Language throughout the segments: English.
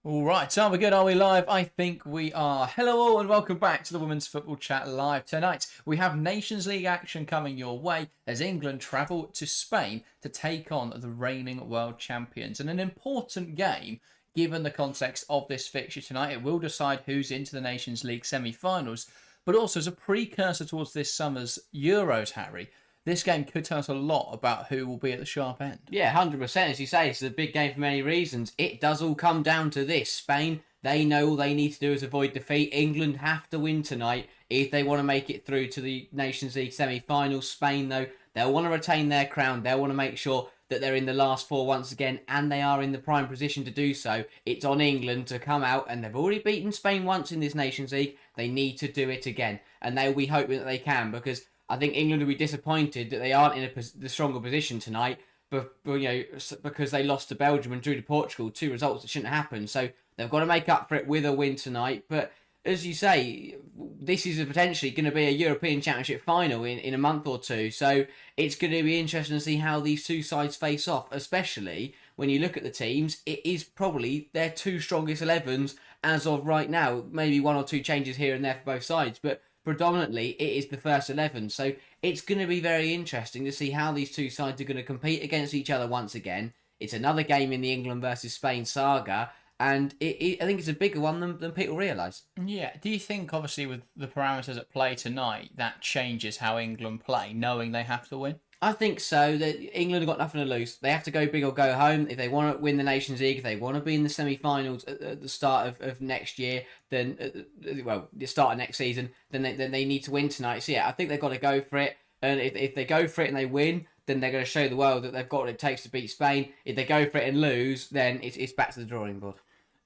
All right, so are we good? Are we live? I think we are. Hello all and welcome back to the Women's Football Chat Live. Tonight we have Nations League action coming your way as England travel to Spain to take on the reigning world champions. And an important game, given the context of this fixture tonight. It will decide who's into the Nations League semi-finals, but also as a precursor towards this summer's Euros, Harry. This game could tell us a lot about who will be at the sharp end. Yeah, 100%. As you say, it's a big game for many reasons. It does all come down to this. Spain, they know all they need to do is avoid defeat. England have to win tonight if they want to make it through to the Nations League semi-finals. Spain, though, they'll want to retain their crown. They'll want to make sure that they're in the last four once again, and they are in the prime position to do so. It's on England to come out, and they've already beaten Spain once in this Nations League. They need to do it again, and they'll be hoping that they can, because I think England will be disappointed that they aren't in the stronger position tonight, but because they lost to Belgium and drew to Portugal, two results that shouldn't happen. So they've got to make up for it with a win tonight. But as you say, this is potentially going to be a European Championship final in a month or two. So it's going to be interesting to see how these two sides face off, especially when you look at the teams. It is probably their two strongest 11s as of right now. Maybe one or two changes here and there for both sides, but predominantly it is the first 11. So it's going to be very interesting to see how these two sides are going to compete against each other once again. It's another game in the England versus Spain saga, and I think it's a bigger one than people realise. Yeah. Do you think, obviously, with the parameters at play tonight, that changes how England play, knowing they have to win? I think so. That England have got nothing to lose. They have to go big or go home. If they want to win the Nations League, if they want to be in the semi-finals at the start of next year, then the start of next season, then they need to win tonight. So yeah, I think they've got to go for it. And if they go for it and they win, then they're going to show the world that they've got what it takes to beat Spain. If they go for it and lose, then it's back to the drawing board.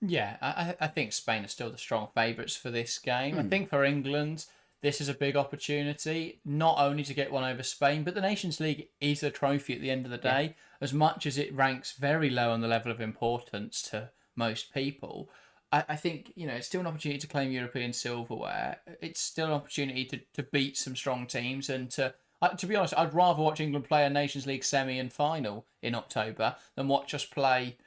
Yeah, I think Spain are still the strong favourites for this game. I think for England, this is a big opportunity, not only to get one over Spain, but the Nations League is a trophy at the end of the day. Yeah. As much as it ranks very low on the level of importance to most people, I think it's still an opportunity to claim European silverware. It's still an opportunity to beat some strong teams, and to be honest, I'd rather watch England play a Nations League semi and final in October than watch us play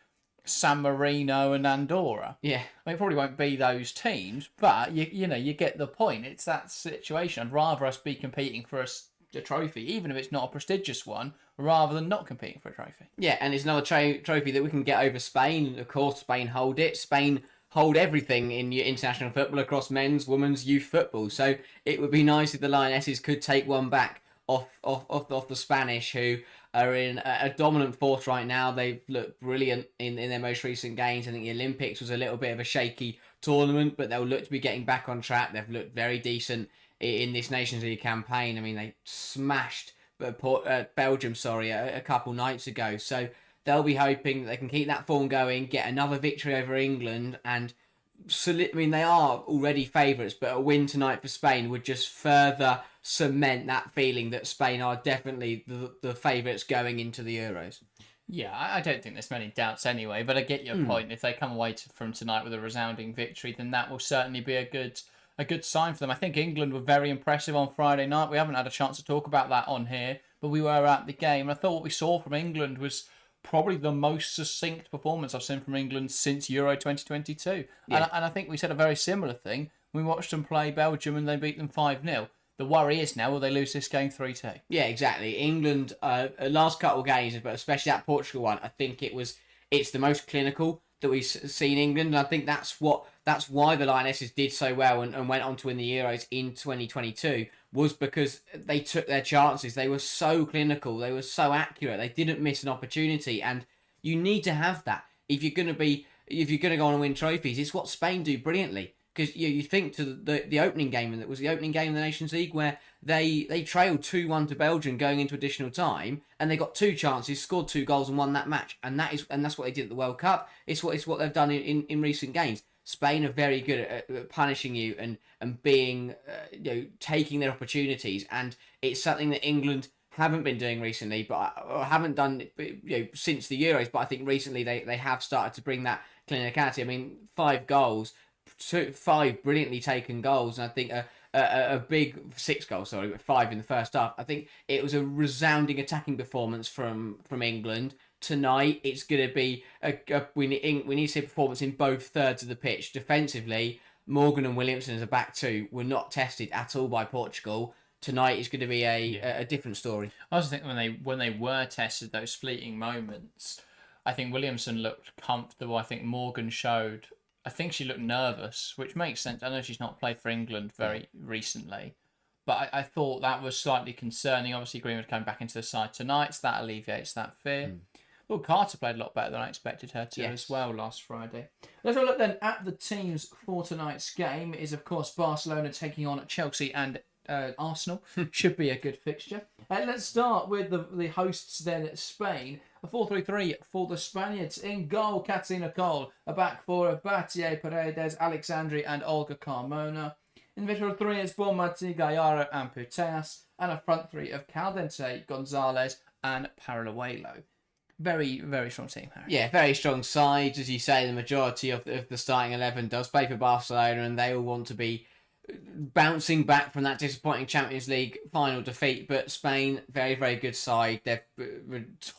San Marino and Andorra. Yeah, I mean, it probably won't be those teams, but you get the point. It's that situation. I'd rather us be competing for a trophy, even if it's not a prestigious one, rather than not competing for a trophy. Yeah, and it's another trophy that we can get over Spain. Of course, Spain hold it. Spain hold everything in international football across men's, women's, youth football. So it would be nice if the Lionesses could take one back off the Spanish, who are in a dominant force right now. They've looked brilliant in their most recent games. I think the Olympics was a little bit of a shaky tournament, but they'll look to be getting back on track. They've looked very decent in this Nations League campaign. I mean, they smashed Belgium, a couple nights ago. So they'll be hoping that they can keep that form going, get another victory over England, and they are already favourites, but a win tonight for Spain would just further cement that feeling that Spain are definitely the favourites going into the Euros. Yeah, I don't think there's many doubts anyway, but I get your point. If they come away from tonight with a resounding victory, then that will certainly be a good sign for them. I think England were very impressive on Friday night. We haven't had a chance to talk about that on here, but we were at the game. I thought what we saw from England was probably the most succinct performance I've seen from England since Euro 2022. Yeah. And I think we said a very similar thing. We watched them play Belgium and they beat them 5-0. The worry is now, will they lose this game 3-2? Yeah, exactly. England, last couple of games, but especially that Portugal one, I think it's the most clinical that we've seen England. And I think that's why the Lionesses did so well and went on to win the Euros in 2022, was because they took their chances. They were so clinical. They were so accurate. They didn't miss an opportunity. And you need to have that if you're going to go on and win trophies. It's what Spain do brilliantly. Because you think to the opening game, and it was the opening game of the Nations League where they trailed 2-1 to Belgium going into additional time, and they got two chances, scored 2 goals, and won that match. And that's what they did at the World Cup. It's what they've done in recent games. Spain are very good at punishing you and being taking their opportunities, and it's something that England haven't been doing recently, or haven't done since the Euros. But I think recently they have started to bring that clinicality. I mean, 5 goals. 5 brilliantly taken goals, and I think a big 6 goals, but 5 in the first half. I think it was a resounding attacking performance from England. tonight it's going to be we need to see a performance in both thirds of the pitch. Defensively, Morgan and Williamson as a back two were not tested at all by Portugal. Tonight is going to be a different story. I also think when they were tested, those fleeting moments, I think Williamson looked comfortable. I think Morgan showed. I think she looked nervous, which makes sense. I know she's not played for England very recently, but I thought that was slightly concerning. Obviously, Greenwood came back into the side tonight, so that alleviates that fear. Well, Carter played a lot better than I expected her to as well last Friday. Let's have a look then at the teams for tonight's game. It is, of course, Barcelona taking on Chelsea and Arsenal. Should be a good fixture. Let's start with the hosts then, Spain. A 4-3-3 for the Spaniards. In goal, Katina Cole. A back four of Batier, Paredes, Alexandri and Olga Carmona. In midfield three is Bonmati, Gallardo and Puteas. And a front three of Caldente, Gonzalez and Paraluelo. Very, very strong team, Harry. Yeah, very strong sides. As you say, the majority of the starting 11 does play for Barcelona, and they all want to be bouncing back from that disappointing Champions League final defeat. But Spain, very, very good side. They've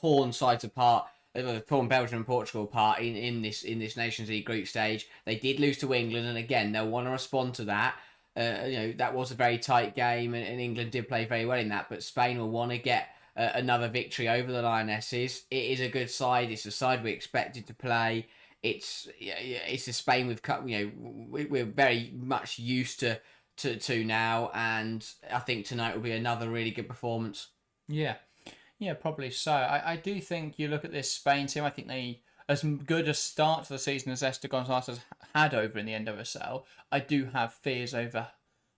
torn sides apart. They've torn Belgium and Portugal apart in this Nations League group stage. They did lose to England, and again, they'll want to respond to that. That was a very tight game, and England did play very well in that. But Spain will want to get another victory over the Lionesses. It is a good side. It's a side we expected to play. It's a Spain we're very much used to now, and I think tonight will be another really good performance. Yeah, probably so. I do think you look at this Spain team. I think they as good a start to the season as Esther Gonzalez had over in the NWSL. I do have fears over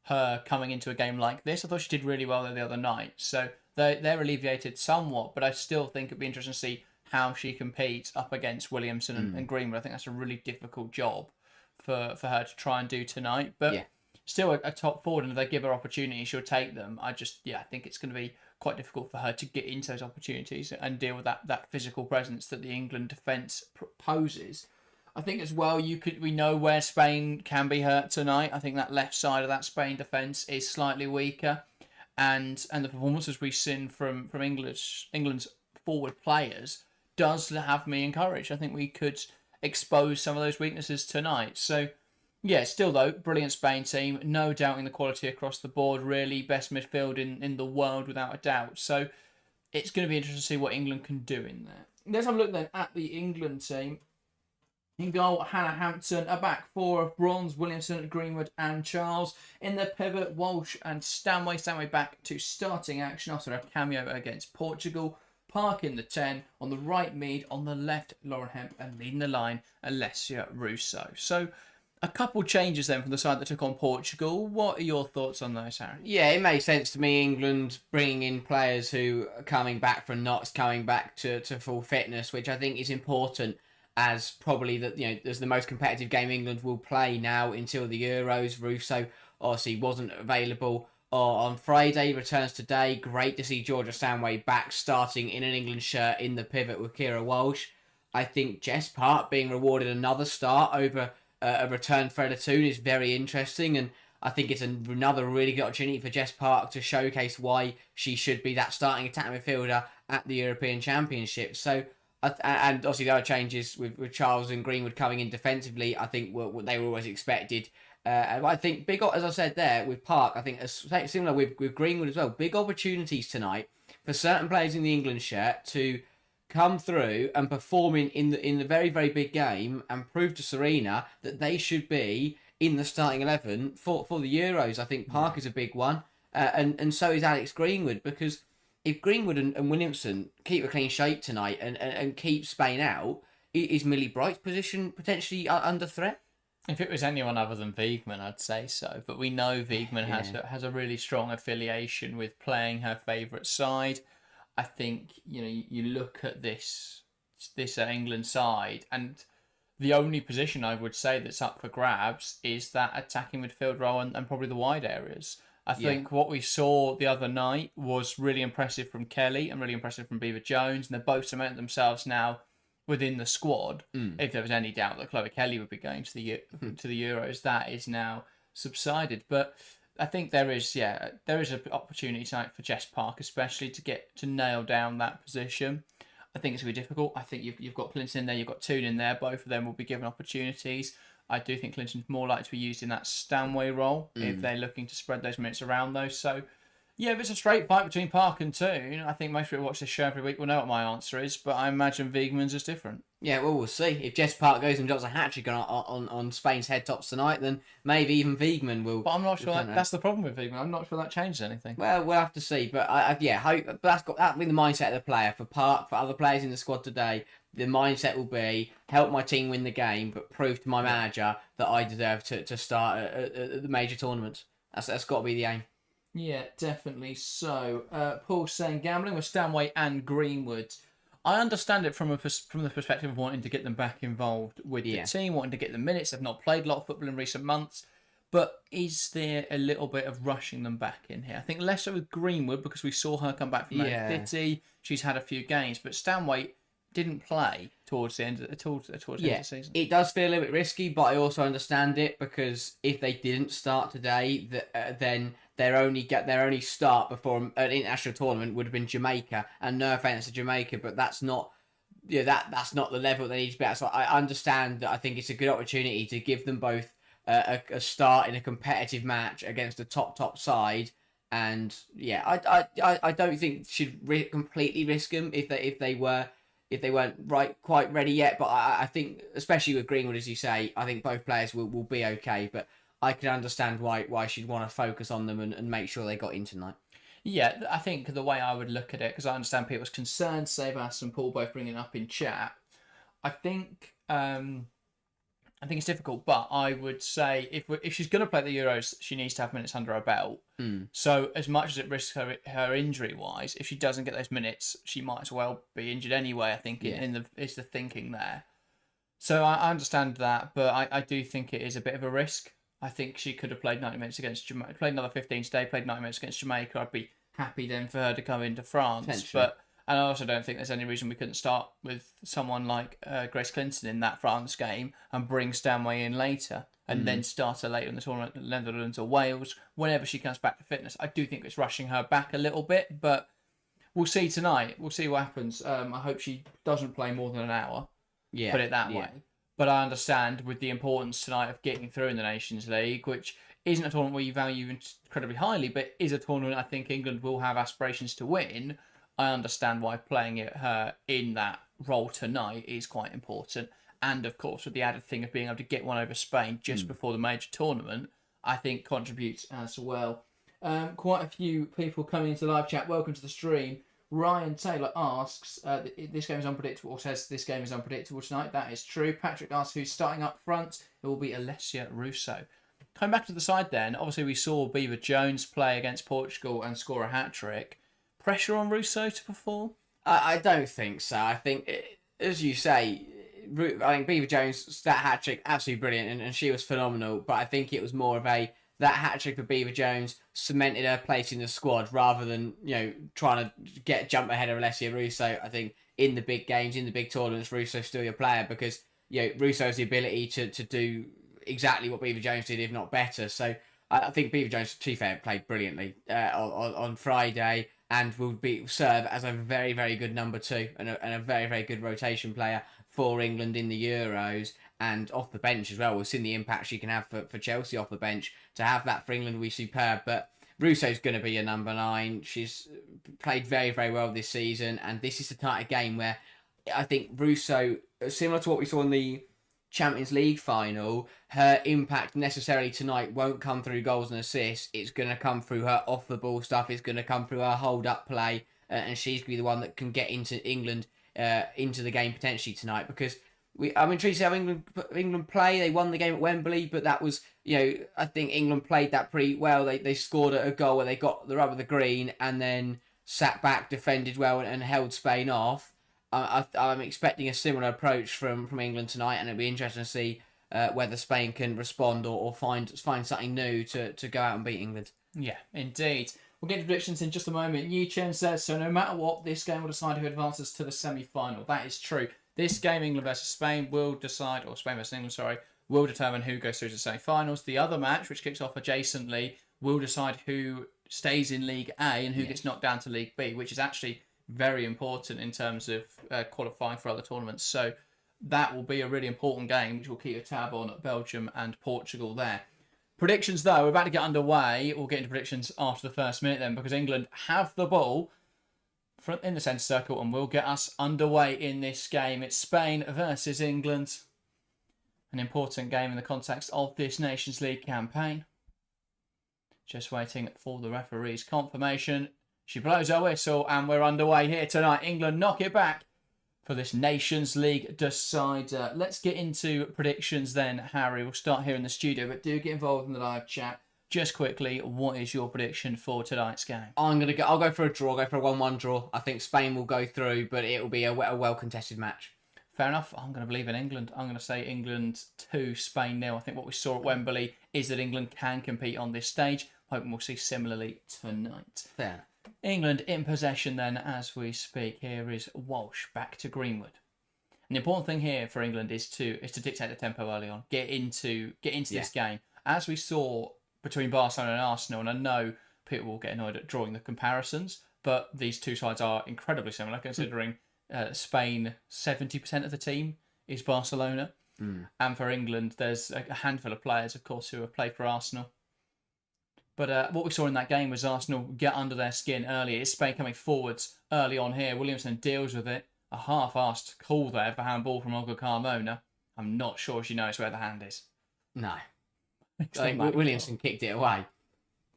her coming into a game like this. I thought she did really well the other night, so they're alleviated somewhat, but I still think it'd be interesting to see how she competes up against Williamson and Greenwood. I think that's a really difficult job for her to try and do tonight. But still a top forward, and if they give her opportunities, she'll take them. I think it's going to be quite difficult for her to get into those opportunities and deal with that physical presence that the England defence poses. I think as well, we know where Spain can be hurt tonight. I think that left side of that Spain defence is slightly weaker. And the performances we've seen from England's forward players does have me encouraged. I think we could expose some of those weaknesses tonight. So, yeah, still though, brilliant Spain team. No doubting the quality across the board. Really best midfield in the world without a doubt. So it's going to be interesting to see what England can do in there. Let's have a look then at the England team. In goal, Hannah Hampton. A back four of Bronze, Williamson, Greenwood and Charles. In the pivot, Walsh and Stanway. Stanway back to starting action after a cameo against Portugal. Park in the 10. On the right, Mead. On the left, Lauren Hemp. And leading the line, Alessia Russo. So a couple changes then from the side that took on Portugal. What are your thoughts on those, Harry? Yeah, it makes sense to me. England bringing in players who are coming back from knots, coming back to full fitness, which I think is important, as probably as the most competitive game England will play now until the Euros. Russo obviously wasn't available on Friday, returns today. Great to see Georgia Stanway back starting in an England shirt in the pivot with Kira Walsh. I think Jess Park being rewarded another start over a return Freda Toon is very interesting, and I think it's another really good opportunity for Jess Park to showcase why she should be that starting attacking midfielder at the European Championship. So, and obviously the other changes with Charles and Greenwood coming in defensively, I think they were always expected. And I think as I said there with Park, I think similar with Greenwood as well. Big opportunities tonight for certain players in the England shirt to come through and perform in the very, very big game and prove to Serena that they should be in the starting 11 for the Euros. I think Park is a big one, and so is Alex Greenwood, because if Greenwood and Williamson keep a clean shape tonight and keep Spain out, is Millie Bright's position potentially under threat? If it was anyone other than Wiegman, I'd say so. But we know Wiegman has a really strong affiliation with playing her favourite side. I think you look at this England side, and the only position I would say that's up for grabs is that attacking midfield role and probably the wide areas. I think what we saw the other night was really impressive from Kelly and really impressive from Beaver Jones, and they're both cemented themselves now within the squad. If there was any doubt that Chloe Kelly would be going to the Euros, that is now subsided. But I think there is an opportunity tonight for Jess Park, especially to nail down that position. I think it's going to be difficult. I think you've got Clinton in there, you've got Toon in there. Both of them will be given opportunities. I do think Clinton's more likely to be used in that Stanway role if they're looking to spread those minutes around those. So, yeah, if it's a straight fight between Park and Toon, I think most people who watch this show every week will know what my answer is, but I imagine Wiegman's is different. Yeah, well, we'll see. If Jess Park goes and drops a hat-trick on Spain's head tops tonight, then maybe even Wiegman will... But I'm not sure that's the problem with Wiegman. I'm not sure that changes anything. Well, we'll have to see. But, hope, but that'll be the mindset of the player. For Park, for other players in the squad today, the mindset will be, help my team win the game, but prove to my manager that I deserve to start at the major tournaments. That's got to be the aim. Yeah, definitely so. Paul's saying gambling with Stanway and Greenwood. I understand it from the perspective of wanting to get them back involved with the team, wanting to get the minutes. They've not played a lot of football in recent months. But is there a little bit of rushing them back in here? I think less so with Greenwood because we saw her come back from Man City. She's had a few games. But Stanway didn't play towards the end of the season. It does feel a little bit risky, but I also understand it because if they didn't start today, then their only start before an international tournament would have been Jamaica. And no offense to Jamaica, but that's not that's not the level they need to be at. So I understand that. I think it's a good opportunity to give them both a start in a competitive match against a top side. And I don't think should completely risk them if they weren't quite ready yet. But I think, especially with Greenwood, as you say, I think both players will be okay. But I can understand why she'd want to focus on them and make sure they got in tonight. Yeah, I think the way I would look at it, because I understand people's concerns, Sebas and Paul both bringing it up in chat, I think it's difficult, but I would say if she's going to play the Euros, she needs to have minutes under her belt. So as much as it risks her injury-wise, if she doesn't get those minutes, she might as well be injured anyway, I think, is the thinking there. So I understand that, but I do think it is a bit of a risk. I think she could have played 90 minutes against Jamaica, played another 15 today, played 90 minutes against Jamaica. I'd be happy then for her to come into France. And I also don't think there's any reason we couldn't start with someone like Grace Clinton in that France game and bring Stanway in later and then start her later in the tournament, Netherlands or Wales, whenever she comes back to fitness. I do think it's rushing her back a little bit, but we'll see tonight. We'll see what happens. I hope she doesn't play more than an hour, put it that way. But I understand with the importance tonight of getting through in the Nations League, which isn't a tournament we value incredibly highly, but is a tournament I think England will have aspirations to win. I understand why playing her in that role tonight is quite important. And, of course, with the added thing of being able to get one over Spain just before the major tournament, I think contributes as well. Quite a few people coming into the live chat. Welcome to the stream. Ryan Taylor asks, this game is unpredictable, or says this game is unpredictable tonight. That is true. Patrick asks who's starting up front. It will be Alessia Russo. Coming back to the side then, obviously we saw Beaver Jones play against Portugal and score a hat-trick. Pressure on Russo to perform? I don't think so. I think, as you say, I think Beaver Jones, that hat-trick, absolutely brilliant, and she was phenomenal, but I think it was more of that hat-trick for Beaver Jones cemented her place in the squad rather than, trying to jump ahead of Alessia Russo. I think in the big games, in the big tournaments, Russo's still your player because, Russo has the ability to do exactly what Beaver Jones did, if not better. So I think Beaver Jones, to be fair, played brilliantly on Friday and will serve as a very, very good number two and a very, very good rotation player for England in the Euros. And off the bench as well, we've seen the impact she can have for Chelsea off the bench. To have that for England will be superb. But Russo's going to be a number 9. She's played very, very well this season. And this is the type of game where I think Russo, similar to what we saw in the Champions League final, her impact necessarily tonight won't come through goals and assists. It's going to come through her off-the-ball stuff. It's going to come through her hold-up play. And she's going to be the one that can get into England, into the game potentially tonight. Because I'm intrigued to see how England play. They won the game at Wembley, but that was, I think England played that pretty well. They scored a goal where they got the rub of the green and then sat back, defended well, and held Spain off. I'm expecting a similar approach from England tonight, and it'll be interesting to see whether Spain can respond or find something new to go out and beat England. Yeah, indeed. We'll get to predictions in just a moment. Yu Chen says, so no matter what, this game will decide who advances to the semi-final. That is true. This game, England versus Spain, will decide, or Spain versus England, sorry, will determine who goes through to the semi-finals. The other match, which kicks off adjacently, will decide who stays in League A and who gets knocked down to League B, which is actually very important in terms of qualifying for other tournaments. So that will be a really important game, which we'll keep a tab on at Belgium and Portugal there. Predictions, though, we're about to get underway. We'll get into predictions after the first minute then, because England have the ball in the centre circle and will get us underway in this game. It's Spain versus England. An important game in the context of this Nations League campaign. Just waiting for the referee's confirmation. She blows her whistle and we're underway here tonight. England knock it back for this Nations League decider. Let's get into predictions then, Harry. We'll start here in the studio, but do get involved in the live chat. Just quickly, what is your prediction for tonight's game? I'll go for a draw. I'll go for a 1-1 draw. I think Spain will go through, but it will be a well-contested match. Fair enough. I'm going to believe in England. I'm going to say England 2, Spain 0. I think what we saw at Wembley is that England can compete on this stage. Hoping we'll see similarly tonight. Fair. England in possession then as we speak. Here is Walsh back to Greenwood. And the important thing here for England is to dictate the tempo early on. Get into this game. As we saw between Barcelona and Arsenal, and I know people will get annoyed at drawing the comparisons, but these two sides are incredibly similar considering Spain, 70% of the team is Barcelona. And for England, there's a handful of players, of course, who have played for Arsenal. But what we saw in that game was Arsenal get under their skin early. It's Spain coming forwards early on here. Williamson deals with it. A half-assed call there for handball from Olga Carmona. I'm not sure she knows where the hand is. No. I think Williamson kicked it away.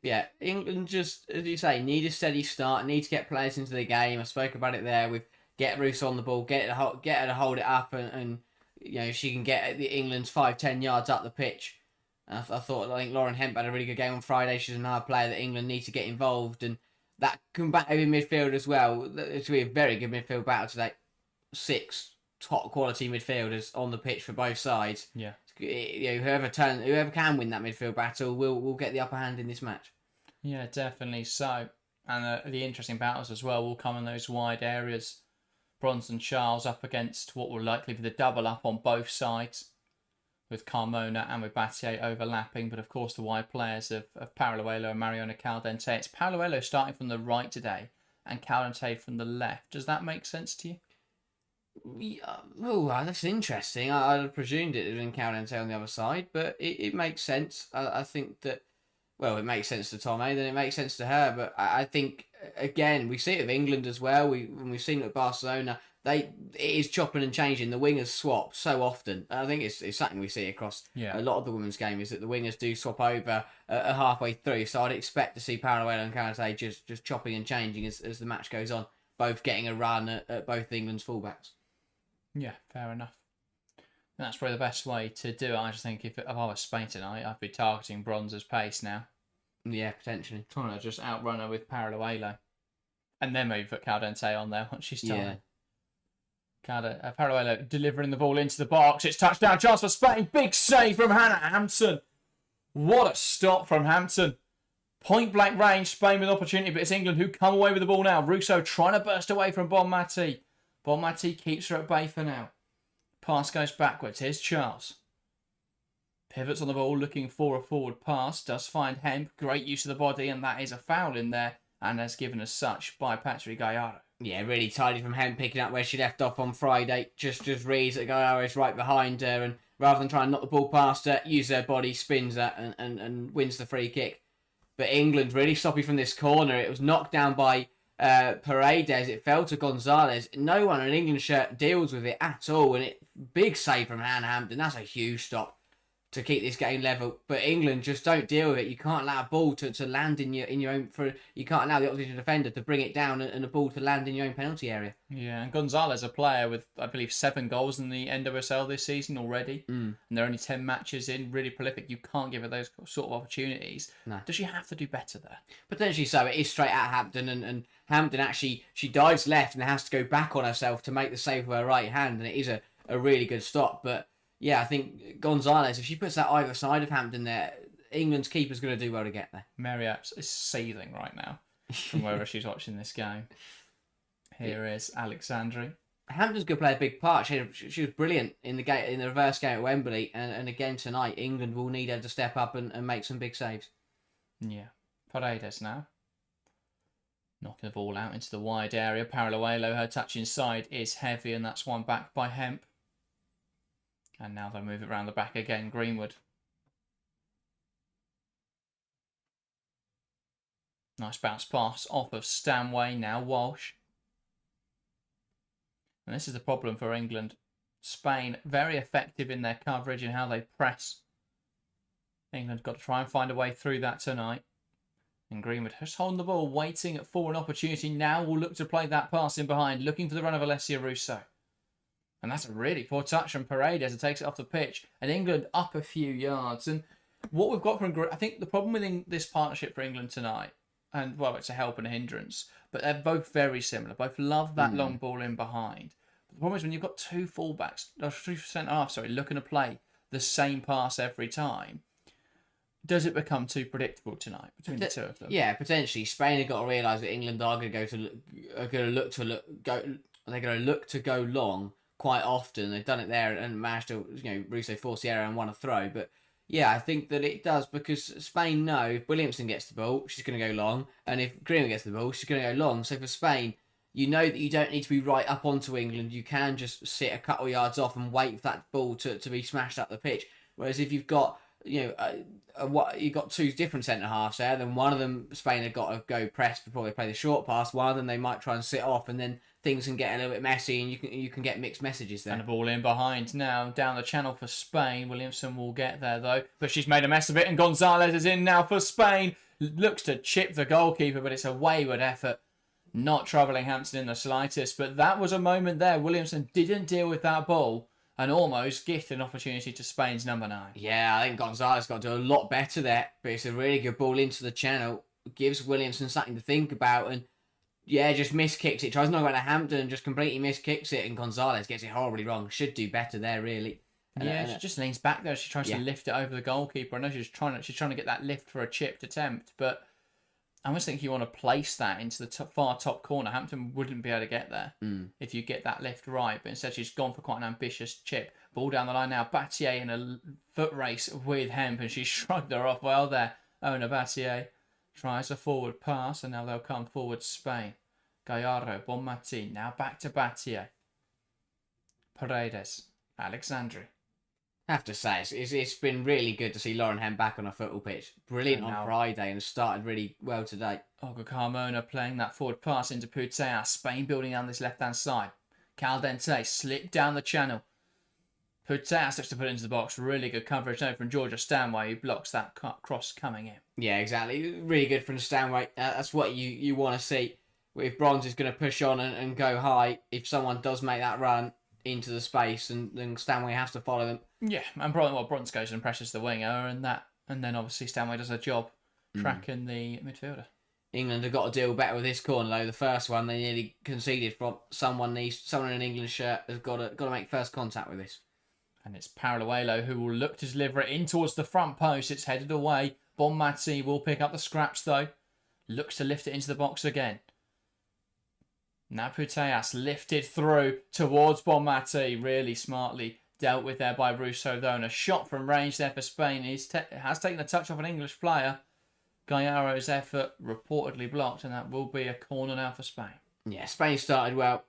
Yeah, England just, as you say, need a steady start, need to get players into the game. I spoke about it there with get Russo on the ball, get her to hold it up, and you know she can get England's 5-10 yards up the pitch. I think Lauren Hemp had a really good game on Friday. She's another player that England need to get involved, and that combative midfield as well. It's really a very good midfield battle today. 6 top quality midfielders on the pitch for both sides. Yeah, you know, whoever can win that midfield battle will get the upper hand in this match. Yeah, definitely so. And the interesting battles as well will come in those wide areas. Bronson Charles up against what will likely be the double up on both sides, with Carmona and with Battier overlapping, but of course the wide players of Paraluelo and Mariona Caldente. It's Paraluelo starting from the right today and Caldente from the left. Does that make sense to you? Oh, that's interesting. I'd have presumed it had been Caldente on the other side, but it makes sense. I think that, well, it makes sense to Tomé, then it makes sense to her, but I think, again, we see it with England as well. When we've seen it with Barcelona, it is chopping and changing. The wingers swap so often. I think it's something we see across a lot of the women's game, is that the wingers do swap over halfway through. So I'd expect to see Paraluelo and Caldente just chopping and changing as the match goes on, both getting a run at both England's fullbacks. Yeah, fair enough. That's probably the best way to do it. I just think if I was Spain tonight, I'd be targeting Bronze's pace now. Yeah, potentially. Trying to just outrun her with Paraluelo. And then maybe put Caldente on there once she's done. Yeah. Paraluelo delivering the ball into the box. It's touchdown chance for Spain. Big save from Hannah Hampton. What a stop from Hampton. Point blank range, Spain with opportunity, but it's England who come away with the ball now. Russo trying to burst away from Bonmati. Bonmati keeps her at bay for now. Pass goes backwards. Here's Charles. Pivots on the ball, looking for a forward pass. Does find Hemp. Great use of the body, and that is a foul in there, and as given as such by Patrick Gallardo. Yeah, really tidy from Hemp, picking up where she left off on Friday. Just reads that Gallardo is right behind her, and rather than try and knock the ball past her, use her body, spins her, and wins the free kick. But England really sloppy from this corner. It was knocked down by Paredes. It fell to Gonzalez. No one in an England shirt deals with it at all, and big save from Hannah Hampton. That's a huge stop to keep this game level, but England just don't deal with it. You can't allow a ball to land in your own. You can't allow the opposition defender to bring it down and a ball to land in your own penalty area. Yeah, and Gonzalez, a player with I believe 7 goals in the NWSL this season already, and they're only 10 matches in, really prolific. You can't give her those sort of opportunities. No. Does she have to do better there? Potentially so. It is straight at Hampton, and Hampton actually she dives left and has to go back on herself to make the save with her right hand, and it is a really good stop, but. Yeah, I think Gonzalez, if she puts that either side of Hampton there, England's keeper's going to do well to get there. Mary Epps is seething right now from wherever she's watching this game. Here is Alexandri. Hampton's going to play a big part. She was brilliant in the reverse game at Wembley, and again tonight, England will need her to step up and make some big saves. Yeah. Paredes now. Knocking the ball out into the wide area. Paraluelo, her touch inside is heavy, and that's one back by Hemp. And now they'll move it around the back again, Greenwood. Nice bounce pass off of Stanway, now Walsh. And this is the problem for England. Spain, very effective in their coverage and how they press. England got to try and find a way through that tonight. And Greenwood just holding the ball, waiting for an opportunity. Now will look to play that pass in behind, looking for the run of Alessia Russo. And that's a really poor touch from Paredes as it takes it off the pitch. And England up a few yards. And what we've got from... I think the problem with this partnership for England tonight, and, well, it's a help and a hindrance, but they're both very similar. Both love that long ball in behind. But the problem is when you've got two fullbacks, or 2 centre-halves, looking to play the same pass every time, does it become too predictable tonight between the two of them? Yeah, potentially. Spain have got to realise that England are going to look to go long quite often. They've done it there and managed to, Russo forced the error and won a throw. But yeah, I think that it does because Spain know if Williamson gets the ball, she's going to go long, and if Greenwood gets the ball, she's going to go long. So for Spain, you know that you don't need to be right up onto England. You can just sit a couple of yards off and wait for that ball to be smashed up the pitch. Whereas if you've got you've got 2 different centre halves there, then one of them Spain have got to go press before they play the short pass. One of them they might try and sit off, and then things can get a little bit messy, and you can get mixed messages there. And the ball in behind now, down the channel for Spain. Williamson will get there though, but she's made a mess of it, and Gonzalez is in now for Spain. Looks to chip the goalkeeper, but it's a wayward effort. Not troubling Hampton in the slightest, but that was a moment there. Williamson didn't deal with that ball and almost gifted an opportunity to Spain's number 9. Yeah, I think Gonzalez got to do a lot better there, but it's a really good ball into the channel. Gives Williamson something to think about, and yeah, just miskicks it. Tries not to go to Hampton and just completely miskicks it, and Gonzalez gets it horribly wrong. Should do better there, really. She just leans back there. She tries to lift it over the goalkeeper. I know she's trying to get that lift for a chipped attempt, but I almost think you want to place that into the far top corner. Hampton wouldn't be able to get there if you get that lift right, but instead she's gone for quite an ambitious chip. Ball down the line now. Battier in a foot race with Hemp, and she shrugged her off well there. Ona Battier tries a forward pass, and now they'll come forward Spain. Gallardo, Bonmati, now back to Battier. Paredes, Alexandri. I have to say, it's been really good to see Lauren Hemp back on a football pitch. Brilliant on Friday and started really well today. Olga Carmona playing that forward pass into Putea. Spain building down this left-hand side. Caldente slipped down the channel. Putea starts to put it into the box. Really good coverage now from Georgia Stanway, who blocks that cross coming in. Yeah, exactly. Really good from Stanway. That's what you want to see. If Bronze is going to push on and go high, if someone does make that run into the space, and then Stanway has to follow them. Yeah, and Bronze goes and pressures the winger, and then obviously Stanway does a job tracking the midfielder. England have got to deal better with this corner though. The first one they nearly conceded from. Someone in an England shirt has got to make first contact with this. And it's Paraluelo who will look to deliver it in towards the front post. It's headed away. Bonmati will pick up the scraps though. Looks to lift it into the box again. Now Puteas lifted through towards Bonmati. Really smartly dealt with there by Russo though. And a shot from range there for Spain. Has taken a touch off an English player. Gallaro's effort reportedly blocked, and that will be a corner now for Spain. Yeah, Spain started well.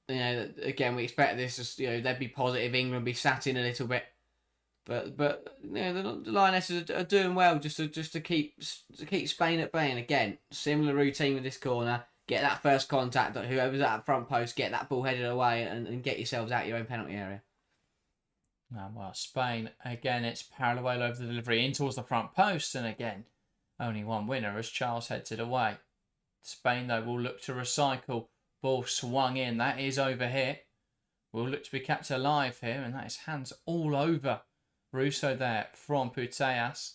Again, we expect this. They'd be positive. England be sat in a little bit, but the Lionesses are doing well just to keep Spain at bay. And again, similar routine with this corner. Get that first contact. Whoever's at the front post, get that ball headed away, and get yourselves out your own penalty area. Well, Spain again. It's Paraluelo over the delivery in towards the front post, and again, only one winner as Charles heads it away. Spain though will look to recycle. Ball swung in. That is over hit. Will look to be kept alive here, and that is hands all over Russo there from Puteas.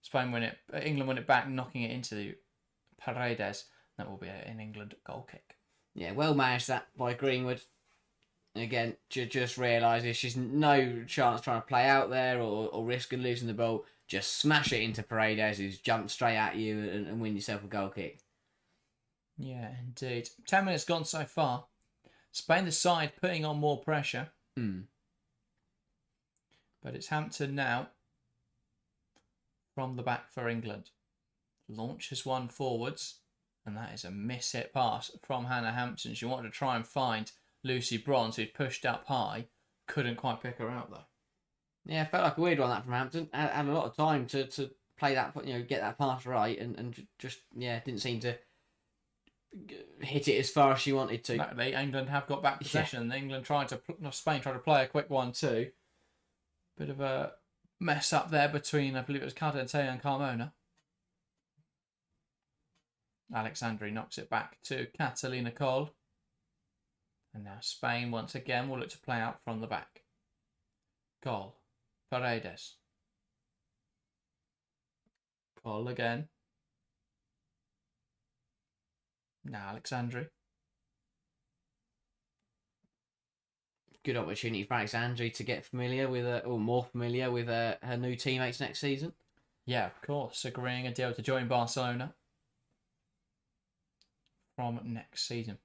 Spain win it. England win it back, knocking it into the Paredes. That will be an England goal kick. Yeah, well managed that by Greenwood. Again, just realises she's no chance trying to play out there or risk and losing the ball. Just smash it into Paredes, who's jumped straight at you and win yourself a goal kick. Yeah, indeed. 10 minutes gone so far. Spain the side putting on more pressure. But it's Hampton now from the back for England. Launches one forwards. And that is a miss-hit pass from Hannah Hampton. She wanted to try and find Lucy Bronze, who'd pushed up high. Couldn't quite pick her out, though. Yeah, it felt like a weird one, that from Hampton. Had a lot of time to play that, get that pass right, and just, didn't seem to hit it as far as she wanted to. Exactly. England have got back possession. Yeah. Spain tried to play a quick 1-2. Bit of a mess up there between, I believe it was Caldente and Carmona. Alexandri knocks it back to Catalina Coll. And now Spain once again will look to play out from the back. Coll. Paredes. Coll again. Now Alexandri. Good opportunity for Alexandri to get familiar with more familiar with her new teammates next season. Yeah, of course. Agreeing a deal to join Barcelona from next season.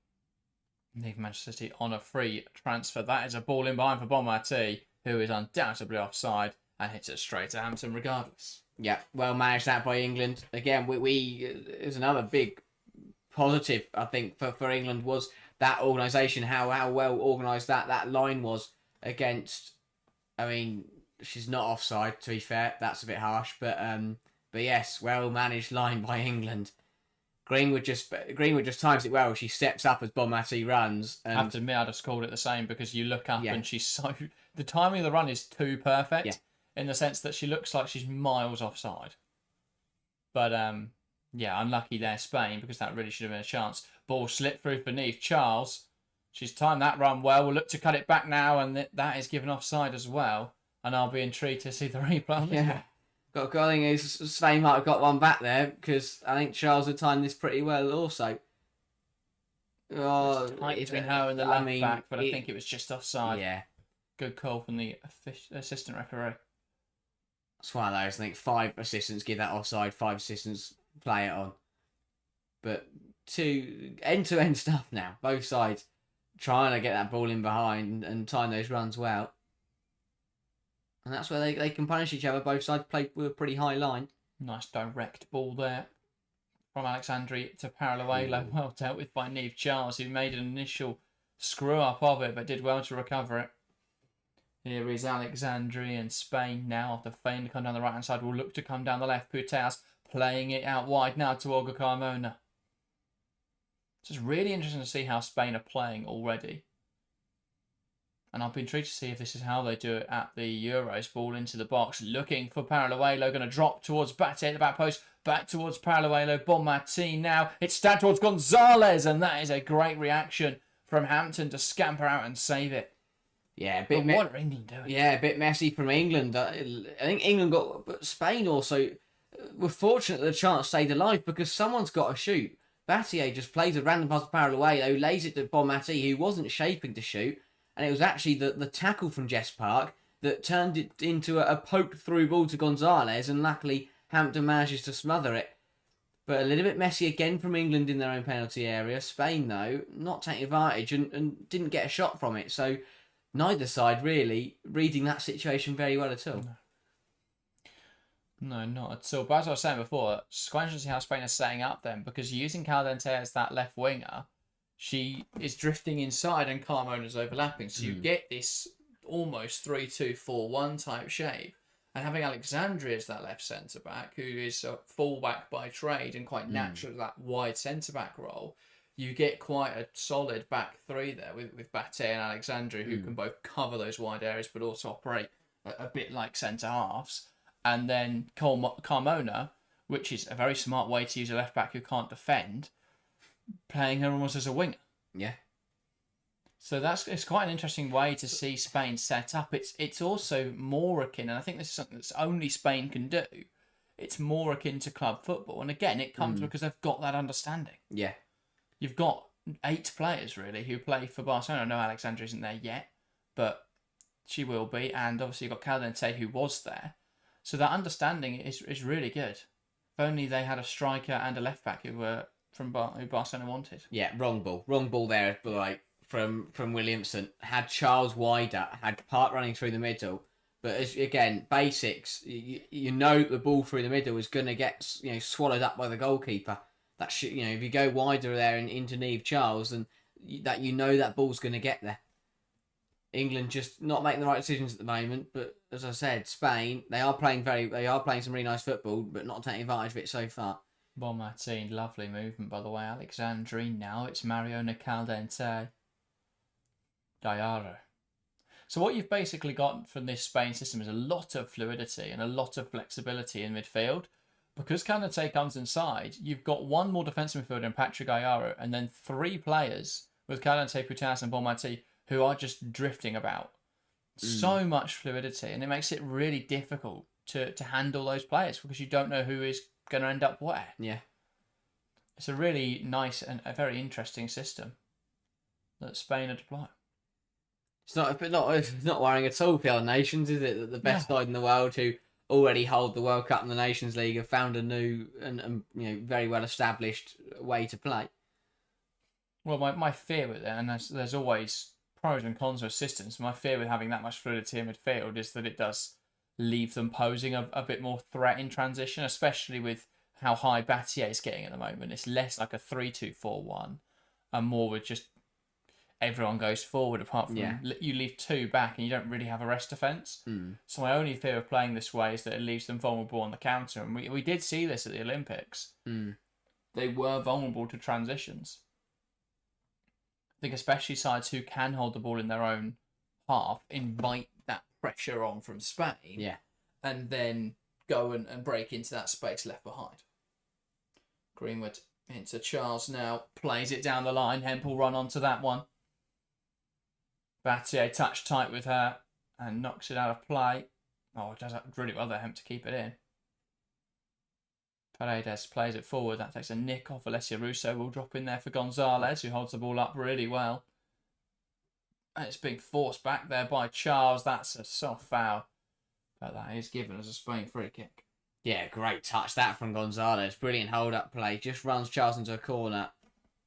Leave Manchester City on a free transfer. That is a ball in behind for Bonmati, who is undoubtedly offside and hits it straight to Hampton regardless. Yeah, well managed that by England. Again, it was another big positive, I think, for England was that organisation, how well organised that line was against. I mean, she's not offside, to be fair. That's a bit harsh, but yes, well managed line by England. Greenwood just times it well. She steps up as Bonmati runs. And... I have to admit, I just called it the same because you look up and she's so... The timing of the run is too perfect in the sense that she looks like she's miles offside. But, unlucky there, Spain, because that really should have been a chance. Ball slipped through beneath Charles. She's timed that run well. We'll look to cut it back now, and that is given offside as well. And I'll be intrigued to see the replay on this one. I think Spain might have got one back there because I think Charles had timed this pretty well also. It's tight between her and the left back, but I think it was just offside. Yeah. Good call from the assistant referee. It's one of those. I think 5 assistants give that offside, 5 assistants play it on. But two end-to-end stuff now. Both sides trying to get that ball in behind and time those runs well. And that's where they can punish each other. Both sides play with a pretty high line. Nice direct ball there from Alexandri to Paraluelo. Well dealt with by Niamh Charles, who made an initial screw-up of it, but did well to recover it. Here is Alexandri, and Spain now, after failing to come down the right-hand side, will look to come down the left. Putas playing it out wide now to Olga Carmona. It's just really interesting to see how Spain are playing already. And I'll be intrigued to see if this is how they do it at the Euros. Ball into the box, looking for Paraluelo. Going to drop towards Bate at the back post. Back towards Paraluelo. Bonmati now. It's stabbed towards Gonzalez. And that is a great reaction from Hampton to scamper out and save it. Yeah, what are England doing? Yeah, a bit messy from England. I think England got... But Spain also were fortunate that the chance stayed alive because someone's got to shoot. Battier just plays a random pass to Paraluelo, lays it to Bonmati, who wasn't shaping to shoot. And it was actually the tackle from Jess Park that turned it into a poked-through ball to Gonzalez, and luckily Hampton manages to smother it. But a little bit messy again from England in their own penalty area. Spain, though, not taking advantage and didn't get a shot from it. So neither side really reading that situation very well at all. No, not at all. But as I was saying before, it's quite interesting how Spain are setting up then, because using Caldente as that left winger, she is drifting inside and Carmona's overlapping. So you get this almost 3-2-4-1 type shape. And having Alexandria as that left centre-back, who is a full-back by trade and quite natural that wide centre-back role, you get quite a solid back three there with Bate and Alexandria, who can both cover those wide areas but also operate a bit like centre-halves. And then Carmona, which is a very smart way to use a left-back who can't defend, playing her almost as a winger. Yeah. So it's quite an interesting way to see Spain set up. It's also more akin, and I think this is something that's only Spain can do. It's more akin to club football, and again, it comes because they've got that understanding. Yeah. You've got 8 players really who play for Barcelona. I know Alexandra isn't there yet, but she will be, and obviously you've got Caldente who was there. So that understanding is really good. If only they had a striker and a left back who were who Barcelona wanted. Yeah, wrong ball there, but like from Williamson. Had Charles wider, had Park running through the middle, but again, basics. You know the ball through the middle is going to get swallowed up by the goalkeeper. that if you go wider there and into Niamh Charles, then that ball's going to get there. England just not making the right decisions at the moment, but as I said, Spain they are playing some really nice football, but not taking advantage of it so far. Bon Martin, lovely movement by the way. Alexandrine now, it's Mariona Caldente. Diarra. So what you've basically got from this Spain system is a lot of fluidity and a lot of flexibility in midfield. Because Caldente comes inside, you've got one more defensive midfielder in Patrick Ayaro, and then 3 players with Caldente, Putas and Bon Martin who are just drifting about. So much fluidity, and it makes it really difficult to handle those players because you don't know who is going to end up where. Yeah. It's a really nice and a very interesting system that Spain are deploying. It's not worrying at all for the other nations, is it? That the best side in the world who already hold the World Cup and the Nations League have found a new and very well established way to play. Well, my fear with it, and there's always pros and cons with systems. My fear with having that much fluidity in midfield is that it does leave them posing a bit more threat in transition, especially with how high Battier is getting at the moment. It's less like a 3-2-4-1 and more with just everyone goes forward apart from you leave 2 back and you don't really have a rest defence. So my only fear of playing this way is that it leaves them vulnerable on the counter. And we did see this at the Olympics. They were vulnerable to transitions. I think especially sides who can hold the ball in their own half invite that pressure on from Spain. Yeah. And then go and break into that space left behind. Greenwood into Charles now. Plays it down the line. Hempel run onto that one. Battier touch tight with her and knocks it out of play. Oh, it does really well there, Hemp, to keep it in. Paredes plays it forward. That takes a nick off. Alessia Russo will drop in there for Gonzalez, who holds the ball up really well. And it's being forced back there by Charles. That's a soft foul. But that is given as a Spain free kick. Yeah, great touch that from Gonzalez. Brilliant hold-up play. Just runs Charles into a corner.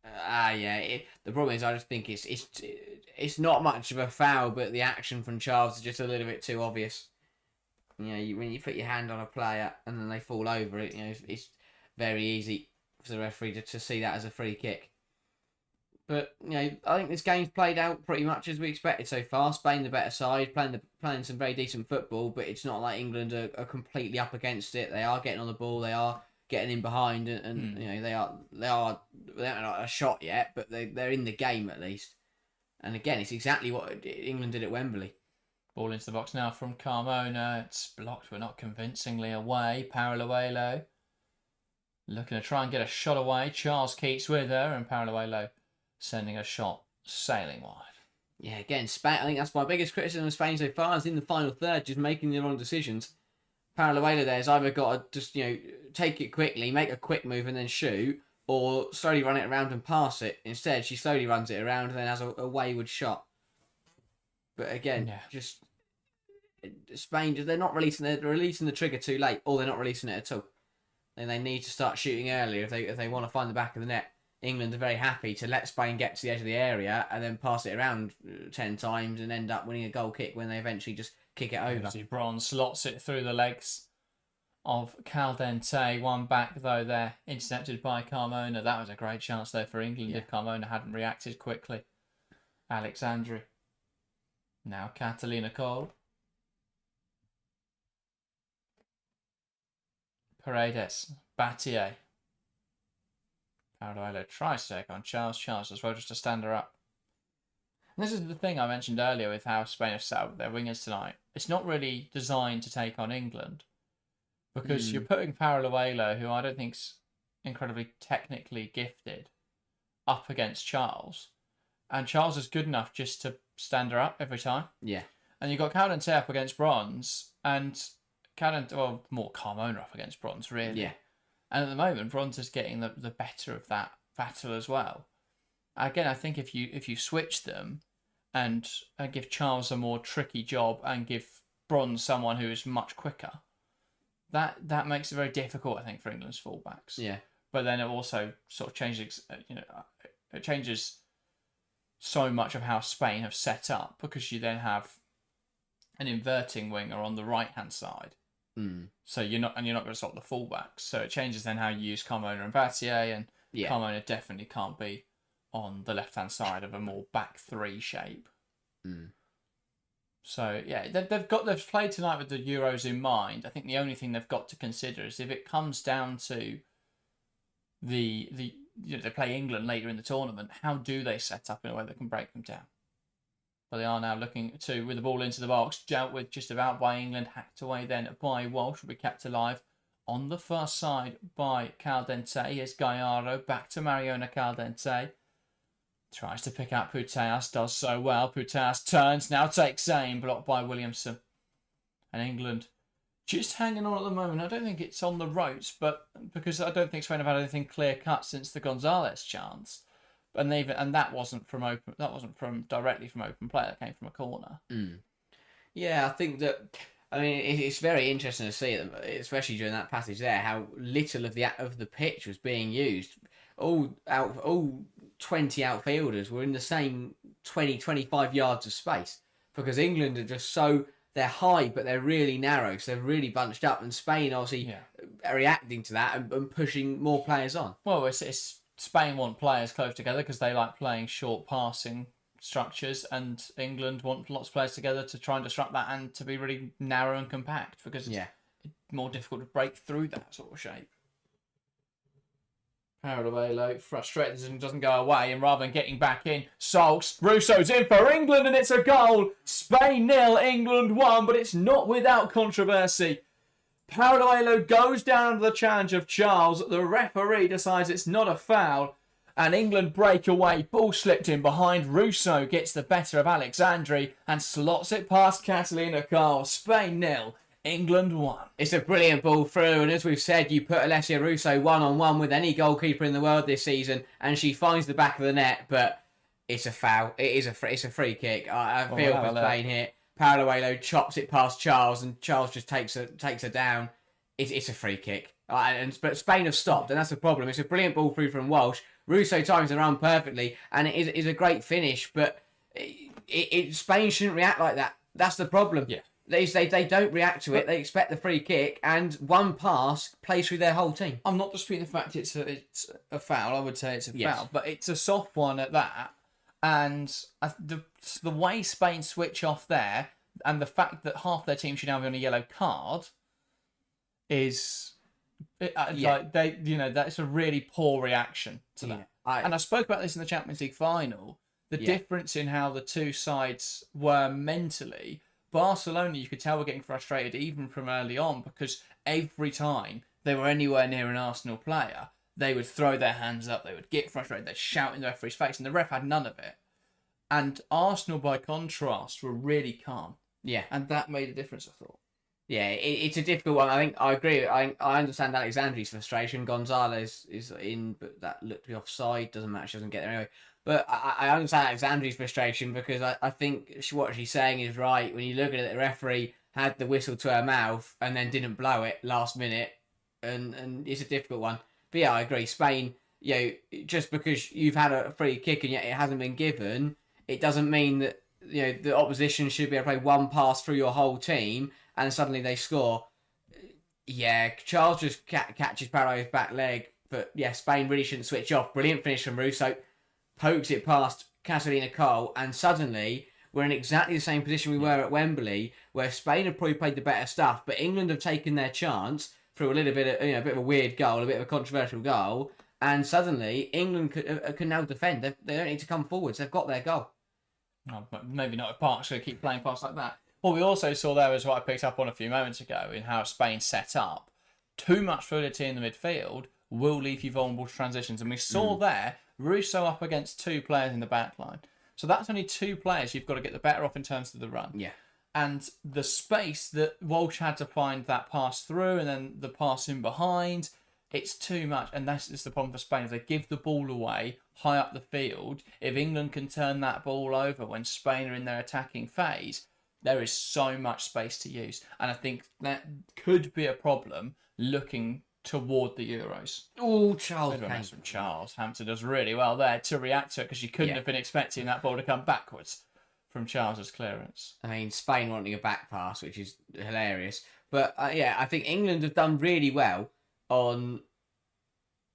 The problem is I just think it's not much of a foul, but the action from Charles is just a little bit too obvious. When you put your hand on a player and then they fall over it, it's very easy for the referee to see that as a free kick. But I think this game's played out pretty much as we expected so far. Spain the better side, playing some very decent football, but it's not like England are completely up against it. They are getting on the ball, they are getting in behind, and they haven't got a shot yet, but they're in the game at least. And again, it's exactly what England did at Wembley. Ball into the box now from Carmona. It's blocked, but not convincingly away. Paralluelo looking to try and get a shot away. Charles Keats with her, and Paralluelo sending a shot sailing wide. Yeah, again, Spain. I think that's my biggest criticism of Spain so far is in the final third, just making the wrong decisions. Paralluelo there's either got to just take it quickly, make a quick move, and then shoot, or slowly run it around and pass it. Instead, she slowly runs it around and then has a wayward shot. But again, just Spain, they're releasing the trigger too late, or they're not releasing it at all. Then they need to start shooting earlier if they want to find the back of the net. England are very happy to let Spain get to the edge of the area and then pass it around 10 times and end up winning a goal kick when they eventually just kick it over. Bronze slots it through the legs of Caldente. One back though there, intercepted by Carmona. That was a great chance there for England if Carmona hadn't reacted quickly. Alexandri. Now Catalina Cole. Paredes. Battier. Paralluelo tries to take on Charles. Charles as well just to stand her up. And this is the thing I mentioned earlier with how Spain have set up their wingers tonight. It's not really designed to take on England because you're putting Paralluelo, who I don't think's incredibly technically gifted, up against Charles. And Charles is good enough just to stand her up every time. Yeah. And you've got Caldente up against Bronze and more Carmona up against Bronze, really. Yeah. And at the moment, Bronze is getting the better of that battle as well. Again, I think if you switch them and give Charles a more tricky job and give Bronze someone who is much quicker, that makes it very difficult, I think, for England's fullbacks. Yeah. But then it also sort of changes, it changes so much of how Spain have set up because you then have an inverting winger on the right hand side. So you're not going to stop the fullbacks. So it changes then how you use Carmona and Battier, and Carmona definitely can't be on the left-hand side of a more back three shape. So yeah, they've played tonight with the Euros in mind. I think the only thing they've got to consider is if it comes down to they play England later in the tournament, how do they set up in a way that can break them down? But they are now looking to, with the ball into the box, dealt with just about by England, hacked away then by Walsh, will be kept alive on the far side by Caldente. Here's Gallardo, back to Mariona Caldente. Tries to pick out Putellas, does so well. Putellas turns, now takes aim, blocked by Williamson. And England just hanging on at the moment. I don't think it's on the ropes, but because I don't think Spain have had anything clear cut since the Gonzalez chance. And that wasn't from open. That wasn't from directly from open play. That came from a corner. Yeah, I think that. I mean, it's very interesting to see, especially during that passage there, how little of the pitch was being used. All 20 outfielders were in the same 20-25 yards of space, because England are just they're high, but they're really narrow, so they're really bunched up, and Spain obviously are reacting to that and pushing more players on. Well, it's Spain want players close together because they like playing short passing structures, and England want lots of players together to try and disrupt that and to be really narrow and compact, because it's more difficult to break through that sort of shape. Paradovelo, frustrated as it doesn't go away, and rather than getting back in, sulks. Russo's in for England, and it's a goal. Spain 0, England 1, but it's not without controversy. Paradovelo goes down under the challenge of Charles. The referee decides it's not a foul, and England break away. Ball slipped in behind. Russo gets the better of Alexandri and slots it past Catalina Carl. Spain 0. England 1. It's a brilliant ball through, and as we've said, you put Alessia Russo one-on-one with any goalkeeper in the world this season, and she finds the back of the net, but it's a foul. It's a free kick. I feel for Spain here. Paradovelo chops it past Charles, and Charles just takes her down. It's a free kick. But Spain have stopped, and that's the problem. It's a brilliant ball through from Walsh. Russo times the run perfectly, and it is a great finish, but Spain shouldn't react like that. That's the problem. Yeah. They don't react to it. They expect the free kick, and one pass plays through their whole team. I'm not disputing the fact it's a foul. I would say it's a foul, but it's a soft one at that. And the way Spain switch off there, and the fact that half their team should now be on a yellow card, is like that's a really poor reaction to that. And I spoke about this in the Champions League final. The difference in how the two sides were mentally. Barcelona, you could tell, were getting frustrated even from early on, because every time they were anywhere near an Arsenal player, they would throw their hands up, they would get frustrated, they'd shout in the referee's face, and the ref had none of it. And Arsenal, by contrast, were really calm. Yeah. And that made a difference, I thought. Yeah, it's a difficult one. I think I agree. I understand Alexandri's frustration. Gonzalez is in, but that looked to be offside. Doesn't matter. She doesn't get there anyway. But I understand Alexandri's frustration, because I think what she's saying is right. When you look at it, the referee had the whistle to her mouth and then didn't blow it last minute, and it's a difficult one. But yeah, I agree. Spain, just because you've had a free kick and yet it hasn't been given, it doesn't mean that the opposition should be able to play one pass through your whole team and suddenly they score. Yeah, Charles just catches Paraguay's back leg, but yeah, Spain really shouldn't switch off. Brilliant finish from Russo. Pokes it past Catalina Cole, and suddenly we're in exactly the same position we were at Wembley, where Spain have probably played the better stuff, but England have taken their chance through a little bit of a bit of a weird goal, a bit of a controversial goal, and suddenly England can now defend. They don't need to come forwards. They've got their goal. Oh, but maybe not if Park's going to keep playing past like that. What we also saw there was what I picked up on a few moments ago in how Spain set up. Too much fluidity in the midfield will leave you vulnerable to transitions, and we saw there Russo up against two players in the back line. So that's only two players you've got to get the better off in terms of the run. Yeah. And the space that Walsh had to find that pass through and then the pass in behind, it's too much. And that's the problem for Spain. If they give the ball away high up the field, if England can turn that ball over when Spain are in their attacking phase, there is so much space to use. And I think that could be a problem looking toward the Euros. Oh, Charles from Charles. Hampton does really well there to react to it, because you couldn't have been expecting that ball to come backwards from Charles's clearance. I mean, Spain wanting a back pass, which is hilarious. But I think England have done really well on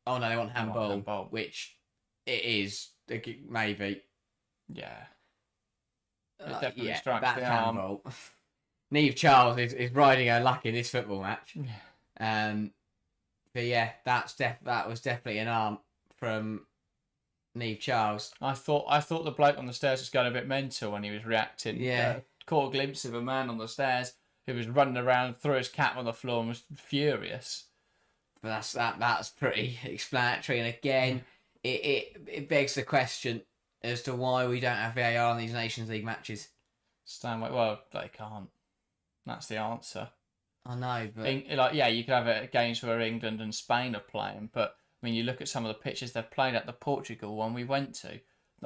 Oh no, they want They want handball, handball. which it is maybe. Yeah. It definitely strikes that's the arm. handball. Neve Charles is riding her luck in this football match. Yeah. But yeah, that was definitely an arm from Neve Charles. I thought the bloke on the stairs was going a bit mental when he was reacting. Yeah. Caught a glimpse of a man on the stairs who was running around, threw his cap on the floor and was furious. But that's pretty explanatory. And again, it begs the question as to why we don't have VAR in these Nations League matches. Stanway, well, they can't. That's the answer. I know, but you could have it at games where England and Spain are playing, but I mean, you look at some of the pitches they've played at, the Portugal one we went to.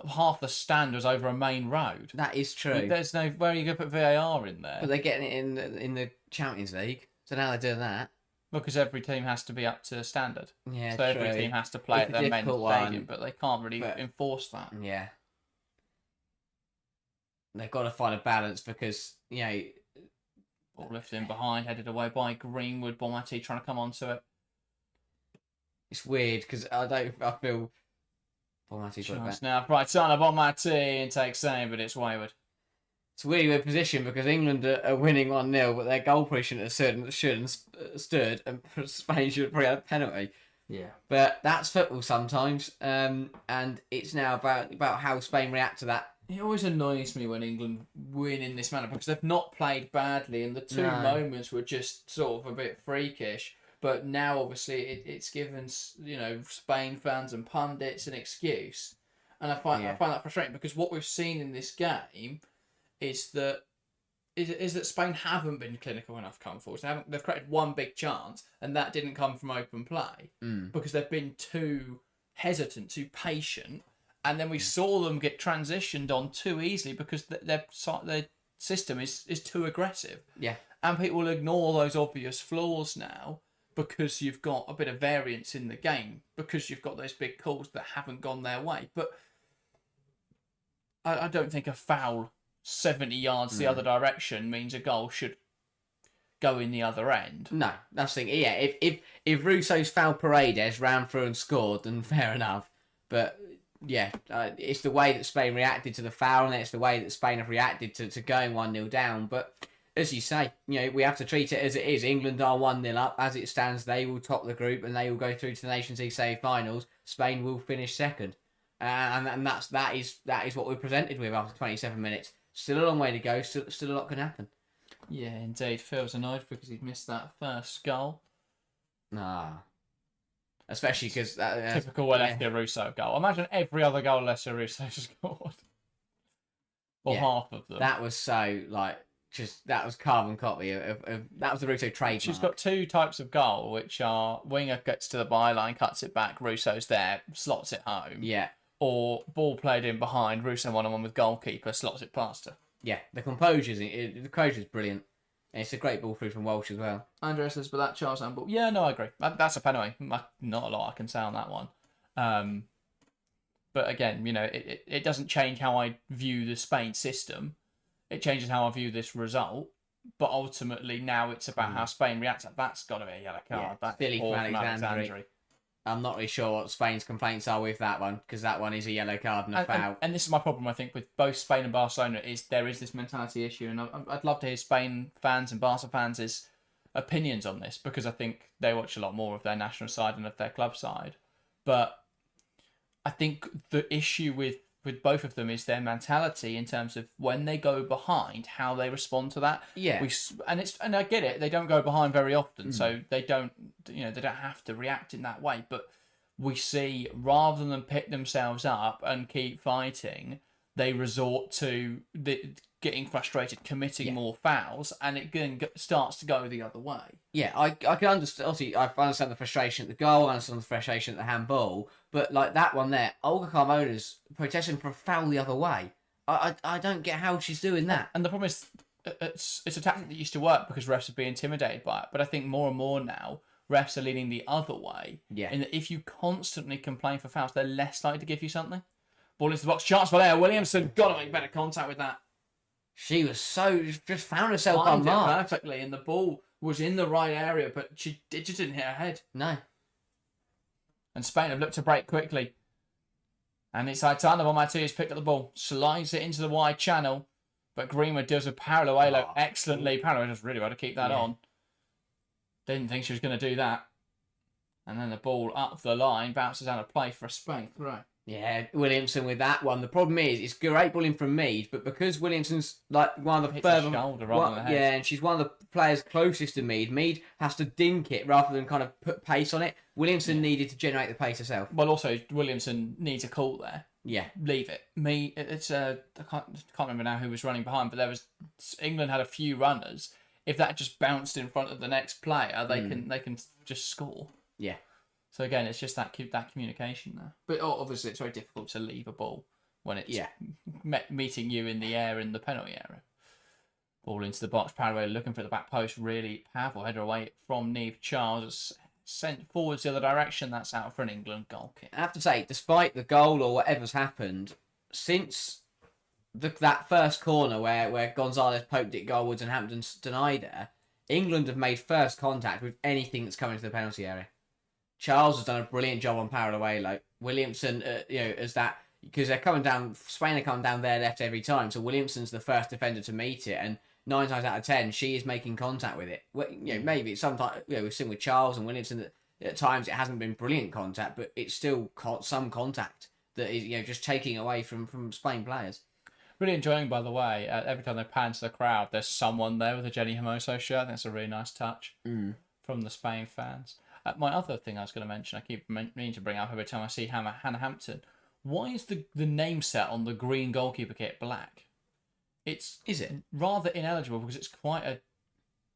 Half the stand was over a main road. that is true. There's no where are you going to put VAR in there? But they're getting it in the Champions League, so now they're doing that. Because every team has to be up to standard. Yeah, so true. every team has to play It's at a their men's difficult stadium, one, but they can't really enforce that. Yeah. They've got to find a balance because, Ball lifted in behind, headed away by Greenwood. Bonmati trying to come onto it. it's weird because I feel Bonmati's got it back. Chance now, right side of Bonmati and takes save, but it's wayward. It's a really weird position because England are winning 1-0, but their goal position shouldn't stood, and Spain should probably have a penalty. Yeah. But that's football sometimes, and it's now about how Spain react to that. It always annoys me when England win in this manner because they've not played badly and the two moments were just sort of a bit freakish. But now, obviously, it's given Spain fans and pundits an excuse, and I find that frustrating because what we've seen in this game is that Spain haven't been clinical enough come forward. They've created one big chance, and that didn't come from open play because they've been too hesitant, too patient. And then we saw them get transitioned on too easily because their system is too aggressive. Yeah. And people will ignore those obvious flaws now because you've got a bit of variance in the game, because you've got those big calls that haven't gone their way. But I don't think a foul 70 yards the other direction means a goal should go in the other end. No, that's the thing. Yeah, if Russo's foul Paredes ran through and scored, then fair enough. But yeah, it's the way that Spain reacted to the foul, and it's the way that Spain have reacted to going 1-0 down. But as you say, we have to treat it as it is. England are 1-0 up. As it stands, they will top the group and they will go through to the Nations League semi-finals. Spain will finish second. And that is what we're presented with after 27 minutes. Still a long way to go. Still a lot can happen. Yeah, indeed. Phil's annoyed because he's missed that first goal. Especially because typical Alessio Russo goal. Imagine every other goal Alessio Russo scored. Or half of them. That was so that was carbon copy of that was the Russo trademark. She's got two types of goal, which are winger gets to the byline, cuts it back, Russo's there, slots it home. Yeah. Or ball played in behind, Russo 1-on-1 with goalkeeper, slots it past her. Yeah, the composure's brilliant. And it's a great ball through from Walsh as well. Andrea says, but that Charles handball. Yeah, no, I agree. That's a penalty. Not a lot I can say on that one. But again, it doesn't change how I view the Spain system. It changes how I view this result. But ultimately, now it's about how Spain reacts. That's got to be a yellow card. Yeah, that's silly poor from Alexandri. I'm not really sure what Spain's complaints are with that one, because that one is a yellow card and a foul. And this is my problem, I think, with both Spain and Barcelona, is there is this mentality issue. And I'd love to hear Spain fans and Barca fans' opinions on this, because I think they watch a lot more of their national side and of their club side. But I think the issue with both of them is their mentality in terms of when they go behind, how they respond to that. Yeah. And I get it, they don't go behind very often, so they don't have to react in that way. But we see, rather than pick themselves up and keep fighting, they resort to getting frustrated, committing more fouls, and it then starts to go the other way. Yeah, I can understand. Obviously, I understand the frustration at the goal, I understand the frustration at the handball, but like that one there, Olga Carmona's protesting for a foul the other way. I don't get how she's doing that. And the problem is, it's a tactic that used to work because refs would be intimidated by it. But I think more and more now, refs are leaning the other way. Yeah. In that if you constantly complain for fouls, they're less likely to give you something. Ball into the box, chance for Leah Williamson. Got to make better contact with that. She was just found herself unmarked perfectly, and the ball was in the right area, but it just didn't hit her head. No. And Spain have looked to break quickly. And it's Aitana Bonmati who's picked up the ball. Slides it into the wide channel. But Greenwood deals with Paralluelo excellently. Paralluelo does really well to keep that on. Didn't think she was going to do that. And then the ball up the line bounces out of play for a Spain throw. Yeah, Williamson with that one. The problem is, it's great bullying from Mead, but because Williamson's like one of the further shoulder rather than the head. Yeah, and she's one of the players closest to Mead. Mead has to dink it rather than kind of put pace on it. Williamson needed to generate the pace herself. Well, also Williamson needs a call there. Yeah, leave it. It's I can't remember now who was running behind, but England had a few runners. If that just bounced in front of the next player, they can just score. Yeah. So again, it's just that communication there. But obviously, it's very difficult to leave a ball when it's meeting you in the air in the penalty area. Ball into the box. Paraguay looking for the back post. Really powerful header away from Niamh Charles. Sent forwards the other direction. That's out for an England goal kick. I have to say, despite the goal or whatever's happened, since that first corner where Gonzalez poked it goalwards and Hampton denied her, England have made first contact with anything that's coming to the penalty area. Charles has done a brilliant job on Paralluelo. Williamson, as that, because they're coming down, Spain are coming down their left every time, so Williamson's the first defender to meet it, and 9 times out of 10, she is making contact with it. Well, maybe sometimes, we've seen with Charles and Williamson that at times it hasn't been brilliant contact, but it's still some contact that is, just taking away from Spain players. Really enjoying, by the way, every time they pan to the crowd, there's someone there with a Jenny Hermoso shirt. I think that's a really nice touch from the Spain fans. My other thing I was going to mention, I keep meaning to bring up every time I see Hannah Hampton. Why is the name set on the green goalkeeper kit black? Is it rather ineligible because it's quite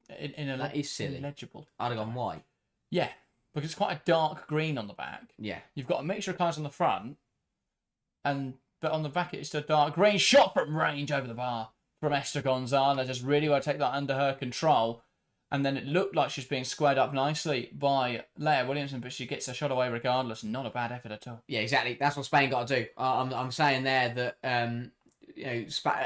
that is silly. illegible. I'd have gone white. Yeah, because it's quite a dark green on the back. Yeah, you've got a mixture of colours on the front, but on the back it's a dark green. Shot from range over the bar from Esther Gonzalez. Just really well take that under her control. And then it looked like she's being squared up nicely by Leah Williamson, but she gets a shot away regardless. Not a bad effort at all. Yeah, exactly. That's what Spain got to do. I'm saying there that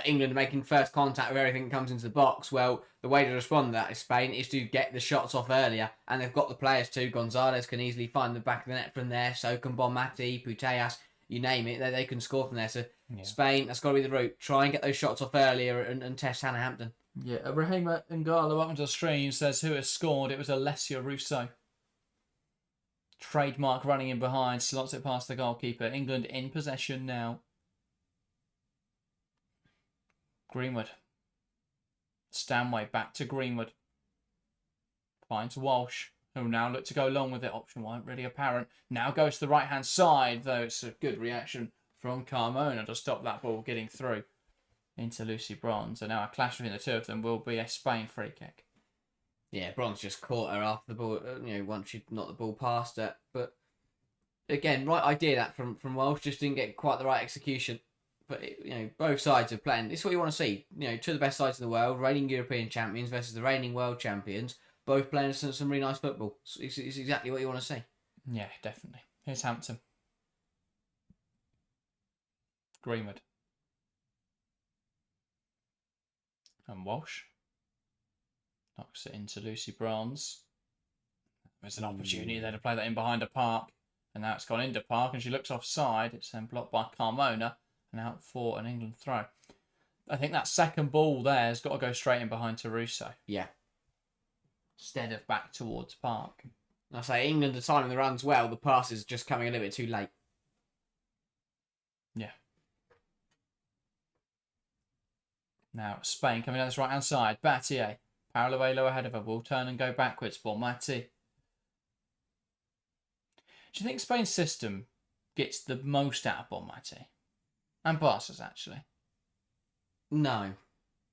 England are making first contact with everything that comes into the box. Well, the way to respond to that is Spain is to get the shots off earlier, and they've got the players too. Gonzalez can easily find the back of the net from there. So can Bonmati, Putellas, you name it. They can score from there. So Spain, that's got to be the route. Try and get those shots off earlier and test Hannah Hampton. Yeah, Rahima Ngala, welcome to the stream, says who has scored. It was Alessia Russo. Trademark running in behind, slots it past the goalkeeper. England in possession now. Greenwood. Stanway back to Greenwood. Finds Walsh, who now look to go long with it. Option wasn't really apparent. Now goes to the right-hand side, though it's a good reaction from Carmona to stop that ball getting through into Lucy Bronze. And now a clash between the two of them will be a Spain free kick. Yeah, Bronze just caught her after the ball, once she'd knocked the ball past her. But again, right idea that from Walsh, just didn't get quite the right execution. But, both sides are playing. This is what you want to see. Two of the best sides in the world, reigning European champions versus the reigning world champions, both playing some really nice football. It's exactly what you want to see. Yeah, definitely. Here's Hampton. Greenwood. And Walsh. Knocks it into Lucy Bronze. There's an opportunity there to play that in behind a Park. And now it's gone into Park and she looks offside. It's then blocked by Carmona and out for an England throw. I think that second ball there has got to go straight in behind to Russo. Yeah. Instead of back towards Park. I say England are timing the runs well. The pass is just coming a little bit too late. Yeah. Now Spain coming down this right hand side. Battier. Paralluelo ahead of her. Will turn and go backwards. Bonmati. Do you think Spain's system gets the most out of Bonmati? And Barca's actually? No.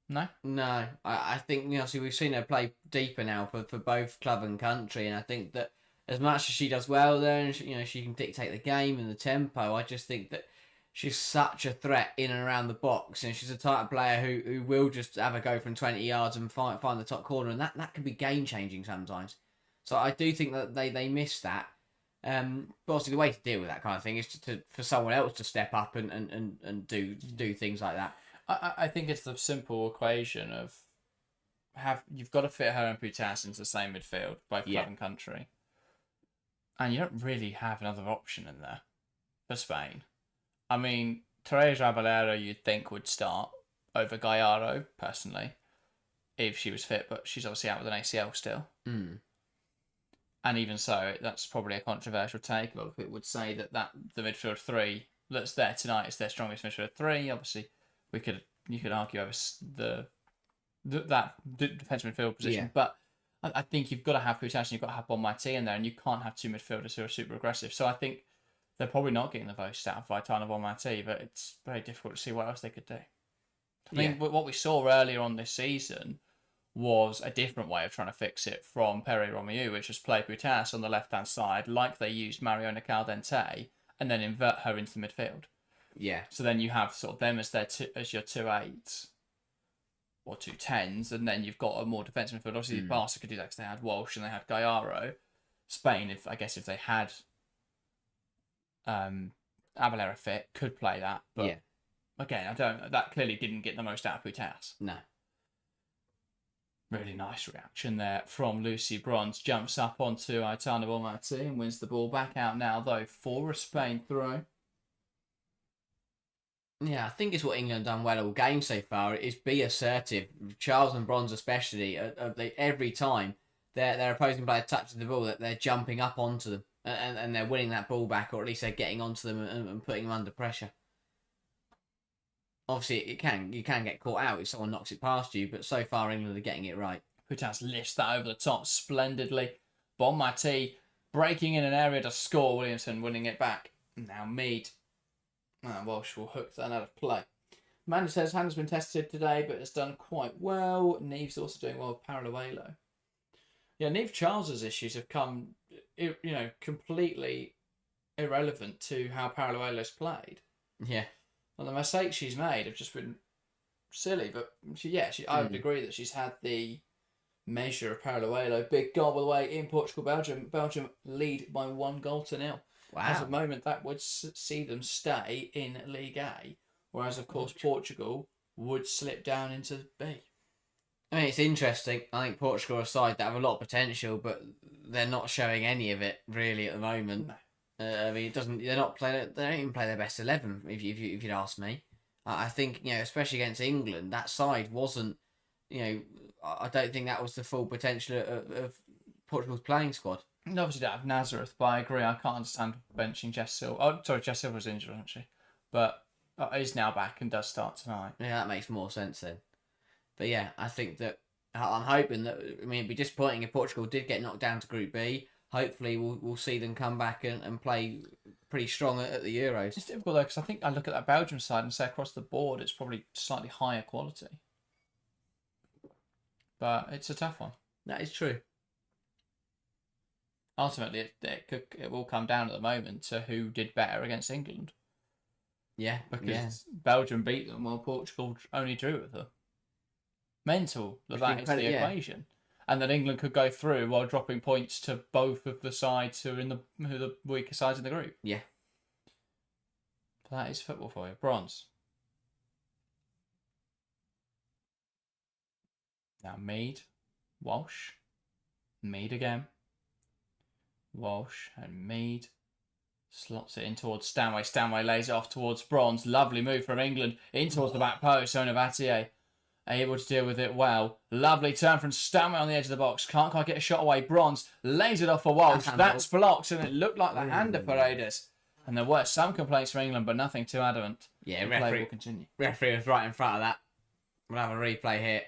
No? No. I think, obviously we've seen her play deeper now for both club and country, and I think that as much as she does well there, and she can dictate the game and the tempo, I just think that she's such a threat in and around the box, and she's a type of player who will just have a go from 20 yards and find the top corner, and that can be game-changing sometimes. So I do think that they miss that. But obviously the way to deal with that kind of thing is for someone else to step up and do things like that. I think it's the simple equation of you've got to fit her and Putellas into the same midfield, both club and country. And you don't really have another option in there for Spain. I mean, Teresa Abelero you'd think would start over Gallardo, personally, if she was fit, but she's obviously out with an ACL still. Mm. And even so, that's probably a controversial take. A lot of people would say that the midfield three that's there tonight is their strongest midfield three. Obviously, you could argue over that defensive midfield position, Yeah. but I think you've got to have Putas and you've got to have Bonmati in there, and you can't have two midfielders who are super aggressive. So I think they're probably not getting the most out of Vitana Bonmati, but it's very difficult to see what else they could do. I mean, what we saw earlier on this season was a different way of trying to fix it from Pere Romieu, which was play Putas on the left-hand side, like they used Mariona Caldente, and then invert her into the midfield. Yeah. So then you have sort of them as your 2-8s or 2-10s, and then you've got a more defensive midfield. Obviously, Barca could do that because they had Walsh and they had Gallardo. Spain, if they had Abelera fit, could play that. But again, that clearly didn't get the most out of Putas. No. Really nice reaction there from Lucy Bronze. Jumps up onto Aitana Bonmati and wins the ball back out now, though, for a Spain throw. Yeah, I think it's what England done well all game so far, is be assertive. Charles and Bronze especially, every time their opposing player touches the ball, that they're jumping up onto them and they're winning that ball back, or at least they're getting onto them and putting them under pressure. Obviously, you can get caught out if someone knocks it past you, but so far England are getting it right. Putas lifts that over the top splendidly. Bonmati breaking in an area to score. Williamson winning it back. Now Mead. Walsh will hook that out of play. Amanda says Hannah's been tested today, but has done quite well. Neve's also doing well with Paraluelo. Yeah, Neve Charles's issues have come, completely irrelevant to how Paraluelo's played. Yeah. Well, the mistakes she's made have just been silly, but I would agree that she's had the measure of Paraluelo. Big goal, by the way, in Portugal, Belgium. Belgium lead by 1-0. Wow. As a moment, that would see them stay in League A, whereas, of course, Portugal would slip down into B. I mean, it's interesting. I think Portugal are a side that have a lot of potential, but they're not showing any of it, really, at the moment. No. I mean, they don't even play their best 11, if you'd ask me. I think, especially against England, that side wasn't, I don't think that was the full potential of Portugal's playing squad. And obviously don't have Nazareth, but I agree, I can't understand benching Jess Silva. Oh, sorry, Jess Silva was injured, wasn't she? But is now back and does start tonight. Yeah, that makes more sense then. But yeah, I think that, I'm hoping that, it'd be disappointing if Portugal did get knocked down to Group B. Hopefully we'll see them come back and play pretty strong at the Euros. It's difficult though, because I think I look at that Belgium side and say across the board it's probably slightly higher quality. But it's a tough one. That is true. Ultimately, it will come down at the moment to who did better against England. Yeah, because Belgium beat them while Portugal only drew with them. Mental that is the equation. And then England could go through while dropping points to both of the sides who are the weaker sides in the group. Yeah. But that is football for you. Bronze. Now Mead, Walsh, Mead again, Walsh and Mead. Slots it in towards Stanway. Stanway lays it off towards Bronze. Lovely move from England in towards the back post. Onabatier able to deal with it well. Lovely turn from Stanway on the edge of the box. Can't quite get a shot away. Bronze lays it off for Walsh. That's blocked, and it looked like the hand of Paredes. And there were some complaints from England, but nothing too adamant. Yeah, the play will continue. Referee was right in front of that. We'll have a replay here.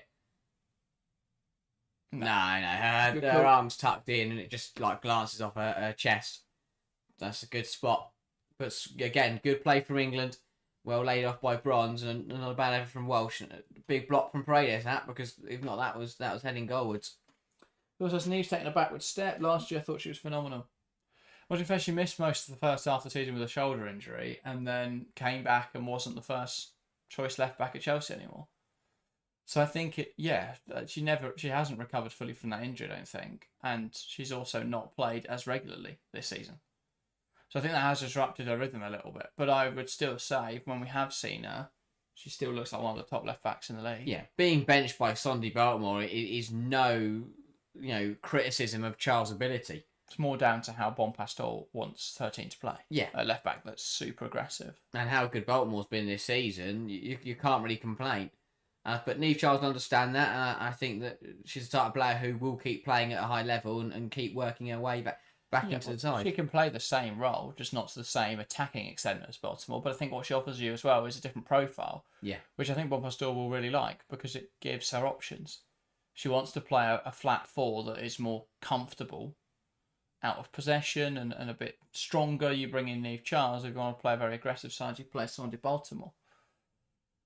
No. Her arm's tucked in, and it just glances off her chest. That's a good spot. But again, good play from England. Well laid off by Bronze, and not a bad effort from Walsh. Big block from Paredes, because if not, that was heading goalwards. Also, Neve's taking a backward step. Last year, I thought she was phenomenal. Well, in fact, she missed most of the first half of the season with a shoulder injury, and then came back and wasn't the first choice left back at Chelsea anymore. So I think she hasn't recovered fully from that injury, I don't think, and she's also not played as regularly this season. So I think that has disrupted her rhythm a little bit. But I would still say, when we have seen her, she still looks like one of the top left backs in the league. Yeah, being benched by Sondy Baltimore is no, criticism of Charles' ability. It's more down to how Bonpastor wants 13 to play. Yeah. A left back that's super aggressive. And how good Baltimore's been this season, you can't really complain. But Niamh Charles will understand that, and I think that she's the type of player who will keep playing at a high level and keep working her way back into the side. She can play the same role, just not to the same attacking extent as Baltimore. But I think what she offers you as well is a different profile. Yeah. Which I think Bonpastor will really like because it gives her options. She wants to play a flat 4 that is more comfortable out of possession and a bit stronger. You bring in Niamh Charles. If you want to play a very aggressive side, you play Sandy Baltimore.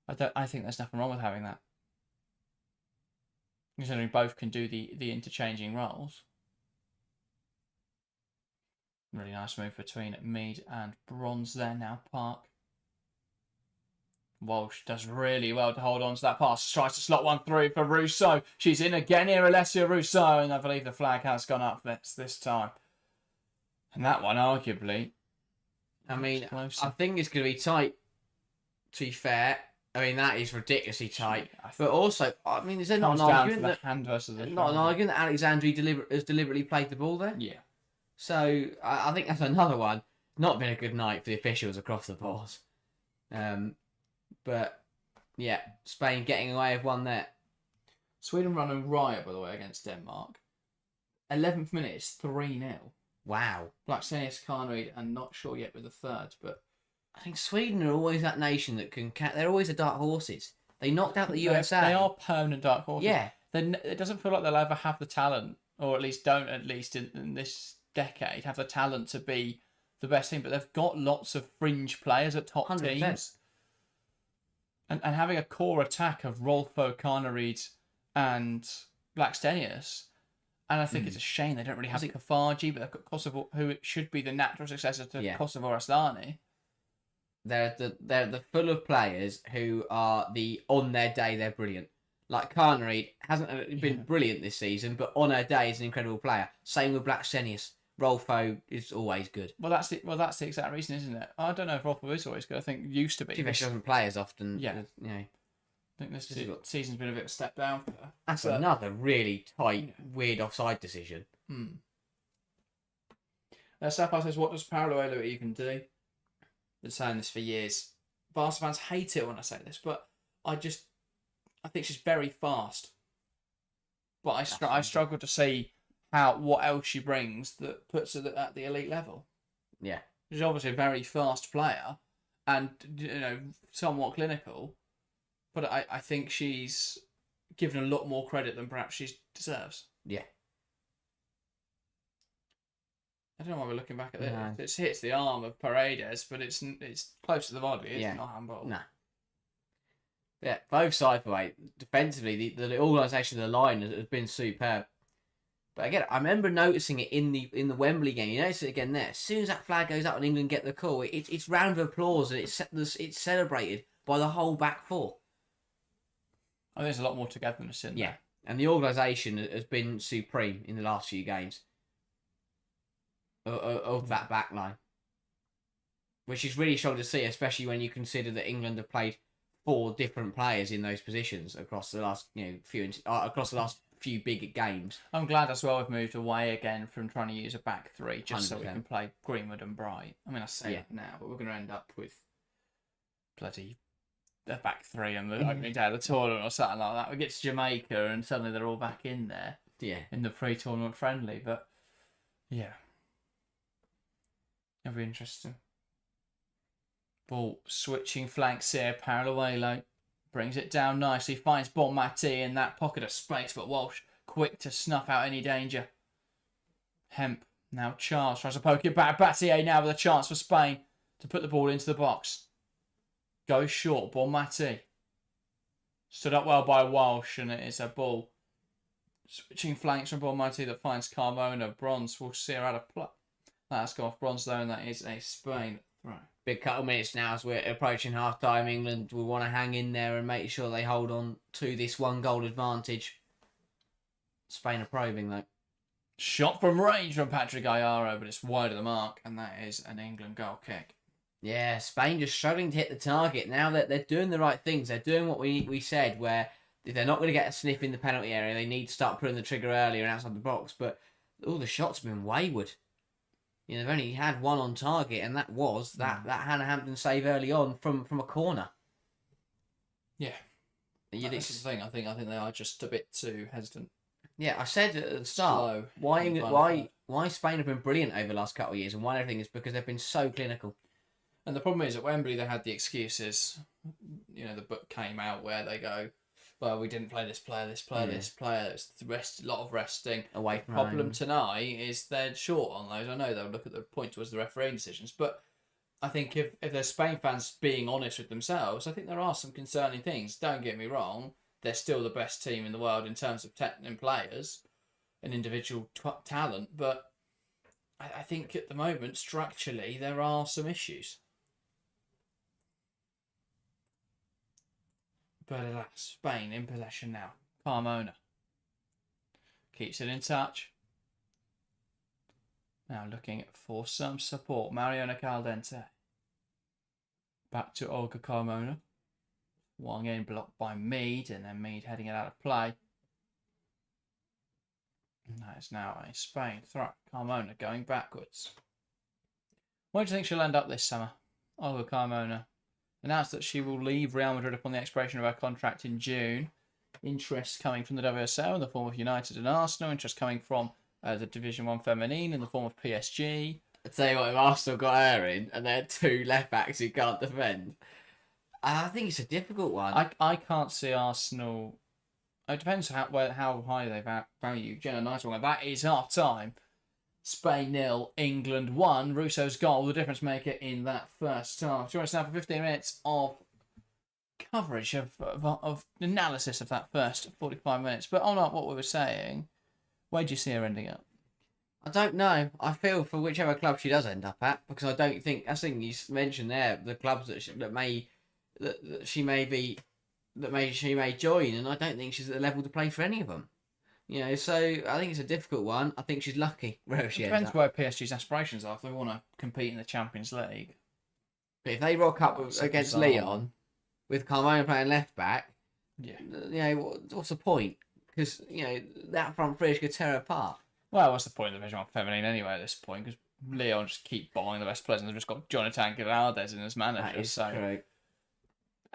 I think there's nothing wrong with having that. Considering both can do the interchanging roles. Really nice move between Mead and Bronze there now, Park. Walsh does really well to hold on to that pass. Tries to slot one through for Russo. She's in again here, Alessia Russo, and I believe the flag has gone up this time. And that one, arguably, I mean, I think it's going to be tight, to be fair. I mean, that is ridiculously tight. But also, I mean, is there not an argument that hand versus the not an argument that Alexandri has deliberately played the ball there? Yeah. So I think that's another one. Not been a good night for the officials across the board. But yeah, Spain getting away with one there. Sweden running riot, by the way, against Denmark. 11th minute is 3-0. Wow. Blackstenius, Carnreed, and not sure yet with the third, but I think Sweden are always that nation that can. They're always the dark horses. They knocked out the USA. They are permanent dark horses. Yeah. It doesn't feel like they'll ever have the talent, or at least don't, at least in this decade, have the talent to be the best team. But they've got lots of fringe players at top 100%. teams. And having a core attack of Rolfo, Carnreed, and Blackstenius. And I think it's a shame they don't really have Kafaji, but they've got Kosovo, who should be the natural successor to Kosovo Asllani. They're full of players who are on their day they're brilliant. Like Carnreed hasn't been brilliant this season, but on her day is an incredible player. Same with Blackstenius. Rolfo is always good. Well, that's the exact reason, isn't it? I don't know if Rolfo is always good. I think used to be. She doesn't play as often. Yeah. You know. I think this season's been a bit of a step down for her. That's another really tight, weird offside decision. Sapar says, what does Paolo even do? Been saying this for years. Barca fans hate it when I say this, but I think she's very fast. But I struggle to see what else she brings that puts her at the elite level. Yeah. She's obviously a very fast player and somewhat clinical, but I think she's given a lot more credit than perhaps she deserves. Yeah. I don't know why we're looking back at this. No. It hits the arm of Paredes, but it's close to the body. It's not handball. No. Yeah, both sides, way defensively, the organisation of the line has been superb. But again, I remember noticing it in the Wembley game. You notice it again there. As soon as that flag goes up and England get the call, it's round of applause and it's celebrated by the whole back four. I think there's a lot more togetherness in there. And the organisation has been supreme in the last few games of that back line, which is really strong to see, especially when you consider that England have played 4 different players in those positions across the last few big games. I'm glad as well we've moved away again from trying to use a back 3 just 100%. So we can play Greenwood and Bright. I mean, I say that now, but we're going to end up with bloody a back 3 on the opening day of the tournament or something like that. We get to Jamaica and suddenly they're all back in there. Yeah. In the pre-tournament friendly, but yeah. It'll be interesting. Ball switching flanks here. Parallelo brings it down nicely. Finds Bonmati in that pocket of space, but Walsh quick to snuff out any danger. Hemp. Now Charles tries to poke it back. Battier now with a chance for Spain to put the ball into the box. Goes short. Bonmati. Stood up well by Walsh, and it is a ball. Switching flanks from Bonmati that finds Carmona. Bronze will see her out of play. That's gone off Bronze though, and that is a Spain throw. Big couple of minutes now as we're approaching half time. England will want to hang in there and make sure they hold on to this 1-goal advantage. Spain are probing though. Shot from range from Patrick Ayaro, but it's wide of the mark, and that is an England goal kick. Yeah, Spain just struggling to hit the target. Now that they're doing the right things, they're doing what we said, where if they're not going to get a sniff in the penalty area, they need to start putting the trigger earlier and outside the box. But all the shots have been wayward. You know, they've only had one on target, and that was that Hannah Hampton save early on from a corner. Yeah, that's the thing. I think they are just a bit too hesitant. Yeah, I said at the start why Spain have been brilliant over the last couple of years, and why everything is because they've been so clinical. And the problem is at Wembley they had the excuses. You know, the book came out where they go, well, we didn't play this player. It's a lot of resting. Away The from problem home. tonight is they're short on those. I know they'll look at the point towards the refereeing decisions, but I think if there's Spain fans being honest with themselves, I think there are some concerning things. Don't get me wrong, they're still the best team in the world in terms of technical players and individual talent, but I think at the moment, structurally, there are some issues. But alas, Spain in possession now. Carmona keeps it in touch. Now looking for some support. Mariona Caldente. Back to Olga Carmona. One in blocked by Mead, and then Mead heading it out of play. And that is now a Spain throw. Carmona going backwards. Where do you think she'll end up this summer? Olga Carmona announced that she will leave Real Madrid upon the expiration of her contract in June. Interest coming from the WSL in the form of United and Arsenal. Interest coming from the Division 1 Feminine in the form of PSG. I tell you what, if Arsenal got her in and they're two left backs who can't defend, I think it's a difficult one. I can't see Arsenal. It depends how high they value Jenna Nightingale. That is half time. Spain 0, England 1. Russo's goal, the difference maker in that first half. Join us now for 15 minutes of coverage of analysis of that first 45 minutes. But on what we were saying, where do you see her ending up? I don't know. I feel for whichever club she does end up at, because I don't think, I think you mentioned there the clubs that she may join, and I don't think she's at the level to play for any of them. You know, so I think it's a difficult one. I think she's lucky where she ends up. Depends where PSG's aspirations are. If they want to compete in the Champions League, but if they rock up against Lyon with Carmona playing left back, yeah, you know, what's the point? Because you know that front three could tear her apart. Well, what's the point of the Division 1 Feminine anyway at this point? Because Lyon just keep buying the best players, and they've just got Jonathan Giraldez in as manager. That is so correct.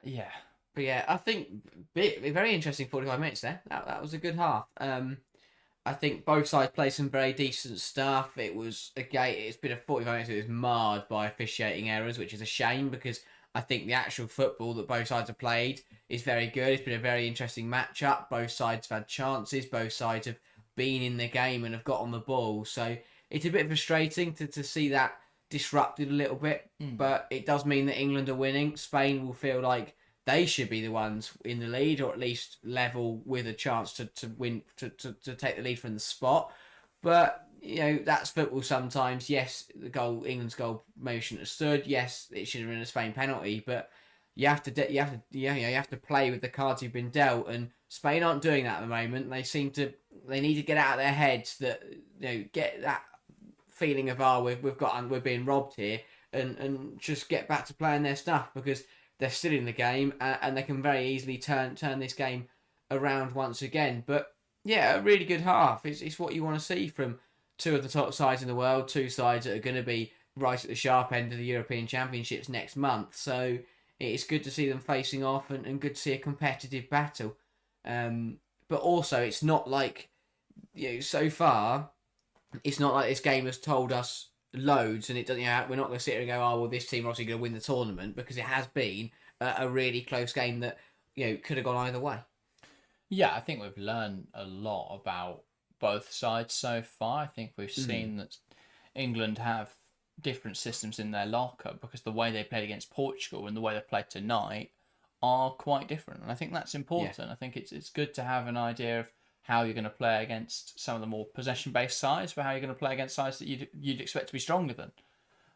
Yeah. But yeah, I think very interesting 45 minutes there. That was a good half. I think both sides played some very decent stuff. It was it's been a 45 minutes that was marred by officiating errors, which is a shame because I think the actual football that both sides have played is very good. It's been a very interesting match-up. Both sides have had chances. Both sides have been in the game and have got on the ball. So it's a bit frustrating to see that disrupted a little bit. But it does mean that England are winning. Spain will feel like they should be the ones in the lead, or at least level with a chance to win, to take the lead from the spot. But you know that's football sometimes. Yes, England's goal maybe shouldn't have stood. Yes, it should have been a Spain penalty. But you have to play with the cards you've been dealt, and Spain aren't doing that at the moment. They need to get out of their heads that get that feeling of we're being robbed here, and just get back to playing their stuff because they're still in the game, and they can very easily turn this game around once again. But yeah, a really good half. It's what you want to see from two of the top sides in the world, two sides that are going to be right at the sharp end of the European Championships next month. So it's good to see them facing off, and good to see a competitive battle. But also, it's not like so far, it's not like this game has told us loads, and it doesn't. We're not going to sit here and go, oh well, this team are obviously going to win the tournament, because it has been a really close game that could have gone either way. Yeah, I think we've learned a lot about both sides so far. I think we've seen that England have different systems in their locker, because the way they played against Portugal and the way they played tonight are quite different, and I think that's important. Yeah. I think it's good to have an idea of how you're going to play against some of the more possession-based sides, but how you're going to play against sides that you'd expect to be stronger than.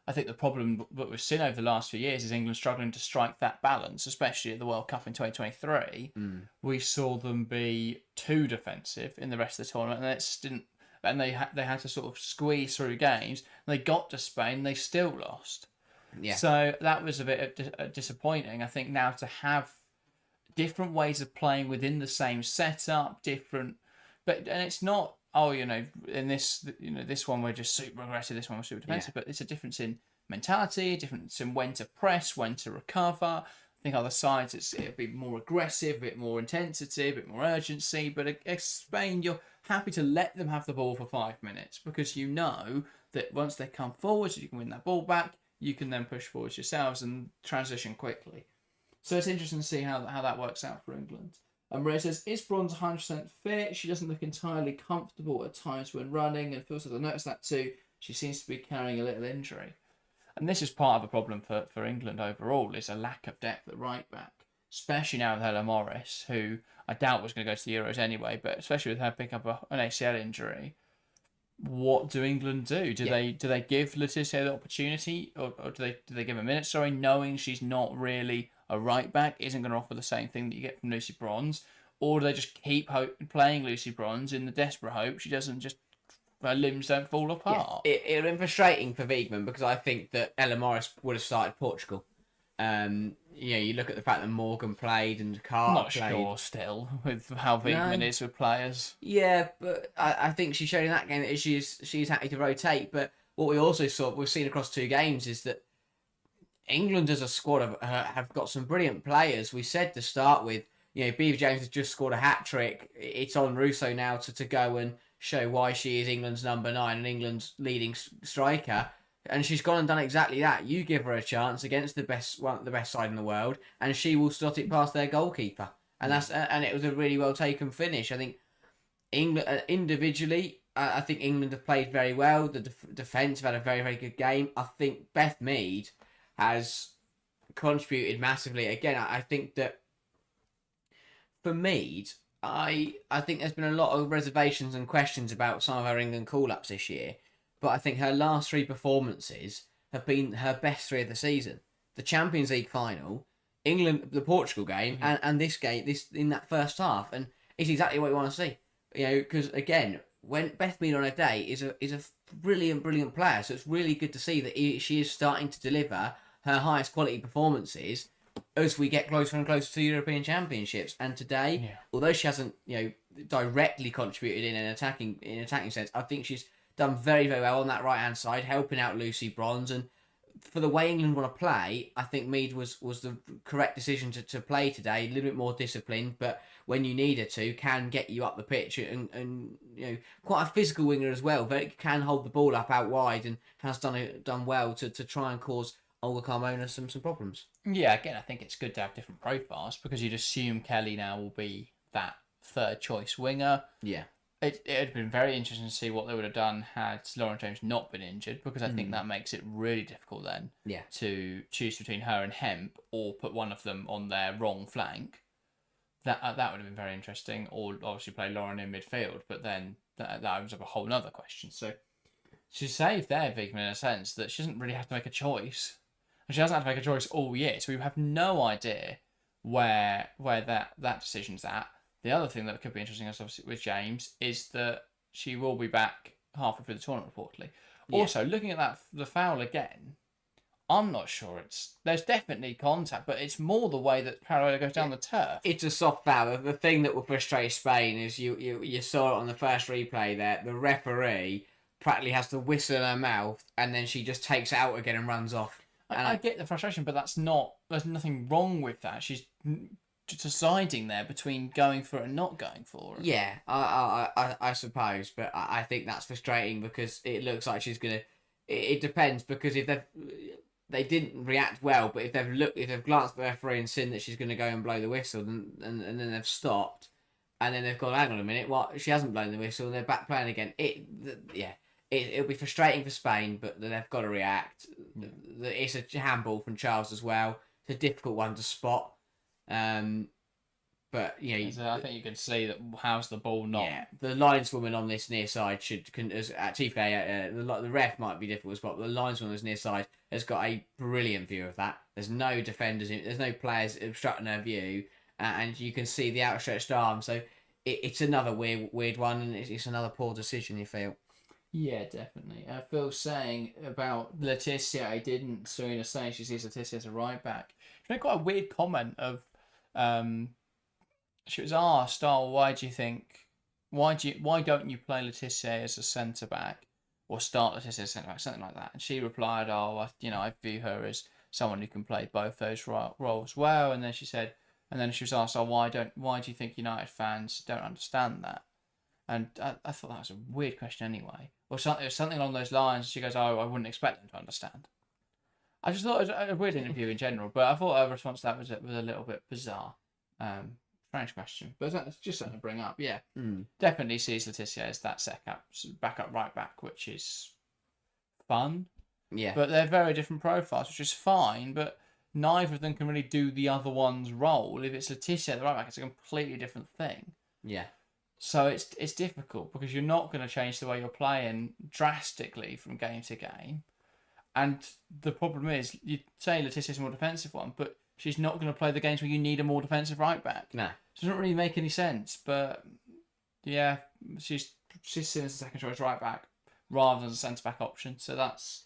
I think the problem that we've seen over the last few years is England struggling to strike that balance, especially at the World Cup in 2023. We saw them be too defensive in the rest of the tournament, and they had to sort of squeeze through games. They got to Spain, they still lost. Yeah. So that was a bit disappointing. I think now to have different ways of playing within the same setup, and it's not oh, in this one we're just super aggressive, this one we're super defensive, but it's a difference in mentality, a difference in when to press, when to recover. I think other sides, it'll be more aggressive, a bit more intensity, a bit more urgency. But against Spain, you're happy to let them have the ball for 5 minutes because you know that once they come forward, you can win that ball back. You can then push forwards yourselves and transition quickly. So it's interesting to see how that works out for England. And Maria says, is Bronze 100% fit? She doesn't look entirely comfortable at times when running, and feels like I noticed that too. She seems to be carrying a little injury. And this is part of a problem for England overall, is a lack of depth at right back. Especially now with Ella Morris, who I doubt was going to go to the Euros anyway, but especially with her picking up an ACL injury. What do England do? Do they give Letizia the opportunity, or do they give a minute? Sorry, knowing she's not really a right back, isn't going to offer the same thing that you get from Lucy Bronze, or do they just keep playing Lucy Bronze in the desperate hope she doesn't just her limbs don't fall apart? Yeah. It would have been frustrating for Wiegman because I think that Ella Morris would have started Portugal. You look at the fact that Morgan played and Carter played. Not sure still with how Wiegman is with players. Yeah, but I think she showed in that game that she's happy to rotate. But what we also we've seen across 2 games is that England as a squad have got some brilliant players. We said to start with, Beaver James has just scored a hat-trick. It's on Russo now to go and show why she is England's number 9 and England's leading striker. And she's gone and done exactly that. You give her a chance against the best side in the world, and she will slot it past their goalkeeper. And it was a really well taken finish. I think England individually, I think England have played very well. The defence have had a very, very good game. I think Beth Mead has contributed massively. Again, I think that for Mead, I think there's been a lot of reservations and questions about some of her England call-ups this year. But I think her last 3 performances have been her best 3 of the season. The Champions League final, England, the Portugal game, and this game, in that first half. And it's exactly what you want to see. Because again, when Beth Mead on her day is a brilliant, brilliant player. So it's really good to see that she is starting to deliver her highest quality performances as we get closer and closer to European Championships. And today, although she hasn't, directly contributed in an attacking sense, I think she's done very, very well on that right-hand side, helping out Lucy Bronze. And for the way England want to play, I think Mead was the correct decision to play today. A little bit more disciplined, but when you need her to, can get you up the pitch and quite a physical winger as well. But can hold the ball up out wide and has done well to try and cause Olga Carmona some problems. Yeah, again, I think it's good to have different profiles because you'd assume Kelly now will be that 3rd choice winger. Yeah. It would have been very interesting to see what they would have done had Lauren James not been injured, because I think that makes it really difficult then to choose between her and Hemp or put one of them on their wrong flank. That would have been very interesting, or obviously play Lauren in midfield, but then that opens up a whole other question. So she saved there, Wiegman, in a sense that she doesn't really have to make a choice. And she hasn't had to make a choice all year, so we have no idea where that decision's at. The other thing that could be interesting, obviously, with James, is that she will be back halfway through the tournament, reportedly. Yeah. Also, looking at the foul again, I'm not sure there's definitely contact, but it's more the way that Paraguay goes down the turf. It's a soft foul. The thing that will frustrate Spain is you saw it on the first replay there. The referee practically has to whistle in her mouth, and then she just takes it out again and runs off. And I get the frustration, but there's nothing wrong with that. She's deciding there between going for it and not going for it. Yeah, I suppose, but I think that's frustrating because it looks like she's gonna. It depends, because if they didn't react well, but if they've glanced at the referee and seen that she's gonna go and blow the whistle, and then they've stopped, and then they've gone, hang on a minute, what? She hasn't blown the whistle, and they're back playing again. It'll be frustrating for Spain, but they've got to react. It's a handball from Charles as well. It's a difficult one to spot. But I think you can see that how's the ball not. Yeah, the lineswoman on this near side at TFA, the ref might be difficult to spot, but the lineswoman on this near side has got a brilliant view of that. There's no defenders, there's no players obstructing her view, and you can see the outstretched arm. So it's another weird one, and it's another poor decision, you feel. Yeah, definitely. Phil's saying about Letizia, Serena saying she sees Letizia as a right back. She made quite a weird comment of, she was asked, why do you think why don't you play Laetitia as a centre back or start Laetitia as a centre back, something like that? And she replied, I view her as someone who can play both those roles well. And then she said, and then she was asked, why do you think United fans don't understand that? And I thought that was a weird question anyway. Or something along those lines. She goes, I wouldn't expect them to understand. I just thought it was a weird interview in general, but I thought her response to that was a little bit bizarre. Strange question, but that's just something to bring up. Yeah, definitely sees Laetitia as that backup right back, which is fun. Yeah, But they're very different profiles, which is fine, but neither of them can really do the other one's role. If it's Laetitia, the right back, it's a completely different thing. Yeah. So it's difficult because you're not going to change the way you're playing drastically from game to game. And the problem is, you say Letitia's a more defensive one, but she's not going to play the games where you need a more defensive right back. No. So it doesn't really make any sense. But yeah, she's seen as a second choice right back rather than a centre back option. So that's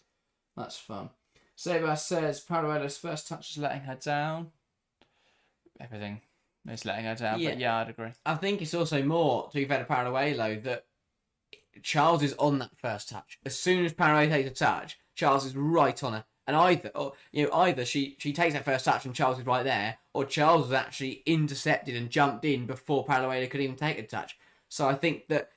fun. Sebas says Parabella's first touch is letting her down. Everything is letting her down, but yeah, I'd agree. I think it's also more, to be fair to Paraguay, that Charles is on that first touch. As soon as Paraguay takes a touch, Charles is right on her. And either she takes that first touch and Charles is right there, or Charles was actually intercepted and jumped in before Paraguay could even take a touch. So I think that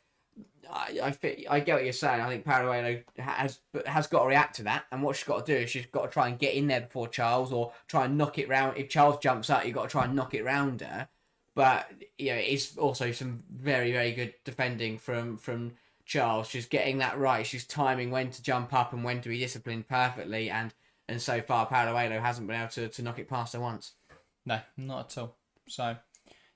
I get what you're saying. I think Paraguay has got to react to that, and what she's got to do is she's got to try and get in there before Charles, or try and knock it round. If Charles jumps up, you've got to try and knock it round her. But it's also some very, very good defending from Charles. She's getting that right. She's timing when to jump up and when to be disciplined perfectly, and so far Paraguay hasn't been able to knock it past her once. No, not at all. So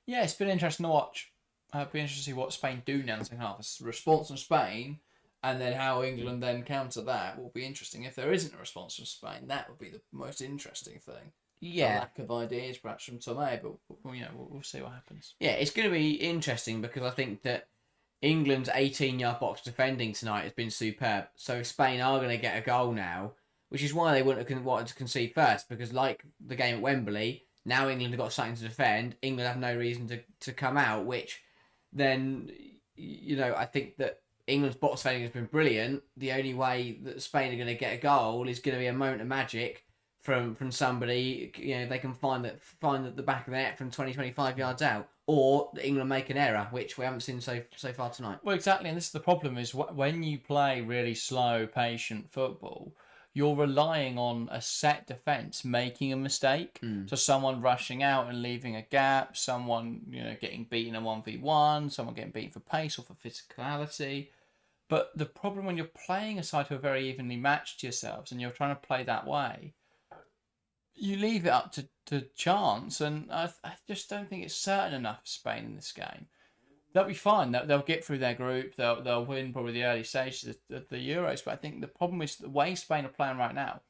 yeah, it's been interesting to watch. It'd be interesting to see what Spain do now in the second half. A response from Spain, and then how England then counter that will be interesting. If there isn't a response from Spain, that would be the most interesting thing. Yeah. The lack of ideas perhaps from Tomei, but we'll see what happens. Yeah, it's going to be interesting because I think that England's 18-yard box defending tonight has been superb. So if Spain are going to get a goal now, which is why they wouldn't have wanted to concede first, because like the game at Wembley, now England have got something to defend. England have no reason to come out, which then, I think that England's box defending has been brilliant. The only way that Spain are going to get a goal is going to be a moment of magic from somebody. They can find the back of the net from 20-25 yards out, or England make an error, which we haven't seen so far tonight. Well, exactly, and this is the problem: is when you play really slow, patient football, you're relying on a set defence making a mistake. So someone rushing out and leaving a gap, someone getting beaten in 1v1, someone getting beaten for pace or for physicality. But the problem when you're playing a side who are very evenly matched to yourselves and you're trying to play that way, you leave it up to chance, and I just don't think it's certain enough for Spain in this game. They'll be fine. They'll get through their group. They'll win probably the early stages of the Euros. But I think the problem is the way Spain are playing right now.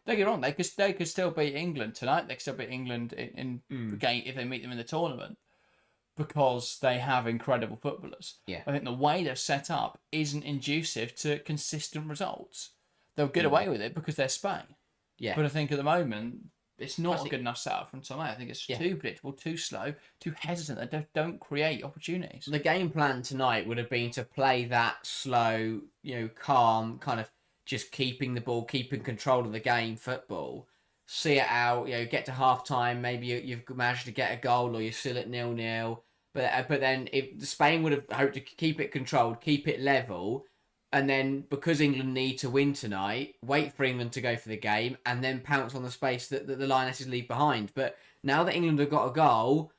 Don't get wrong. They could still beat England tonight. They could still beat England in the game if they meet them in the tournament, because they have incredible footballers. Yeah. I think the way they're set up isn't conducive to consistent results. They'll get away with it because they're Spain. Yeah. But I think at the moment, it's not a good enough setup from Tomei. I think it's too predictable, too slow, too hesitant. They don't create opportunities. The game plan tonight would have been to play that slow, calm, kind of just keeping the ball, keeping control of the game football. See it out, get to half time. Maybe you've managed to get a goal, or you're still at 0-0. But then if Spain would have hoped to keep it controlled, keep it level. And then, because England need to win tonight, wait for England to go for the game and then pounce on the space that the Lionesses leave behind. But now that England have got a goal,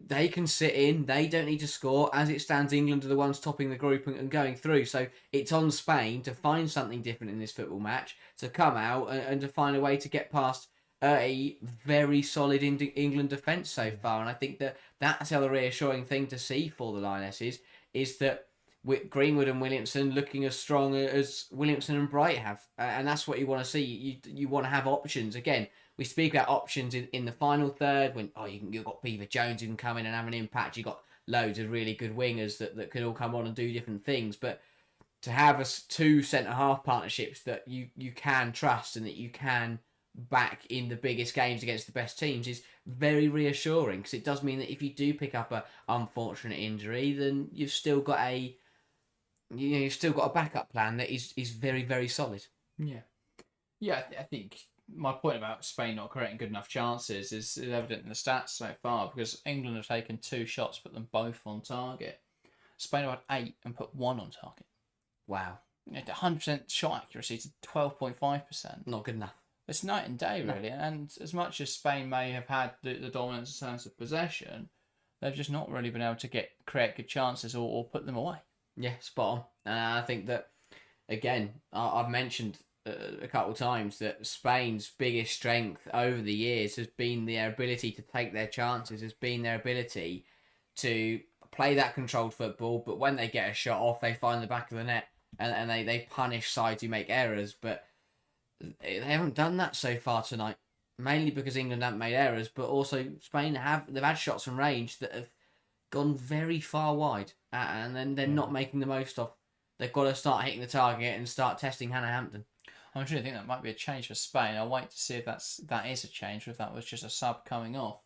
they can sit in. They don't need to score. As it stands, England are the ones topping the group and going through. So it's on Spain to find something different in this football match, to come out and to find a way to get past a very solid England defence so far. And I think that's a reassuring thing to see for the Lionesses, is that with Greenwood and Williamson looking as strong as Williamson and Bright have. And that's what you want to see. You want to have options. Again, we speak about options in the final third when you've got Beaver Jones who can come in and have an impact. You've got loads of really good wingers that can all come on and do different things. But to have two centre-half partnerships that you can trust and that you can back in the biggest games against the best teams is very reassuring, because it does mean that if you do pick up a unfortunate injury, then you've still got a backup plan that is very, very solid. Yeah. I think my point about Spain not creating good enough chances is evident in the stats so far, because England have taken 2 shots, put them both on target. Spain have had 8 and put 1 on target. Wow. 100% shot accuracy to 12.5%. Not good enough. It's night and day, really. No. And as much as Spain may have had the dominance in terms of possession, they've just not really been able to create good chances or put them away. Yeah, spot on. I think that, again, I've mentioned a couple of times that Spain's biggest strength over the years has been their ability to take their chances, has been their ability to play that controlled football, but when they get a shot off, they find the back of the net and they punish sides who make errors. But they haven't done that so far tonight, mainly because England haven't made errors, but also Spain they've had shots from range that have gone very far wide, and then they're not making the most of. They've got to start hitting the target and start testing Hannah Hampton. I'm sure I think that might be a change for Spain. I'll wait to see if that is a change, or if that was just a sub coming off.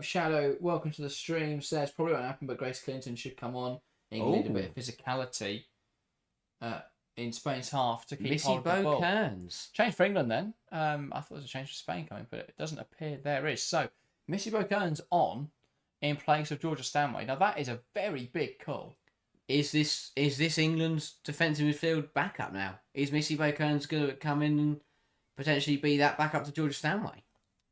Shadow, welcome to the stream, says probably won't happen, but Grace Clinton should come on. England need a bit of physicality in Spain's half to keep hold of the ball. Kearns. Change for England then. I thought there was a change for Spain coming, but it doesn't appear there is. So Missy Kearns on in place of Georgia Stanway. Now that is a very big call. Is this England's defensive midfield backup now? Is Missy Kearns going to come in and potentially be that backup to Georgia Stanway?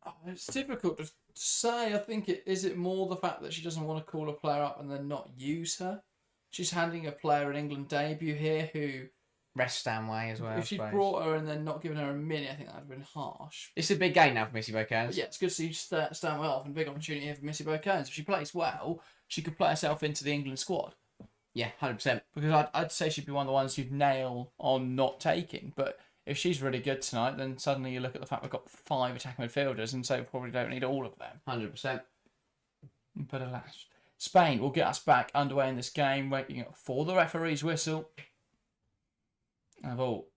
Oh, it's difficult to say. I think is it more the fact that she doesn't want to call a player up and then not use her? She's handing a player an England debut here who rest Stanway as well. If she'd brought her and then not given her a minute, I think that'd have been harsh. It's a big game now for Missy Kearns. Yeah, it's good to see Stanway off, and big opportunity here for Missy Kearns. If she plays well, she could play herself into the England squad. Yeah, 100%. Because I'd say she'd be one of the ones you'd nail on not taking. But if she's really good tonight, then suddenly you look at the fact we've got 5 attacking midfielders, and so we probably don't need all of them. 100%. But alas, Spain will get us back underway in this game, waiting for the referee's whistle. I've all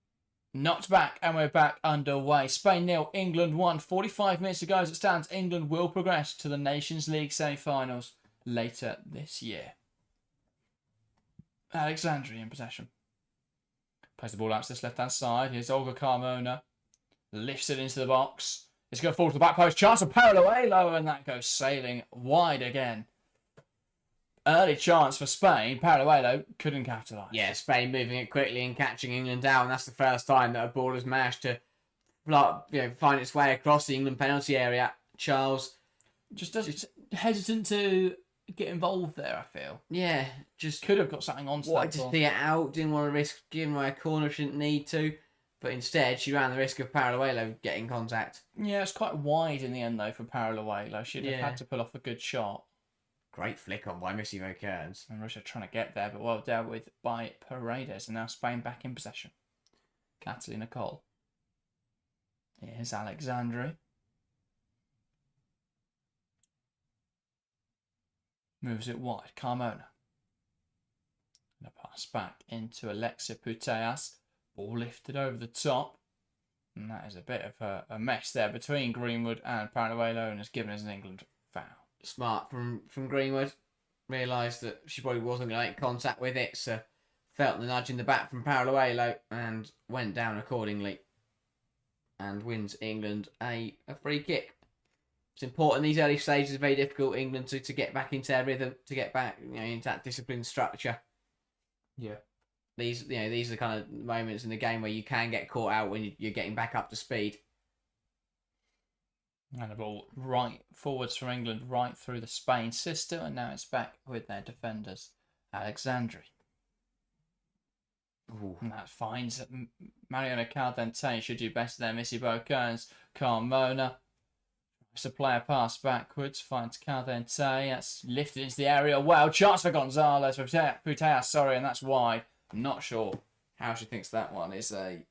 knocked back, and we're back underway. Spain 0, England 1. 45 minutes to go as it stands. England will progress to the Nations League semi-finals later this year. Alexandria in possession. Plays the ball out to this left-hand side. Here's Olga Carmona. Lifts it into the box. It's going to fall to the back post. Chance of Paraluelo, and that goes sailing wide again. Early chance for Spain. Paraluelo couldn't capitalise. Yeah, Spain moving it quickly and catching England down. That's the first time that a ball has managed to find its way across the England penalty area. Charles just hesitant to get involved there, I feel. Yeah, just could have got something on. Wanted to see it out, didn't want to risk giving away a corner she didn't need to, but instead she ran the risk of Paraluelo getting contact. Yeah, it's quite wide in the end though for Paraluelo. She'd have had to pull off a good shot. Great flick on by Missy Kearns. And Russo trying to get there, but well dealt with by Paredes, and now Spain back in possession. Catalina Cole. Here's Alexandri. Moves it wide. Carmona. And a pass back into Alexia Putellas. Ball lifted over the top. And that is a bit of a mess there between Greenwood and Paraluelo, and has given us an England foul. Smart from Greenwood. Realised that she probably wasn't going to make contact with it, so felt the nudge in the back from Paraluelo and went down accordingly. And wins England a free kick. It's important these early stages. Very difficult England to get back into their rhythm, to get back into that disciplined structure. Yeah. These are the kind of moments in the game where you can get caught out when you're getting back up to speed. And the ball right forwards from England, right through the Spain system, and now it's back with their defenders, Alexandri. Ooh. And that finds Mariona Caldente. Should do better there. Missy Kearns, Carmona. It's a player pass backwards, finds Caldente. That's lifted into the area. Well, chance for Gonzalez, for Putellas, and that's wide. I'm not sure how she thinks that one is a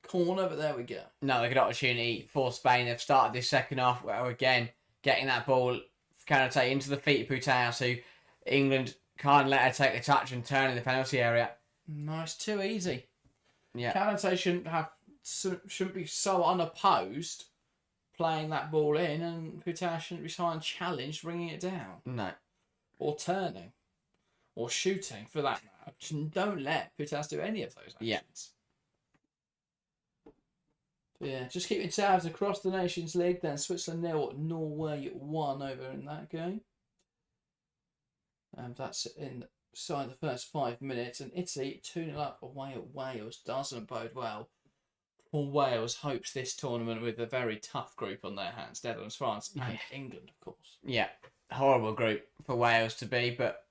corner, but there we go. Another good opportunity for Spain. They've started this second half well again, getting that ball Caldente into the feet of Putellas, who England can't let her take the touch and turn in the penalty area. No, it's too easy. Yeah, Caldente shouldn't be so unopposed playing that ball in, and Putas shouldn't be trying challenged bringing it down. No. Or turning. Or shooting, for that matter. Don't let Putas do any of those actions. Yeah. Yeah, just keeping tabs across the Nations League then. Switzerland 0, Norway 1 over in that game. And that's inside the first 5 minutes. And Italy 2-0 up away at Wales. Doesn't bode well. For Wales hopes this tournament with a very tough group on their hands. Netherlands, France and England, of course. Yeah. Horrible group for Wales to be, but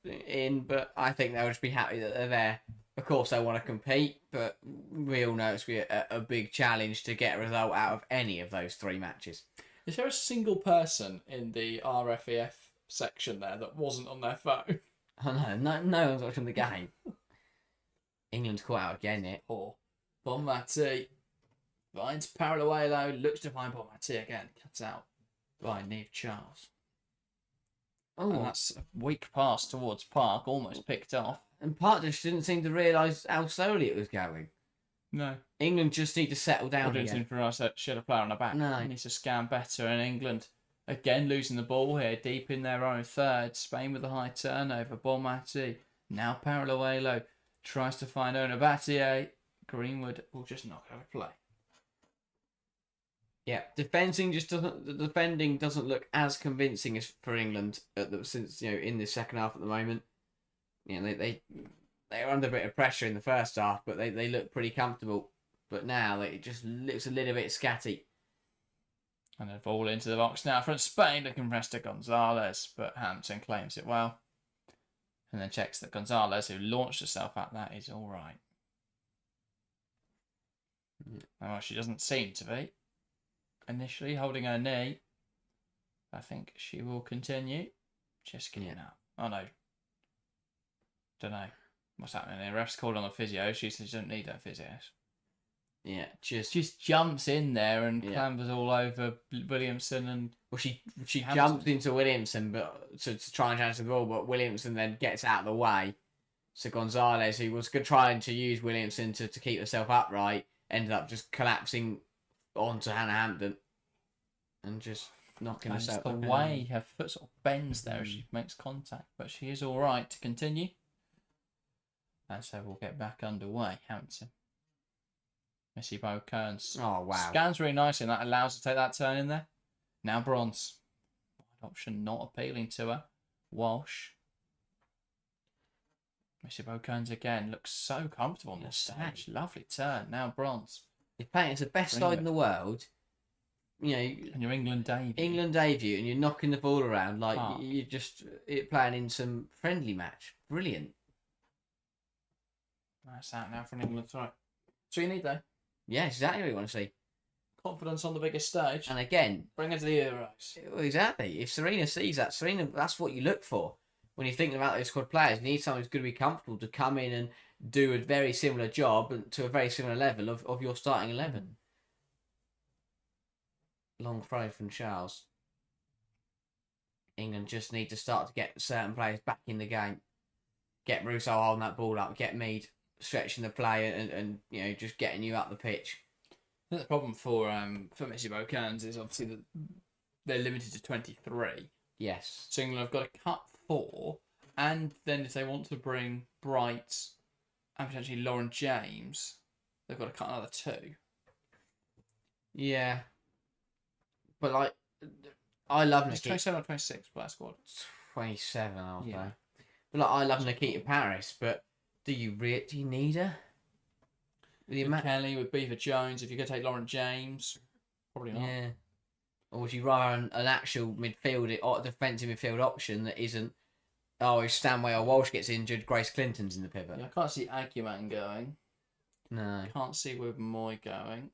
I think they'll just be happy that they're there. Of course, they want to compete, but we all know it's going to be a big challenge to get a result out of any of those 3 matches. Is there a single person in the RFEF section there that wasn't on their phone? Oh no one's watching the game. England's caught out again, it. Or Bonmati finds Parallelo, looks to find Bonmati again, cuts out by Niamh Charles. Oh, And that's a weak pass towards Park, almost picked off. And Park just didn't seem to realise how slowly it was going. No. England just need to settle down again. For us, should a player on the back. No. Needs to scan better. And England, again, losing the ball here, deep in their own third. Spain with a high turnover. Bonmati, now Parallelo, tries to find Onabatie. Greenwood will just knock out of play. Yeah, the defending doesn't look as convincing as for England since in the second half at the moment. They were under a bit of pressure in the first half, but they look pretty comfortable. But now it just looks a little bit scatty. And a ball into the box now from Spain, looking for Esther Gonzalez, but Hampton claims it well. And then checks that Gonzalez, who launched herself at that, is all right. Well, she doesn't seem to be. Initially holding her knee. I think she will continue. Just getting out. Oh no. Don't know what's happening here. Ref's called on the physio. She says she doesn't need her physios. Yeah, just jumps in there and clambers all over Williamson and. Well, she jumped into Williamson, but to try and transfer the ball, but Williamson then gets out of the way. So Gonzalez, who was trying to use Williamson to keep herself upright, ended up just collapsing onto Hannah Hampton and just knocking herself. The way her foot sort of bends there as she makes contact, but she is all right to continue. And so we'll get back underway. Hampton. Missy Bo Kearns. Oh, wow. Scans really nicely, and that allows her to take that turn in there. Now Bronze. Wide option not appealing to her. Walsh. Missy Bo Kearns again. Looks so comfortable on this stage. Lovely turn. Now Bronze. You're playing it's the best side in the world. And your England debut. And you're knocking the ball around like you're just playing in some friendly match. Brilliant. That's out now for an England throw. So you need though. Yeah, exactly what you want to see. Confidence on the biggest stage. And again, bring her to the Euros. Exactly. If Serena sees that, that's what you look for. When you're thinking about those squad players, you need someone who's going to be comfortable to come in and do a very similar job to a very similar level of your starting 11. Long throw from Charles. England just need to start to get certain players back in the game. Get Russo holding that ball up. Get Mead stretching the play and just getting you up the pitch. I think the problem for Missy Bo Kearns is obviously that they're limited to 23. Yes. So England have got to cut 4, and then if they want to bring Bright and potentially Lauren James, they've got to cut another 2. Yeah. But I love It's 27 or 26 for that squad. 27, I'll say. But I love Nikita Paris, but do you need her? With Kelly, with Beaver Jones, if you're going to take Lauren James, probably not. Yeah. Or would you rather an actual defensive midfield option that isn't, if Stanway or Walsh gets injured, Grace Clinton's in the pivot? Yeah, I can't see Aguiman going. No. Can't see with Moy going.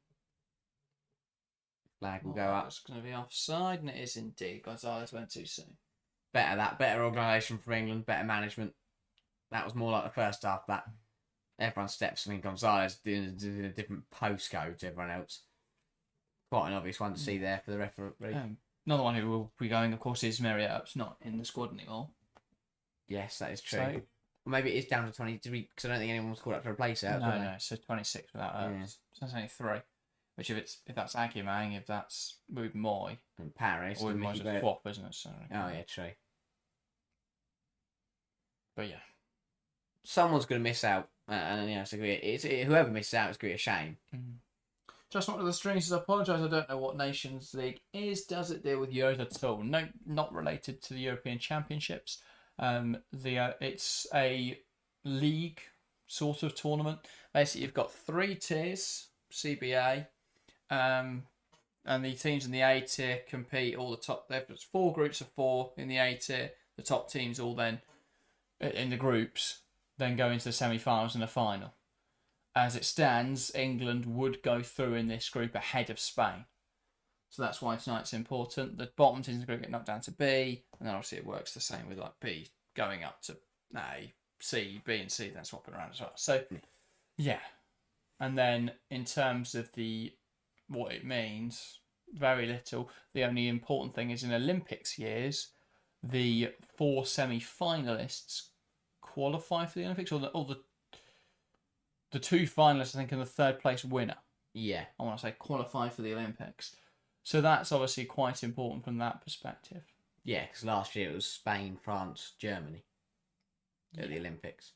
Flag will go up. It's going to be offside, and it is indeed. Gonzalez went too soon. Better organisation for England, better management. That was more like the first half. That everyone steps. I mean, Gonzalez doing a different postcode to everyone else. Quite an obvious one to see there for the referee. Another one who will be going, of course, is Marietta. It's not in the squad anymore. Yes, that is true. So, well, maybe it is down to 23 because I don't think anyone was called up to replace her. No, so 26 without her. So that's only 3. Which if that's Aguimang, if that's Wood Moy, And Paris. or Wood and Moy's Mickey a Bird. swap, isn't it? So, Oh, yeah, true. but yeah. Someone's going to miss out. And whoever misses out is going to be a shame. Just one of the strings. I apologise. I don't know what Nations League is. Does it deal with Euros at all? No, not related to the European Championships. It's a league sort of tournament. Basically, you've got 3 tiers: CBA, and the teams in the A tier compete. All the top. There's 4 groups of 4 in the A tier. The top teams all then in the groups then go into the semi-finals and the final. As it stands, England would go through in this group ahead of Spain. So that's why tonight's important. The bottom teams in the group get knocked down to B, and then obviously it works the same with like B going up to A, C, B and C, then swapping around as well. So, yeah. And then in terms of what it means, very little. The only important thing is in Olympics years, the 4 semi-finalists qualify for the Olympics, or the 2 finalists, I think, and the 3rd place winner. Yeah. I want to say qualify for the Olympics. So that's obviously quite important from that perspective. Yeah, because last year it was Spain, France, Germany at the Olympics.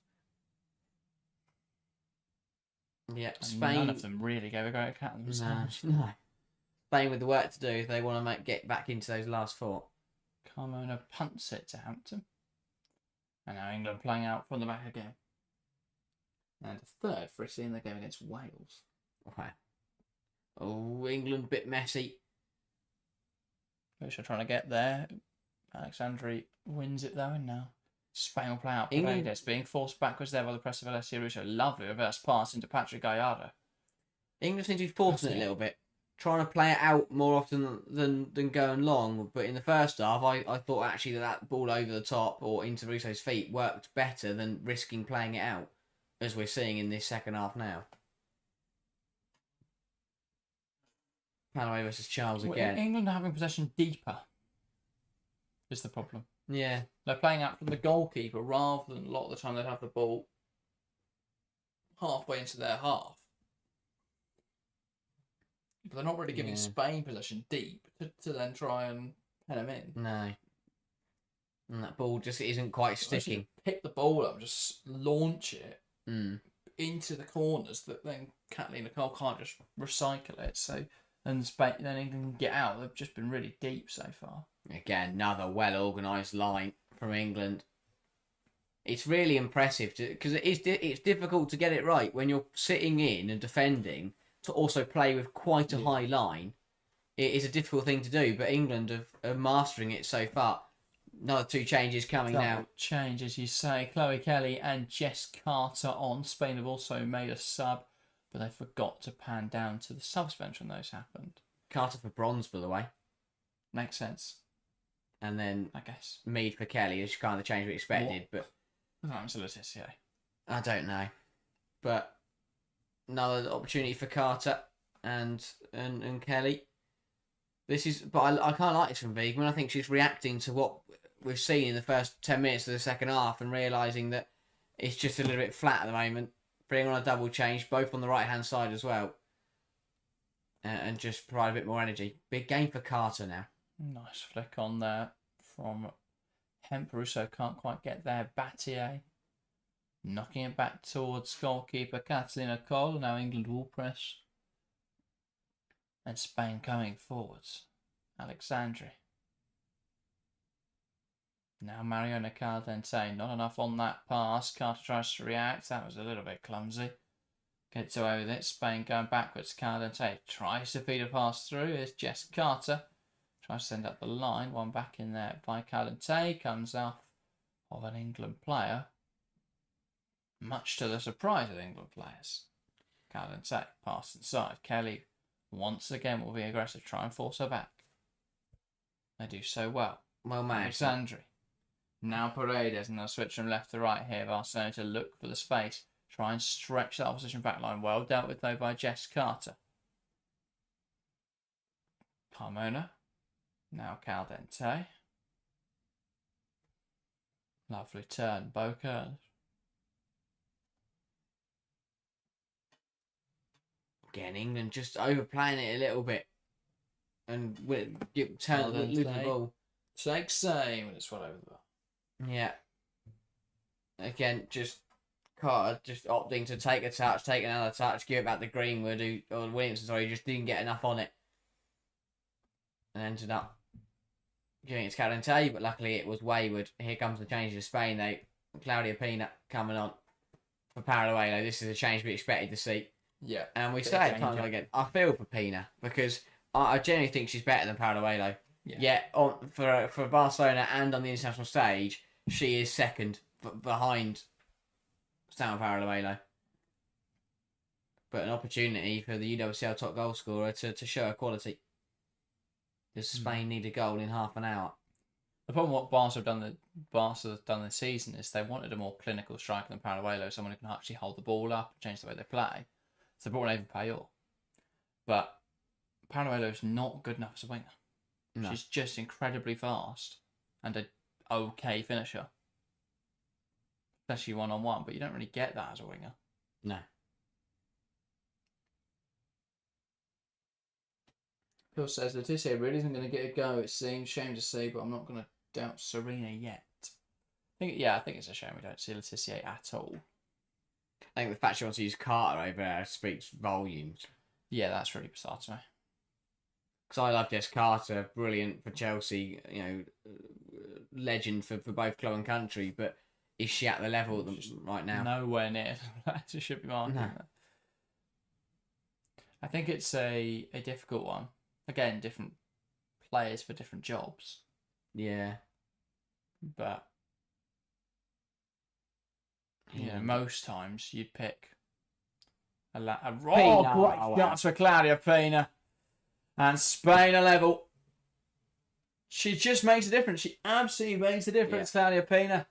Yeah, And Spain. none of them really gave a go at Catalan. No. Spain with the work to do if they want to get back into those last 4. Carmona punts it to Hampton. And now England playing out from the back again. And a 3rd for Italy in the game against Wales. Wow. Oh, England a bit messy. Russo trying to get there. Alexandri wins it though, and now Spain will play out. England... Paredes being forced backwards there by the press of Alessia Russo. Lovely reverse pass into Patrick Gallardo. England seems to be forcing it a little bit. Trying to play it out more often than going long. But in the first half, I thought actually that ball over the top or into Russo's feet worked better than risking playing it out, as we're seeing in this second half now. Panama versus Charles again. England are having possession deeper is the problem. Yeah. They're playing out from the goalkeeper rather than a lot of the time they'd have the ball halfway into their half. But they're not really giving Spain possession deep to then try and head them in. No. And that ball just isn't quite sticking. Pick the ball up and just launch it into the corners that then Kathleen Nicole can't just recycle it. So and Spain then England can get out. They've just been really deep so far. Again, another well-organised line from England. It's really impressive because it's difficult to get it right when you're sitting in and defending to also play with quite a high line. It is a difficult thing to do, but England are mastering it so far. Another 2 changes coming now. Change, as you say. Chloe Kelly and Jess Carter on. Spain have also made a sub, but they forgot to pan down to the subs bench when those happened. Carter for bronze, by the way. Makes sense. And then I guess Mead for Kelly is kind of the change we expected, but I don't know. But another opportunity for Carter and Kelly. But I kind of like this from Wiegman. I think she's reacting to what we've seen in the first 10 minutes of the second half and realising that it's just a little bit flat at the moment. Bring on a double change, both on the right hand side as well, and just provide a bit more energy. Big game for Carter now. Nice flick on there from Hemp. Russo can't quite get there. Battier knocking it back towards goalkeeper Catalina Cole. Now England will press. And Spain coming forwards. Alexandri. Now Mariona Caldente. Not enough on that pass. Carter tries to react. That was a little bit clumsy. Gets away with it. Spain going backwards. Caldente tries to feed a pass through. Here's Jess Carter. Tries to send up the line. One back in there by Caldente. Comes off of an England player. Much to the surprise of England players. Caldente pass inside. Kelly once again will be aggressive. Try and force her back. They do so well. Well managed. Alexandri. Now Paredes, and they'll switch from left to right here. Barcelona to look for the space. Try and stretch that opposition back line. Well dealt with though by Jess Carter. Carmona. Now Caldente. Lovely turn. Boca. Again, England just overplaying it a little bit. And lose the ball. Take same, and it's well over the bar. Yeah. Again, just Carter just opting to take a touch, take another touch, give it back to Greenwood, or Williamson, sorry, just didn't get enough on it. And ended up giving it to Calentay, but luckily it was wayward. Here comes the change to Spain, though. Claudia Pina coming on for Paraguay. This is a change we expected to see. Yeah. And we say it time and again. I feel for Pina because I genuinely think she's better than Paraguay. Yeah. For Barcelona and on the international stage, she is second behind Stan Paraguay. But an opportunity for the UWCL top goal scorer to show her quality. Because Spain need a goal in half an hour. The problem what Barca have done this season is they wanted a more clinical striker than Paraguay, someone who can actually hold the ball up and change the way they play. So they brought in Eva Payol. But Paraguay is not good enough as a winger. No. She's just incredibly fast and an okay finisher. Especially one-on-one, but you don't really get that as a winger. No. Phil says, Letitia really isn't going to get a go, it seems. Shame to say, but I'm not going to doubt Serena yet. I think it's a shame we don't see Letitia at all. I think the fact she wants to use Carter over there speaks volumes. Yeah, that's really bizarre to me. Because I love Jess Carter, brilliant for Chelsea, legend for both club and country, but is she at the level right now? Nowhere near. She should be marking that. I think it's a difficult one. Again, different players for different jobs. Yeah. But most times you'd pick great shots for Claudia Pina. And Spain are level. She just makes a difference. She absolutely makes a difference, Claudia Pina.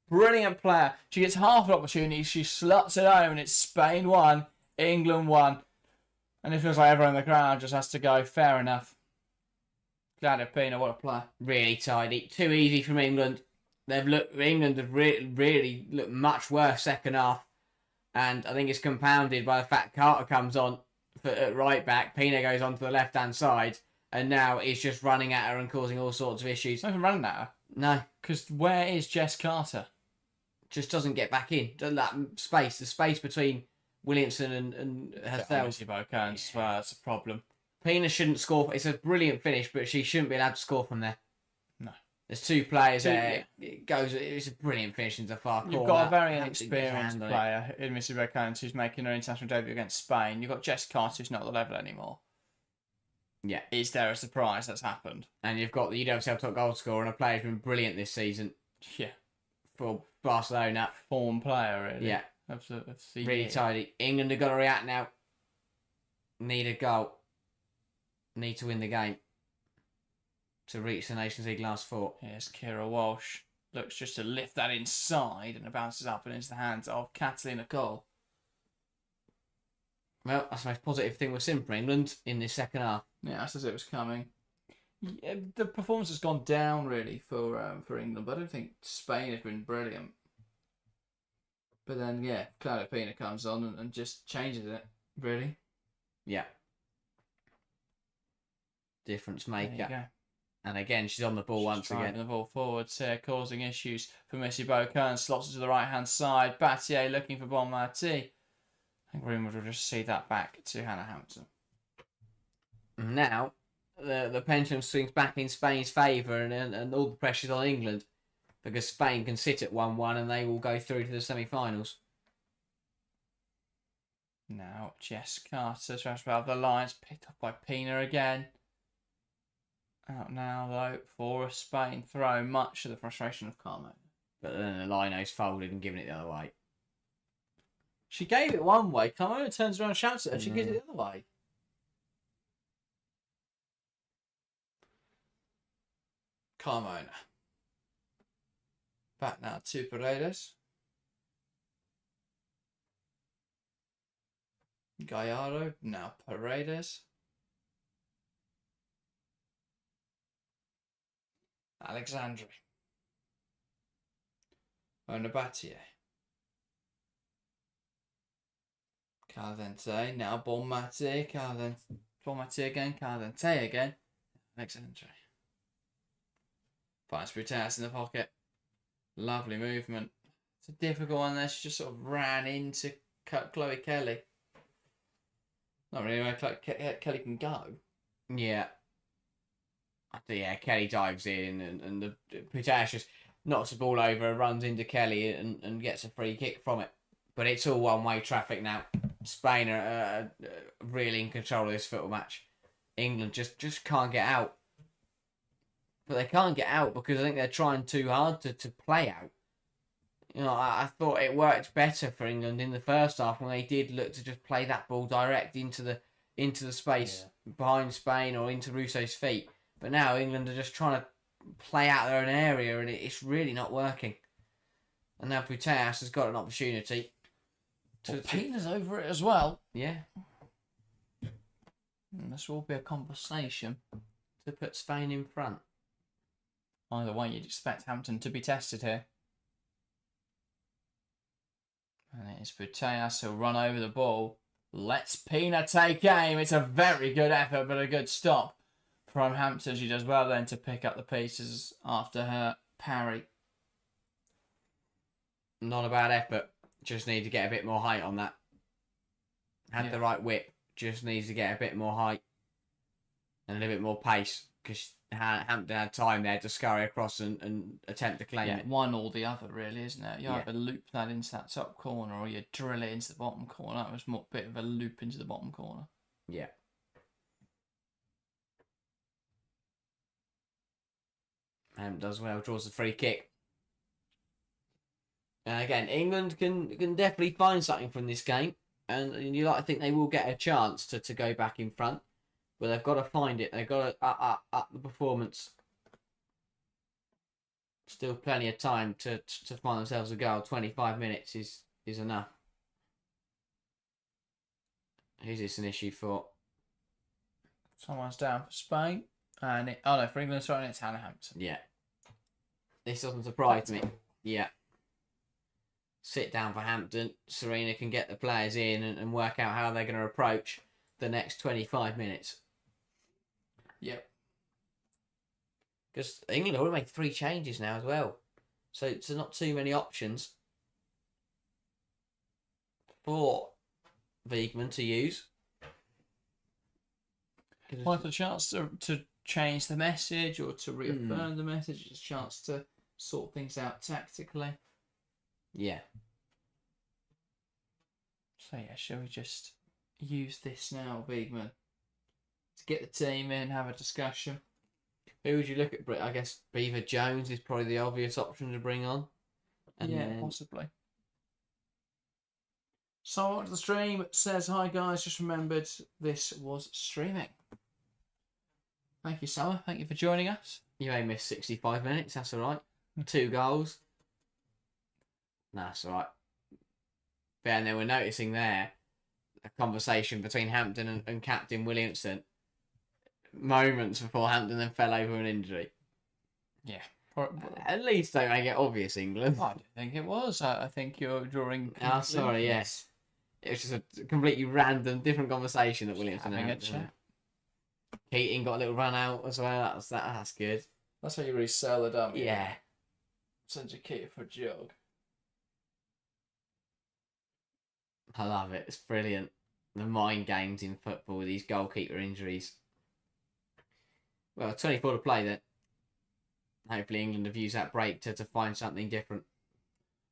Brilliant player. She gets half an opportunity. She slots it home and it's Spain 1, England 1. And it feels like everyone in the crowd just has to go, fair enough. Claudia Pina, what a player. Really tidy. Too easy from England. England have really looked much worse second half. And I think it's compounded by the fact Carter comes on at right back. Pina goes on to the left-hand side. And now is just running at her and causing all sorts of issues. Not even running at her. No. Because where is Jess Carter? Just doesn't get back in. That space, the space between Williamson and herself. That's a problem. Pina shouldn't score. It's a brilliant finish, but she shouldn't be allowed to score from there. No. There's two players there. It's a brilliant finish into the far corner. You've got a very inexperienced player in Missy Redcones who's making her international debut against Spain. You've got Jess Carter who's not at the level anymore. Yeah. Is there a surprise that's happened? And you've got the UWCL top goal scorer and a player who's been brilliant this season. Yeah. For Barcelona. Form player, really. Yeah. Absolutely. Really tidy. England have got to react now. Need a goal. Need to win the game. To reach the Nations League last four. Here's Kira Walsh. Looks just to lift that inside and it bounces up and into the hands of Catalina Cole. Well, that's the most positive thing we've seen from England in this second half. Yeah, that's as it was coming. Yeah, the performance has gone down really for England, but I don't think Spain have been brilliant. But then, Claudia Pina comes on and just changes it, really. Yeah. Difference maker. There you go. And again, she's on the ball once again. The ball forwards here, causing issues for Missy Beaucaire. Slots it to the right-hand side. Battier looking for Bon Marti. And Greenwood will just see that back to Hannah Hampton. Now, the pendulum swings back in Spain's favour and all the pressure's on England. Because Spain can sit at 1-1 and they will go through to the semi-finals. Now, Jess Carter tries to have the lines picked up by Pina again. Out now, though, for a Spain throw, much to the frustration of Carmo. But then the Lionesses folded and given it the other way. She gave it one way, Carmo turns around and shouts at her, and she gives it the other way. Carmona. Back now to Paredes. Gallardo, now Paredes. Alexandre. Onabatier. Caldente, now Bonmati, Caldente, Bonmati again, Caldente again. Next entry. Finds Brutas in the pocket. Lovely movement. It's a difficult one there. She just sort of ran into Chloe Kelly. Not really where Kelly can go. Yeah. Yeah, Kelly dives in and the Brutas just knocks the ball over, runs into Kelly and gets a free kick from it. But it's all one-way traffic now. Spain are really in control of this football match. England just can't get out. But they can't get out because I think they're trying too hard to play out. You know, I thought it worked better for England in the first half when they did look to just play that ball direct into the space behind Spain or into Russo's feet. But now England are just trying to play out their own area and it's really not working. And now Putellas has got an opportunity. Pina's over it as well. Yeah. And this will be a conversation To put Spain in front. Either way, you'd expect Hampton to be tested here. And it is Putellas who'll run over the ball. Let's Pina take aim. It's a very good effort, but a good stop from Hampton. She does well then to pick up the pieces after her parry. Not a bad effort. Just need to get a bit more height on that. Had the right whip. Just needs to get a bit more height. And a little bit more pace. Because Hampton had time there to scurry across and attempt to claim it. One or the other, really, isn't it? You either loop that into that top corner or you drill it into the bottom corner. That was more a bit of a loop into the bottom corner. Yeah. Does well, draws the free kick. And again, England can definitely find something from this game. And you like to think they will get a chance to go back in front. But they've got to find it. They've got to up the performance. Still plenty of time to find themselves a goal. 25 minutes is enough. Who's this an issue for? Someone's down for Spain. And for England, sorry, it's Hannah Hampton. Yeah. This doesn't surprise me. Yeah. Sit down for Hampton. Serena can get the players in and work out how they're going to approach the next 25 minutes. Yep. Because England already made 3 changes now as well. So it's not too many options for Wiegman to use. Well, it's a chance to change the message or to reaffirm the message. It's a chance to sort things out tactically. Yeah. So shall we just use this now, Wiegman, to get the team in, have a discussion? Who would you look at? I guess Beaver Jones is probably the obvious option to bring on. And then... possibly. So the stream says, hi guys, just remembered this was streaming. Thank you, Summer. Thank you for joining us. You only missed 65 minutes, that's all right. 2 goals. Nah, that's all right. But and then we're noticing there a conversation between Hampton and Captain Williamson moments before Hampton then fell over an injury. Yeah. At least don't make it obvious, England. I don't think it was. I think you're drawing... Oh, sorry, yes. It was just a completely random, different conversation that Williamson had. Keating got a little run out as well. That's good. That's how you really sell it, don't you? Yeah. Send your kit for a jog. I love it. It's brilliant. The mind games in football with these goalkeeper injuries. Well, 24 to play then. Hopefully England have used that break to find something different.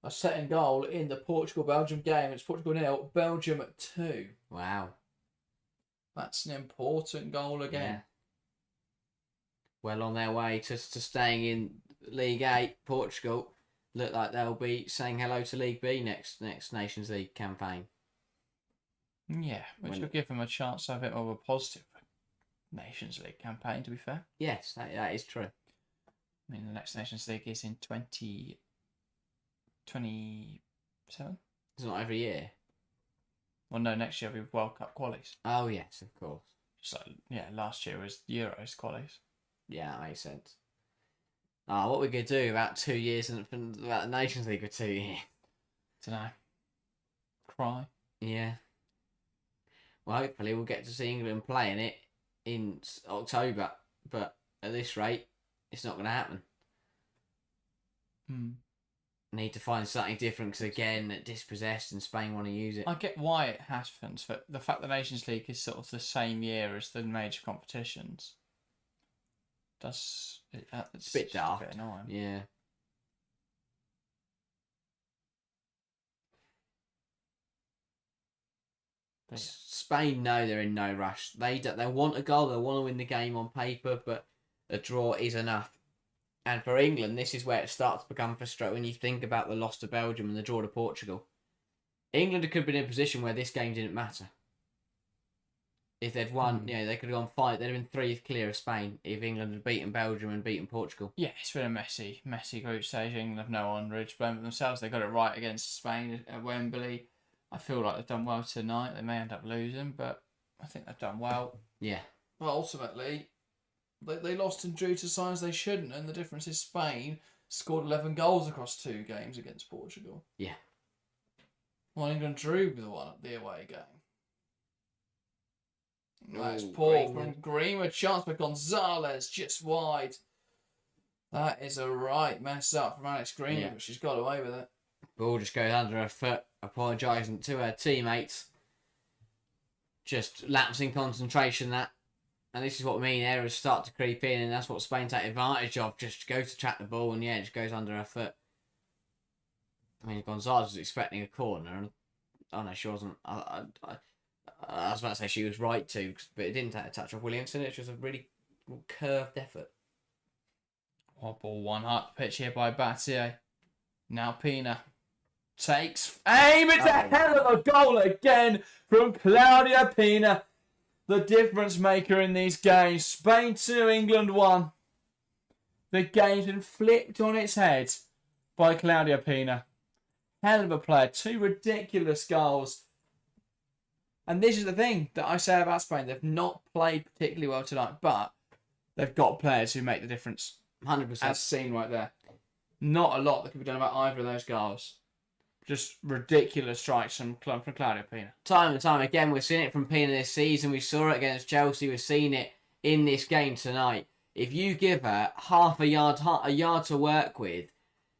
A second goal in the Portugal-Belgium game. It's Portugal 0, Belgium 2. Wow. That's an important goal again. Yeah. Well on their way to staying in League 8, Portugal. Look like they'll be saying hello to League B next Nations League campaign. Yeah, which will give them a chance to have a bit more of a positive Nations League campaign, to be fair. Yes, that is true. I mean, the next Nations League is in 2027. It's not every year. Well, no, next year will be World Cup qualies. Oh, yes, of course. So, last year was Euros qualies. Yeah, that makes sense. What we could do about 2 years and about the Nations League for 2 years. Dunno. Cry. Yeah. Well, hopefully we'll get to see England playing it in October. But at this rate, it's not going to happen. Need to find something different because, again, dispossessed and Spain want to use it. I get why it happens, but the fact the Nations League is sort of the same year as the major competitions it's It's a bit daft. A bit annoying. Yeah. But yeah. Spain know they're in no rush. They want a goal. They want to win the game on paper, but a draw is enough. And for England, this is where it starts to become frustrating when you think about the loss to Belgium and the draw to Portugal. England could have been in a position where this game didn't matter. If they'd won, they could have gone 5. They'd have been 3 clear of Spain if England had beaten Belgium and beaten Portugal. Yeah, it's been a messy group stage. England have no one really to blame for themselves. They got it right against Spain at Wembley. I feel like they've done well tonight. They may end up losing, but I think they've done well. Yeah. But ultimately, they lost and drew to signs they shouldn't, and the difference is Spain scored 11 goals across 2 games against Portugal. Yeah. Well, England drew with one at the away game. That's Ooh, poor Greenwood. from Greenwood. Chance by Gonzalez, just wide. That is a right mess up from Alex Greenwood, but she's got away with it. Ball just goes under her foot, apologising to her teammates. Just lapsing concentration, that. And this is what I mean, errors start to creep in, and that's what Spain take advantage of. Just go to track the ball, and it just goes under her foot. I mean, Gonzalez was expecting a corner, and oh no, she wasn't. I was about to say she was right to, but it didn't take a touch off Williamson. It was a really curved effort. What ball one up pitch here by Battier. Now Pina takes aim. It's a hell of a goal again from Claudia Pina. The difference maker in these games. Spain 2, England 1. The game's been flipped on its head by Claudia Pina. Hell of a player. 2 ridiculous goals. And this is the thing that I say about Spain. They've not played particularly well tonight, but they've got players who make the difference. 100%. As seen right there. Not a lot that could be done about either of those goals. Just ridiculous strikes from Claudia Pina. Time and time again, we've seen it from Pina this season. We saw it against Chelsea. We've seen it in this game tonight. If you give her half a yard to work with,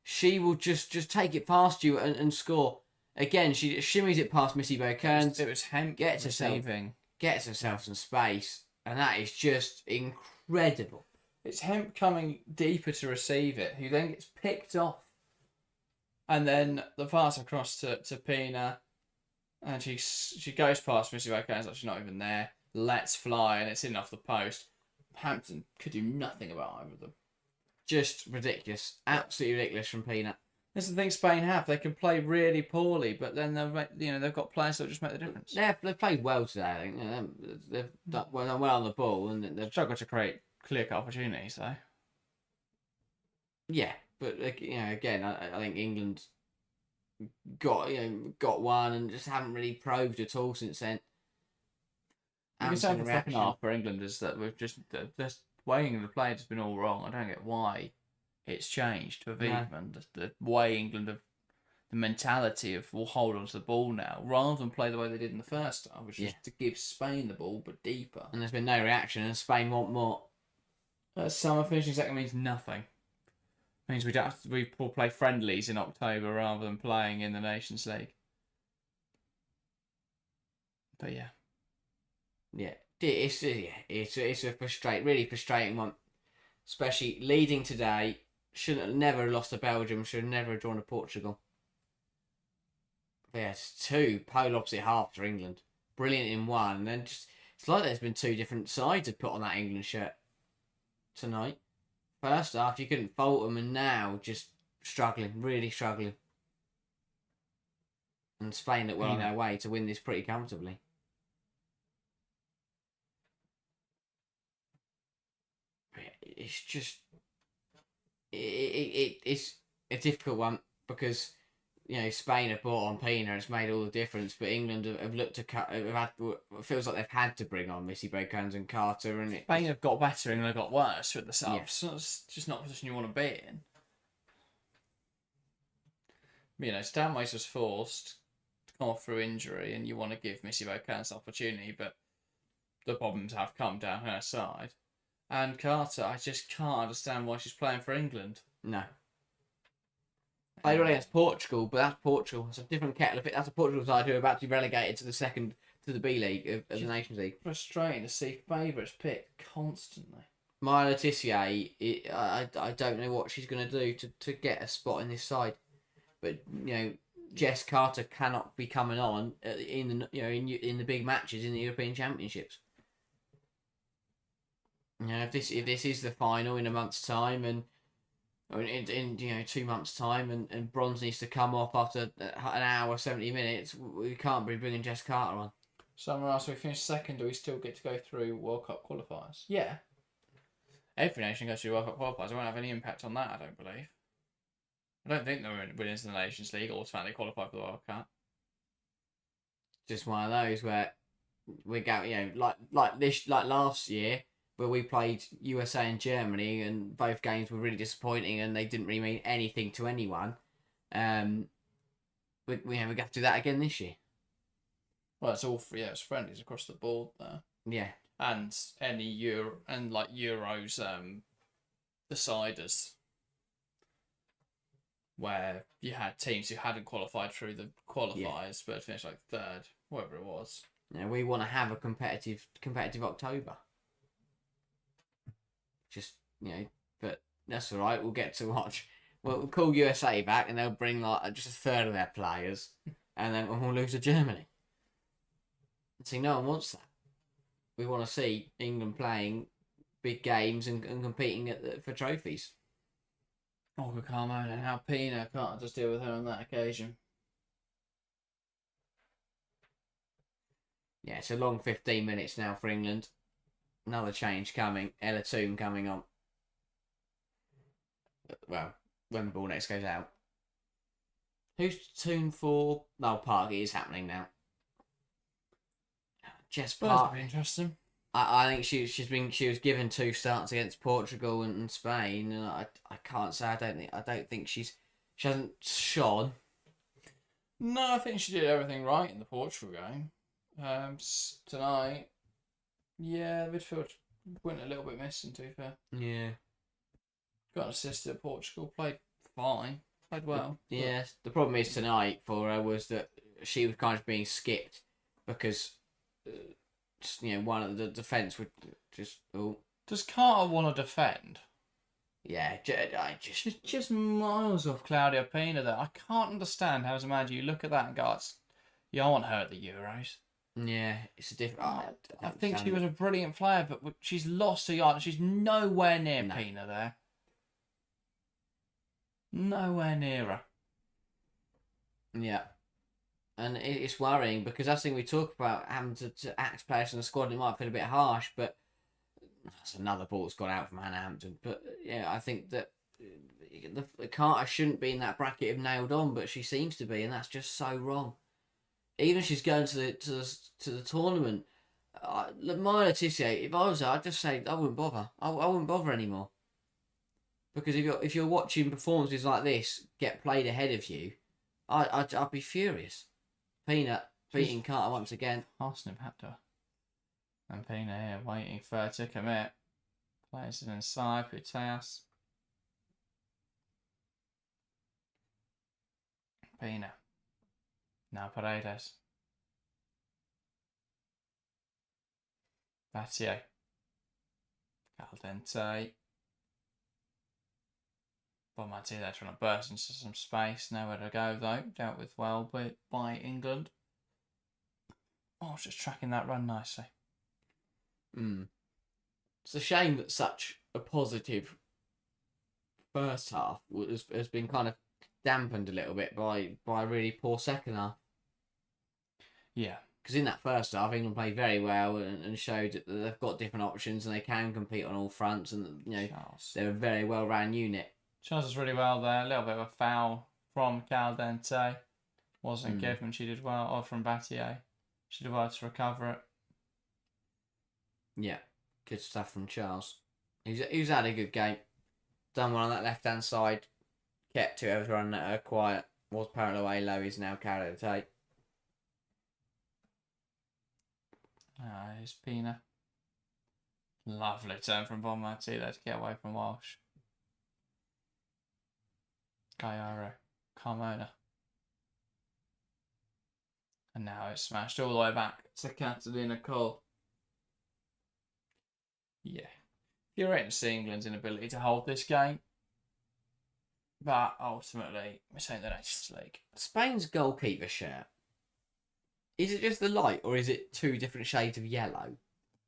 she will just take it past you and score. Again, she shimmies it past Missy Bokearns. It was Hemp gets herself some space, and that is just incredible. It's Hemp coming deeper to receive it, who then gets picked off. And then the pass across to Pina, and she goes past Missy Bokearns like she's not even there. Lets fly, and it's in off the post. Hampton could do nothing about either of them. Just ridiculous. Absolutely ridiculous from Pina. That's the thing Spain have. They can play really poorly, but then they've got players that just make the difference. They've played well today, I think. They've done well on the ball, and They've struggled to create clear-cut opportunities, though. Yeah, but again, I think England got one and just haven't really probed at all since then. You can say the second half for England is that the way England have played has been all wrong. I don't get why it's changed for even. The way England have, the mentality of we'll hold on to the ball now rather than play the way they did in the first half, which was to give Spain the ball but deeper. And there's been no reaction, and Spain want more. Summer finishing second means nothing. It means we will play friendlies in October rather than playing in the Nations League. But yeah. Yeah, it's a really frustrating one, especially leading today. Should have never lost to Belgium. Should have never drawn to Portugal. But yeah, it's 2 polar opposite halves for England. Brilliant in one, and then it's like there's been 2 different sides to put on that England shirt tonight. First half you couldn't fault them, and now just struggling, really struggling. And Spain that were on their way to win this pretty comfortably. It's just it's a difficult one because Spain have brought on Pina, it's made all the difference, but England have looked to cut. It feels like they've had to bring on Missy Bokearns and Carter, and Spain have got better, England have got worse with the subs. Yeah. It's just not a position you want to be in. But, Stanways was forced. come off through injury, and you want to give Missy Bocan's opportunity, but the problems have come down her side. And Carter, I just can't understand why she's playing for England. No. Played well against Portugal, but that's Portugal. It's a different kettle of fish. That's a Portugal side who are about to be relegated to the B League of the Nations League. Frustrating to see favourites picked constantly. Maya Letitia, I don't know what she's going to do to get a spot in this side, but Jess Carter cannot be coming on in the big matches in the European Championships. If this is the final in a month's time, and in 2 months' time, and bronze needs to come off after an hour 70 minutes, we can't be bringing Jess Carter on. Someone asked, we finished second, do we still get to go through World Cup qualifiers? Yeah. Every nation goes through World Cup qualifiers. It won't have any impact on that, I don't believe. I don't think the winners of the Nations League automatically qualify for the World Cup. Just one of those where we go, like last year, where we played USA and Germany, and both games were really disappointing, and they didn't really mean anything to anyone. We have to do that again this year. Well, it's all it's friendlies across the board there. Yeah. And any Euros deciders, where you had teams who hadn't qualified through the qualifiers but finished like third, whatever it was. Yeah, we want to have a competitive October. Just but that's all right. We'll get to watch. We'll call USA back, and they'll bring just a third of their players, and then we'll lose to Germany. See, no one wants that. We want to see England playing big games and competing for trophies. Oh, Carmona and how Pina can't just deal with her on that occasion. Yeah, it's a long 15 minutes now for England. Another change coming. Ella Toone coming on. Well, when the ball next goes out. Who's Toone for? No, Park. It is happening now. Jess Park. That'd be interesting. I think she was given 2 starts against Portugal and Spain, and I can't say I don't think she hasn't shone. No, I think she did everything right in the Portugal game. Tonight, yeah, the midfield went a little bit missing, to be fair. Yeah. Got an assist at Portugal, played fine, played well. Yes, the problem is tonight for her was that she was kind of being skipped because one of the defence would just. Oh. Does Carter want to defend? Yeah, She's just miles off Claudia Pina there. I can't understand how, as a manager, you look at that and go, I want her at the Euros. Yeah, it's a different. I think she was a brilliant player, but she's lost a yard. She's nowhere near No. Pina there. Nowhere near her. Yeah. And it's worrying because that's the thing we talk about, having to axe players in the squad. It might feel a bit harsh, but that's another ball that's gone out from Hannah Hampton. But yeah, I think that the Carter shouldn't be in that bracket of nailed on, but she seems to be, and that's just so wrong. Even if she's going to the tournament, Maya Letitia, if I was her, I'd just say I wouldn't bother. I wouldn't bother anymore. Because if you're watching performances like this get played ahead of you, I'd be furious. Pina beating Carter once again. Passing him had to. And Pina here waiting for her to commit. Plays it inside, Puteas. Pina. Now Paredes. Battier. Caldente. Bonmati there trying to burst into some space. Nowhere to go though. Dealt with well by England. Oh, just tracking that run nicely. It's a shame that such a positive first half has been kind of dampened a little bit by a really poor second half. Yeah. Because in that first half, England played very well and showed that they've got different options and they can compete on all fronts, and they're a very well ran unit. Charles does really well there. A little bit of a foul from Caldente. Wasn't given. She did well. Or from Battier. She did well to recover it. Yeah, good stuff from Charles. He's had a good game. Done well on that left hand side. Kept whoever's running at her quiet. Was parallel away low. He's now Caldente. Here's Pina. Lovely turn from Bonmati there to get away from Walsh. Gayaro. Carmona. And now it's smashed all the way back to Catalina Cole. Yeah. You're right to see England's inability to hold this game. But ultimately, it's in the Nations League. Spain's goalkeeper shirt. Is it just the light, or is it 2 different shades of yellow?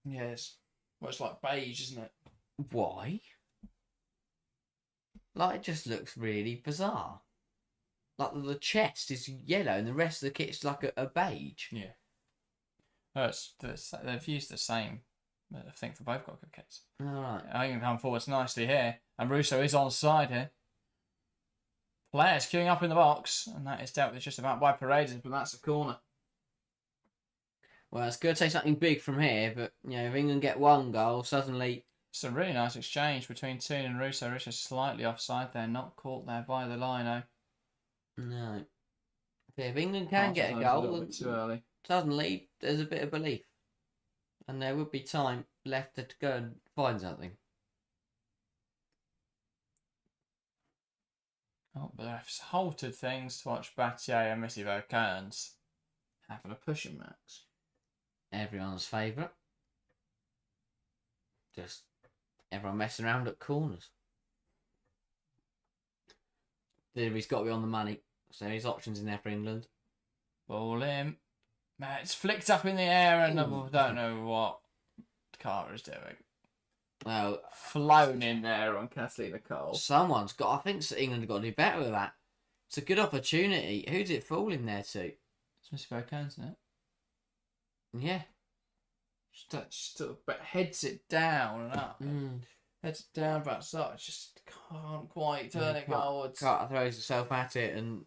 Yes. Well, it's like beige, isn't it? Why? Like, it just looks really bizarre. Like, the chest is yellow and the rest of the kit's like a beige. Yeah. They've used the same, I think, for both goalkeeper kits. Alright. I can come forwards nicely here. And Russo is on side here. Players queuing up in the box. And that is dealt with just about by Paredes, but that's a corner. Well, it's going to take something big from here, but, if England get 1 goal, suddenly... It's a really nice exchange between Toon and Russo. Russo's slightly offside there, not caught there by the lino. No. But if England can get a goal, bit too early. Suddenly there's a bit of belief. And there would be time left to go and find something. Oh, but they've halted things to watch Battier and Missy Kearns having a pushing match. Everyone's favourite. Just everyone messing around at corners. He's got to be on the money. So his options in there for England. Ball in. It's flicked up in the air and I don't know what Carter's doing. Well, Flown in there on Catalina Cole. someone's got... I think England have got to do better with that. It's a good opportunity. Who's it falling there to? It's Missy Kearns, isn't it? Yeah. But heads it down and up. Heads it down back up. Just can't quite turn it forwards. Carter throws himself at it and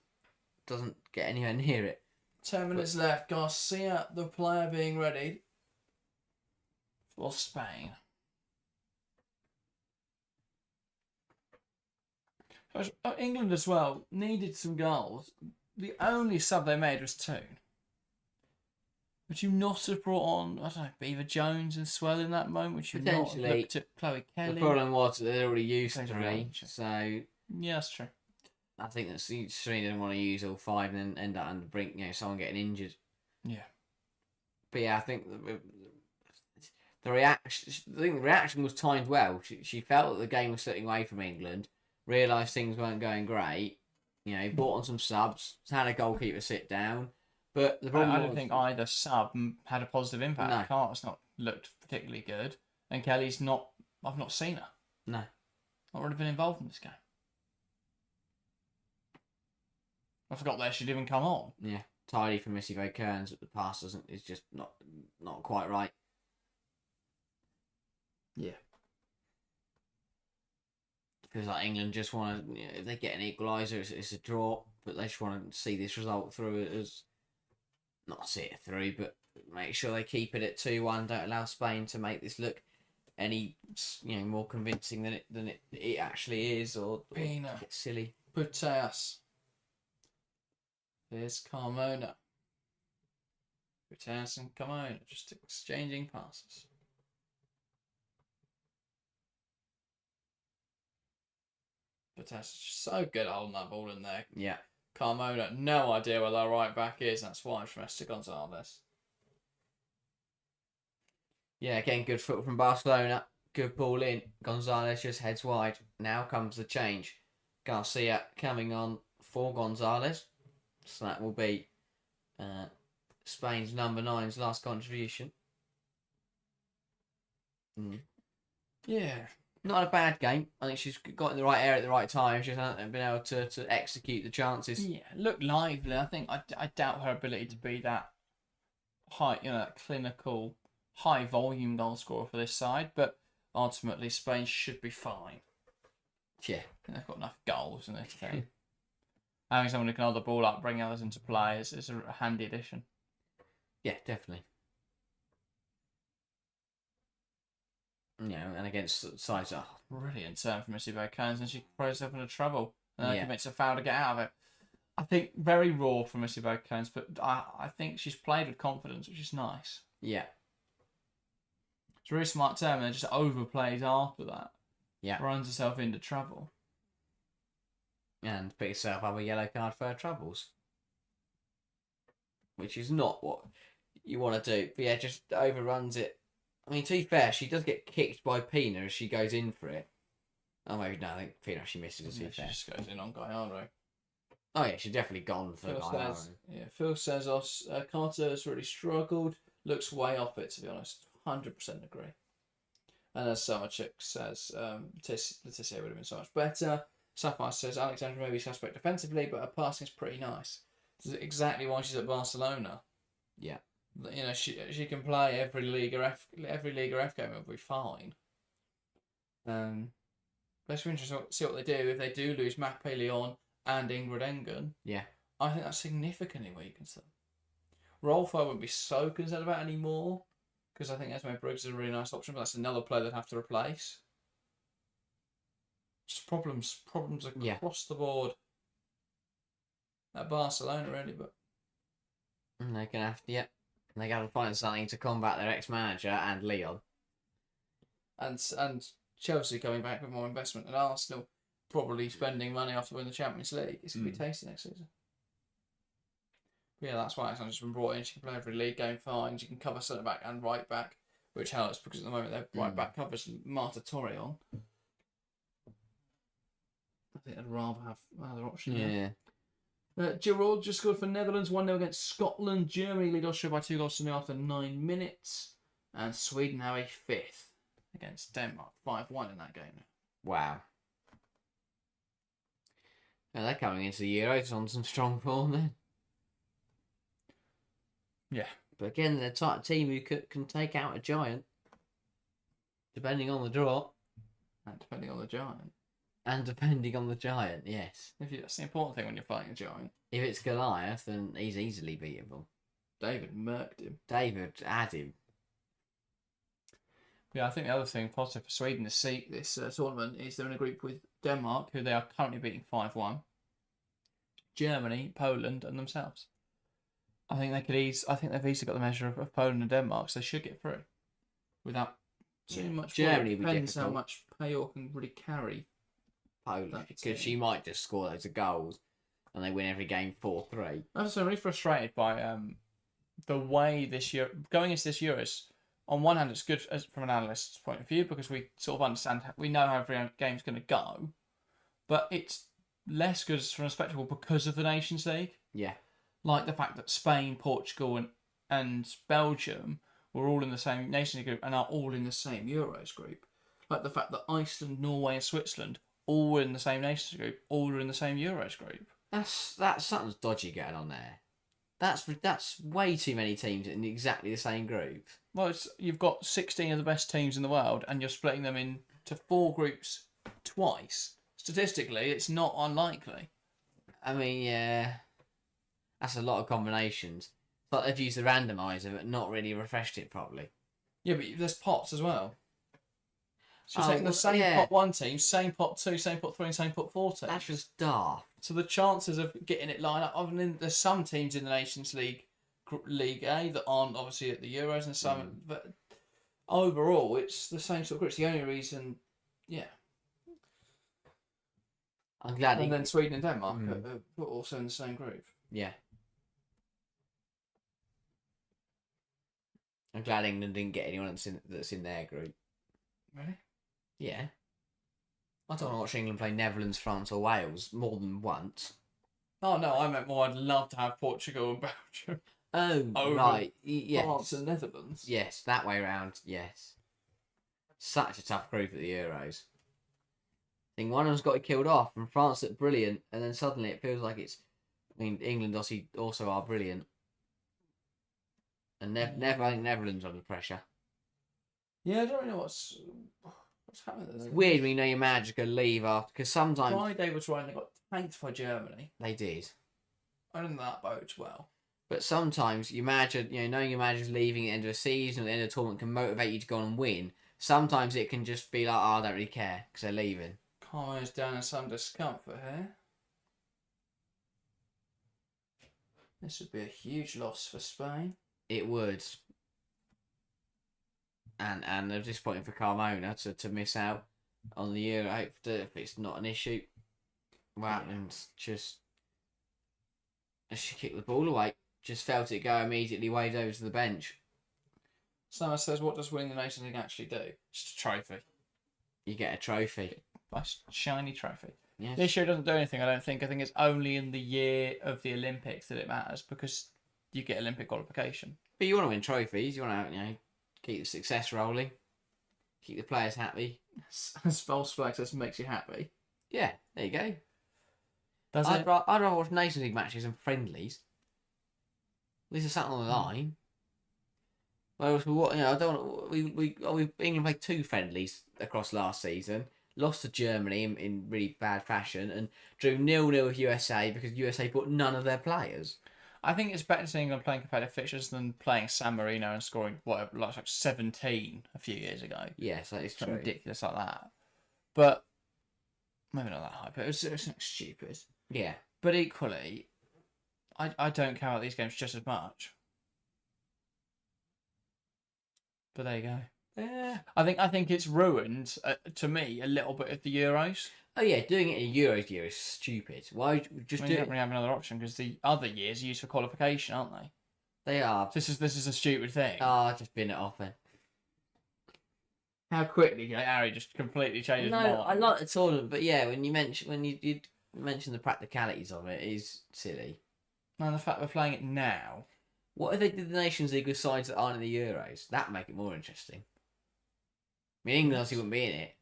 doesn't get anywhere near it. 10 minutes left. Garcia, the player, being ready for Spain. England as well needed some goals. The only sub they made was Toon. Would you not have brought on, I don't know, Beaver Jones and Swell in that moment? Would you not have looked at Chloe Kelly? The problem was that they'd already used Played 3, around. so Yeah, that's true. I think that Serena didn't want to use all 5 and then end up on the brink, someone getting injured. Yeah. But yeah, I think the reaction was timed well. She felt that the game was slipping away from England, realised things weren't going great, brought on some subs, had a goalkeeper sit down. But the problem I don't think either sub had a positive impact. No. Carter's not looked particularly good, and Kelly's not. I've not seen her. No. Not really been involved in this game. I forgot that she'd even come on. Yeah, tidy for Missy Kearns, but the pass is just not quite right. Yeah. Feels like England just want to, if they get an equaliser, it's a draw, but they just want to see this result through as, not see it through, but make sure they keep it at 2-1. Don't allow Spain to make this look any more convincing than it actually is, or Pina. get silly. Puteas. Here's Carmona. Puteas and Carmona just exchanging passes. Puteas is just so good holding that ball in there. Yeah. Carmona, no idea where their right back is. That's why from Esther Gonzalez. Yeah, again, good foot from Barcelona. Good ball in. Gonzalez just heads wide. Now comes the change. Garcia coming on for Gonzalez. So that will be Spain's number 9's last contribution. Yeah. Not a bad game. I think she's got in the right area at the right time. She hasn't been able to execute the chances. Yeah, look lively. I think I doubt her ability to be that high, that clinical, high volume goal scorer for this side. But ultimately, Spain should be fine. Yeah, They've got enough goals in this game. Having someone who can hold the ball up, bring others into play is a handy addition. Yeah, definitely. And against sides, Brilliant turn from Missy Kearns, and she throws herself into trouble. And Yeah. commits a foul to get out of it. I think very raw from Missy Kearns, but I think she's played with confidence, which is nice. Yeah. It's a really smart term, and then just overplays after that. Yeah. Runs herself into trouble. And pick yourself up a yellow card for her troubles. Which is not what you want to do. But yeah, just overruns it. I mean, to be fair, she does get kicked by Pina as she goes in for it. Oh, maybe no, I think Pina actually misses it, to be fair. She just goes in on Gallardo. Oh, yeah, she's definitely gone for Gallardo. Phil says Carter's really struggled. Looks way off it, to be honest. 100% agree. And as Summerchick says, Letizia would have been so much better. Sapphire says Alexandra may be suspect defensively, but her passing is pretty nice. This is exactly why she's at Barcelona. Yeah. You know, she can play every Liga F game and it'll be fine. Let's be interested to see what they do. If they do lose Magpie Leon and Ingrid Engen, yeah, I think that significantly weakens them. Rolf I wouldn't be so concerned about anymore, because I think Esme Briggs is a really nice option, but that's another player they'd have to replace. Just problems across the board at Barcelona, really. But they're gonna have to, they're gonna find something to combat their ex-manager and Leon, and Chelsea coming back with more investment, and Arsenal probably spending money after winning the Champions League. It's gonna be tasty next season. But yeah, that's why Alexandra's been brought in. She can play every league game fine. She can cover centre back and right back, which helps because at the moment their right back covers Marta Torreon. I think I'd rather have another option. Yeah. Giroud just scored for Netherlands 1-0 against Scotland. Germany lead Austria by 2-0 after 9 minutes. And Sweden have a fifth against Denmark. 5-1 in that game. Wow. Yeah, they're coming into the Euros on some strong form then. Yeah. But again, they're a type of team who can take out a giant. Depending on the draw. And depending on the giant. And depending on the giant, yes. That's the important thing when you're fighting a giant. If it's Goliath, then he's easily beatable. David murked him. David had him. Yeah, I think the other thing positive for Sweden this tournament is they're in a group with Denmark, who they are currently beating 5-1. Germany, Poland, and themselves. I think they've easily got the measure of Poland and Denmark, so they should get through without too much. Germany will be depends difficult. How much Payor can really carry Poland, because she might just score loads of goals and they win every game 4-3. I'm just really frustrated by the way this year going into this Euros. On one hand, it's good from an analyst's point of view because we sort of understand, we know how every game's going to go, but it's less good from a spectacle because of the Nations League. Yeah. Like the fact that Spain, Portugal, and Belgium were all in the same Nations League group and are all in the same Euros group. Like the fact that Iceland, Norway, and Switzerland all were in the same Nations group, all are in the same Euros group. That's something's dodgy going on there. That's way too many teams in exactly the same group. Well, you've got 16 of the best teams in the world, and you're splitting them into 4 groups twice. Statistically, it's not unlikely. I mean, yeah, that's a lot of combinations. But they've used the randomizer, but not really refreshed it properly. Yeah, but there's pots as well. So you're taking the same pot 1 team, same pot 2, same pot 3, and same pot 4 teams. That's just daft. So the chances of getting it lined up, I mean, there's some teams in the Nations League A that aren't obviously at the Euros, and some, but overall it's the same sort of group. It's the only reason, yeah. I'm glad. And then Sweden and Denmark are also in the same group. Yeah. I'm glad England didn't get anyone that's in their group. Really? Yeah. I don't want to watch England play Netherlands, France, or Wales more than once. Oh no, I meant more. I'd love to have Portugal and Belgium. Oh, right. Yes. France and Netherlands. Yes, that way around. Yes. Such a tough group at the Euros. I think one of them's got it killed off, and France looked brilliant, and then suddenly it feels like it's. I mean, England also are brilliant, and I think Netherlands under pressure. Yeah, I don't really know what's happening. It's weird when you know your manager could leave after, because sometimes Friday was right. They got tanked by Germany. They did. I don't think that bodes well. But sometimes your manager, knowing your manager's leaving at the end of a season or the end of a tournament can motivate you to go on and win. Sometimes it can just be like, oh, I don't really care because they're leaving. Carlo's down in some discomfort here. This would be a huge loss for Spain. It would. And I'm disappointed for Carmona to miss out on the Euro. If it's not an issue, what happens? Just she kicked the ball away. Just felt it go immediately, waved over to the bench. Someone says, what does winning the Nations League actually do? It's a trophy. You get a trophy. Nice shiny trophy. Yes. This year doesn't do anything, I don't think. I think it's only in the year of the Olympics that it matters because you get Olympic qualification. But you want to win trophies. You want to, keep the success rolling. Keep the players happy. As false flag says, makes you happy. Yeah, there you go. I'd rather watch Nations League matches and friendlies. At least there's something on the line. Whereas I don't want England played 2 friendlies across last season. Lost to Germany in really bad fashion and drew 0-0 with USA because USA brought none of their players. I think it's better seeing England playing competitive fixtures than playing San Marino and scoring like 17 a few years ago. Yes, that is true. Something ridiculous like that. But maybe not that high, but it was something stupid. Yeah. But equally, I don't care about these games just as much. But there you go. Yeah. I think it's ruined to me a little bit of the Euros. Oh yeah, doing it in Euros year is stupid. Why just do You it? don't really have another option because the other years are used for qualification, aren't they? They are. This is a stupid thing. Just bin it off then. How quickly Harry just completely changes. No, mind. I like the tournament, but yeah, when you mention the practicalities of it, is silly. And the fact we're playing it now. What if they did the Nations League with sides that aren't in the Euros? That'd make it more interesting. I mean, England obviously wouldn't be in it,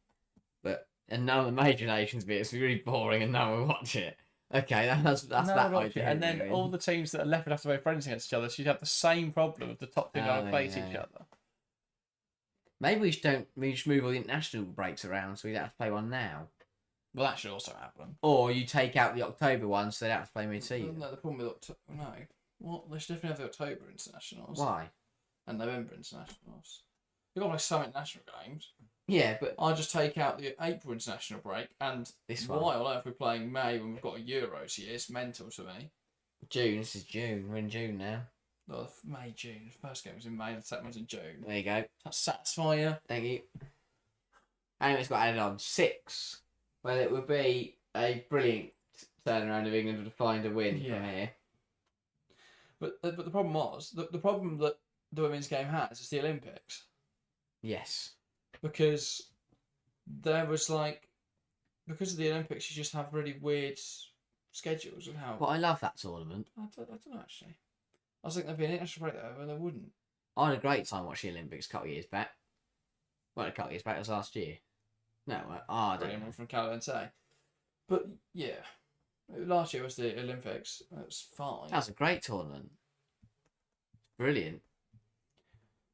and none of the major nations be. It's really boring, and no one would watch it. Okay, that's that idea. And then all the teams that are left would have to play friends against each other, so you'd have the same problem of the top team having to play each other. Maybe we just move all the international breaks around, so we don't have to play one now. Well, that should also happen. Or you take out the October one, so they don't have to play mid-season. No, the problem with they should definitely have the October internationals. Why? And November internationals. You've got to play some international games. Yeah, but I'll just take out the April international break, and why on earth we're playing May when we've got a Euros here? It's mental to me. June. This is June. We're in June now. Oh, May, June. The first game was in May, the second was in June. There you go. Does that satisfy you? Thank you. Anyway, it's got added on 6. Well, it would be a brilliant turnaround of England to find a win from here. But the problem was the problem that the women's game has is the Olympics. Yes. Because there was because of the Olympics, you just have really weird schedules of how. But I love that tournament. I don't know actually. I was thinking there'd be an international break there, but there wouldn't. I had a great time watching the Olympics a couple of years back. Well, a couple of years back, it was last year. No, I don't know. From Calente. But yeah, last year was the Olympics. That's fine. That was a great tournament. Brilliant.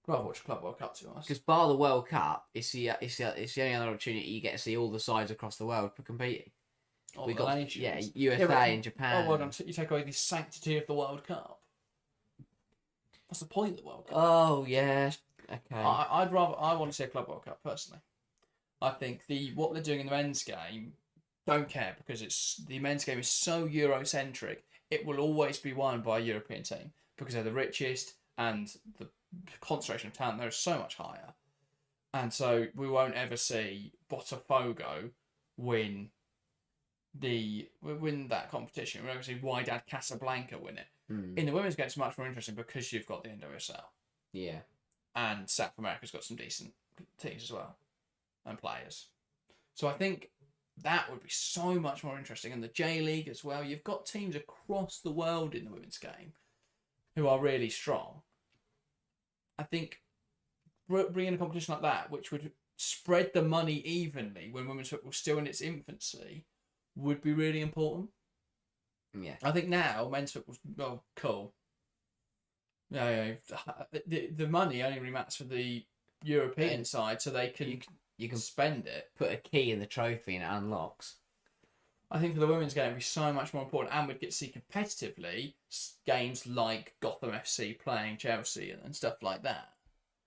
Rather watch Club World Cup, to be honest. Because bar the World Cup, it's the only other opportunity you get to see all the sides across the world for competing. We got USA and Japan. Oh, well done. You take away the sanctity of the World Cup. What's the point of the World Cup? Oh yes, okay. I want to see a Club World Cup personally. I think what they're doing in the men's game, don't care because the men's game is so Eurocentric. It will always be won by a European team because they're the richest and the concentration of talent there is so much higher, and so we won't ever see Botafogo win that competition. We're going to see Wydad Casablanca win it. In the women's game, it's much more interesting because you've got the NWSL. Yeah. And South America's got some decent teams as well and players. So I think that would be so much more interesting. And the J League as well. You've got teams across the world in the women's game who are really strong. I think bringing a competition like that, which would spread the money evenly when women's football was still in its infancy, would be really important. Yeah. I think now men's football's cool. Yeah. The money only really matters for the European side, so they can you can spend it. Put a key in the trophy and it unlocks. I think for the women's game, it'd be so much more important, and we'd get to see competitively games like Gotham FC playing Chelsea and stuff like that.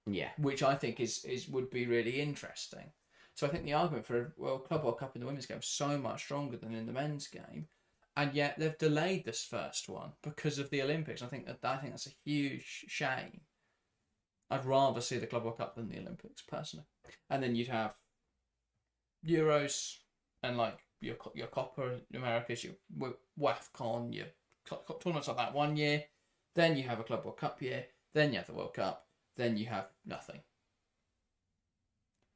Yeah. Which I think would be really interesting. So I think the argument for Club World Cup in the women's game is so much stronger than in the men's game. And yet they've delayed this first one because of the Olympics. I think that's a huge shame. I'd rather see the Club World Cup than the Olympics, personally. And then you'd have Euros and like your Copa Americas, your WAFCON, your tournaments like that 1 year. Then you have a Club World Cup year. Then you have the World Cup. Then you have nothing.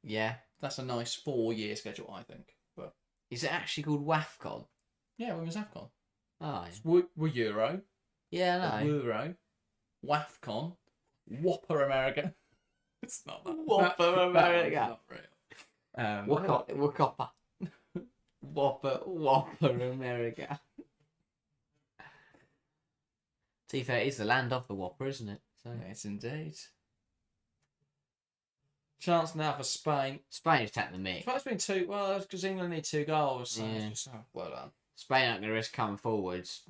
Yeah. That's a nice 4-year schedule, I think. But Is it actually called WAFCON? yeah, Women's AFCON. Oh, It's Euro. yeah, no. Euro. WAFCON. Whopper America. It's not that. Whopper America. Not real. Wakoppa. Whopper America. To be fair, it is the land of the Whopper, isn't it? So Yes, indeed. Chance now for Spain. Spain has taken the mick. It's been 2. Well, because England need 2 goals. So Yeah. it's just, well done. Spain aren't going to risk coming forwards,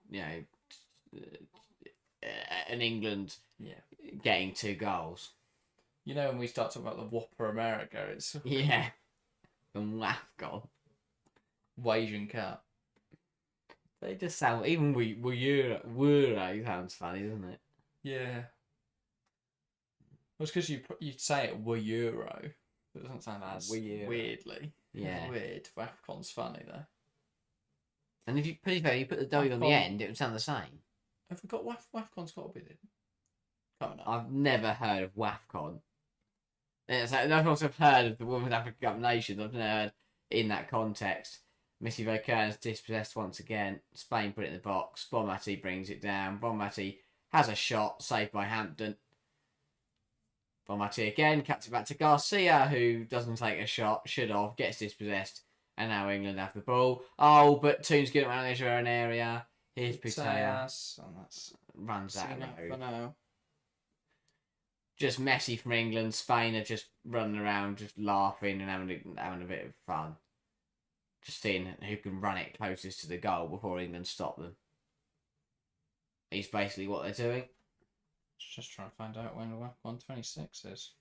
you know, and England getting 2 goals. You know, when we start talking about the Whopper America, it's Yeah. And WAFCON. Asian Cup. They just sound, even Euro sounds funny, doesn't it? Yeah. Well, it's because you say it were Euro. It doesn't sound as weirdly. Yeah. Weird. WAFCON's funny though. And if you put the W on the end, it would sound the same. Have we got WAFCON's got to be there? Coming up. I've never heard of WAFCON. It's like, I've also heard of the Women's African Cup of Nations. I've never heard in that context. Missy Vokern's dispossessed once again. Spain put it in the box. Bonmati brings it down. Bonmati has a shot, saved by Hampton. Bonmati again, cuts it back to Garcia, who doesn't take a shot, should have, gets dispossessed, and now England have the ball. Oh, but Toon's getting around his own area. Here's Putea. Runs out of road. Just messy from England. Spain are just running around, just laughing and having a bit of fun. Just seeing who can run it closest to the goal before England stop them. Is basically what they're doing. Just trying to find out when 126 is.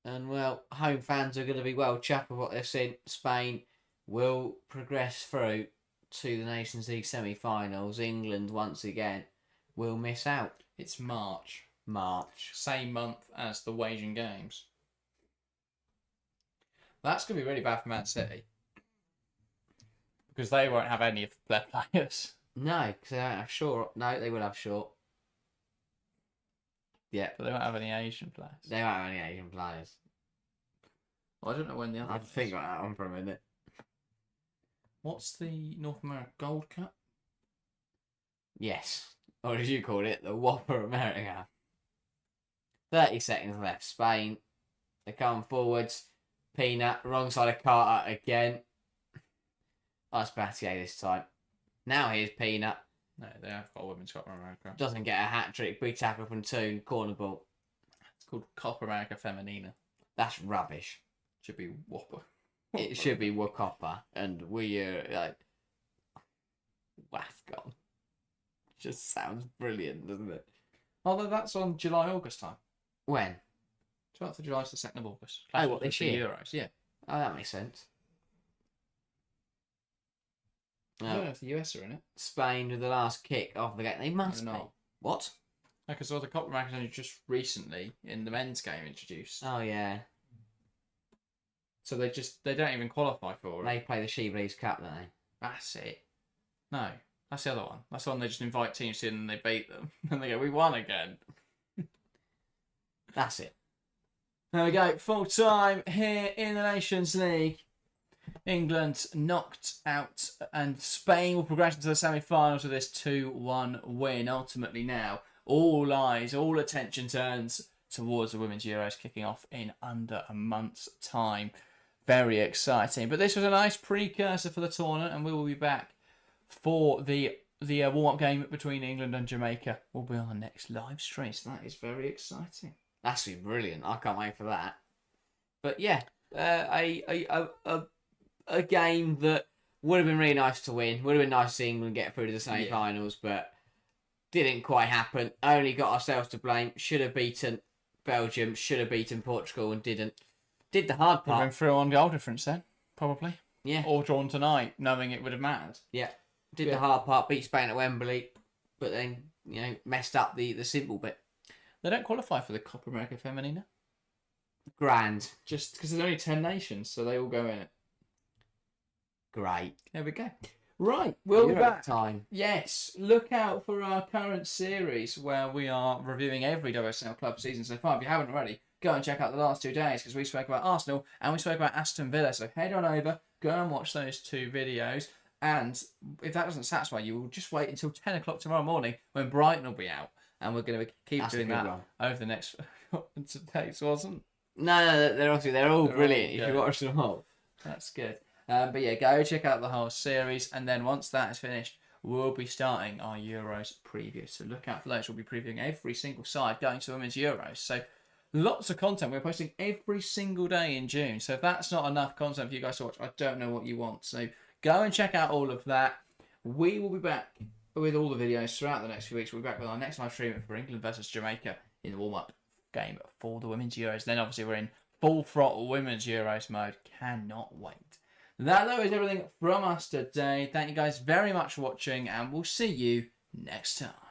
And well, home fans are going to be well chuffed with what they've seen. Spain will progress through to the Nations League semi-finals. England, once again, will miss out. It's March. Same month as the Asian Games. That's going to be really bad for Man City. Because they won't have any of their players. No, because they don't have Shaw. No, they will have Shaw. Yeah. But they won't have any Asian players. They won't have any Asian players. Well, I don't know when the other... I have to think about that one for a minute. What's the North America Gold Cup? Yes. Or as you call it, the Whopper America. 30 seconds left. Spain. They come forwards. Pina, wrong side of Carter again. Oh, it's Battier this time. Now here's Pina. No, they have got a Women's Cup America. Doesn't get a hat-trick. Big tackle from Toon. Corner ball. It's called Copa America Femenina. That's rubbish. Should be Whopper. It should be Wakoppa. And like... WAFCON. Just sounds brilliant, doesn't it? Although that's on July, August time. When? 12th of July is the 2nd of August. Oh, what, this year? Euros, yeah. Oh, that makes sense. I don't know if the US are in it. Spain with the last kick off the game. They must be. Not. What? Because all the Copa America only just recently in the men's game introduced. Oh, yeah. So they don't even qualify for it. They play the She Believes Cup, don't they? That's it. No, that's the other one. That's the one they just invite teams in and they beat them. And they go, we won again. That's it. There we go. Full time here in the Nations League. England knocked out and Spain will progress into the semi-finals with this 2-1 win. Ultimately now, all eyes, all attention turns towards the Women's Euros kicking off in under a month's time. Very exciting. But this was a nice precursor for the tournament and we will be back for the warm-up game between England and Jamaica. Will be our next live stream. So that is very exciting. That's been brilliant. I can't wait for that. But yeah, a game that would have been really nice to win. Would have been nice to see England get through to the semi-finals, but didn't quite happen. Only got ourselves to blame. Should have beaten Belgium. Should have beaten Portugal and didn't. Did the hard Would have part. been 3-1 goal difference then, probably. Yeah. Or drawn tonight, knowing it would have mattered. Yeah. The hard part. Beat Spain at Wembley, but then messed up the simple bit. They don't qualify for the Copa America Femenina. Grand. Just because there's only 10 nations, so they all go in it. Great. There we go. Right, we'll be Euro back. time. Yes, look out for our current series where we are reviewing every WSL club season so far. If you haven't already, go and check out the last 2 days because we spoke about Arsenal and we spoke about Aston Villa. So head on over, go and watch those 2 videos. And if that doesn't satisfy you, we'll just wait until 10 o'clock tomorrow morning when Brighton will be out. And we're going to keep That's doing a good that one. over the next... Today's wasn't. No, they're obviously they're all They're brilliant all if you good. watch them all. That's good. But yeah, go check out the whole series, and then once that is finished, we'll be starting our Euros preview. So look out for those. We'll be previewing every single side going to the Women's Euros. So lots of content. We're posting every single day in June. So if that's not enough content for you guys to watch, I don't know what you want. So go and check out all of that. We will be back with all the videos throughout the next few weeks. We'll be back with our next live stream for England versus Jamaica in the warm-up game for the Women's Euros. Then obviously we're in full throttle Women's Euros mode. Cannot wait. That, though, is everything from us today. Thank you guys very much for watching, and we'll see you next time.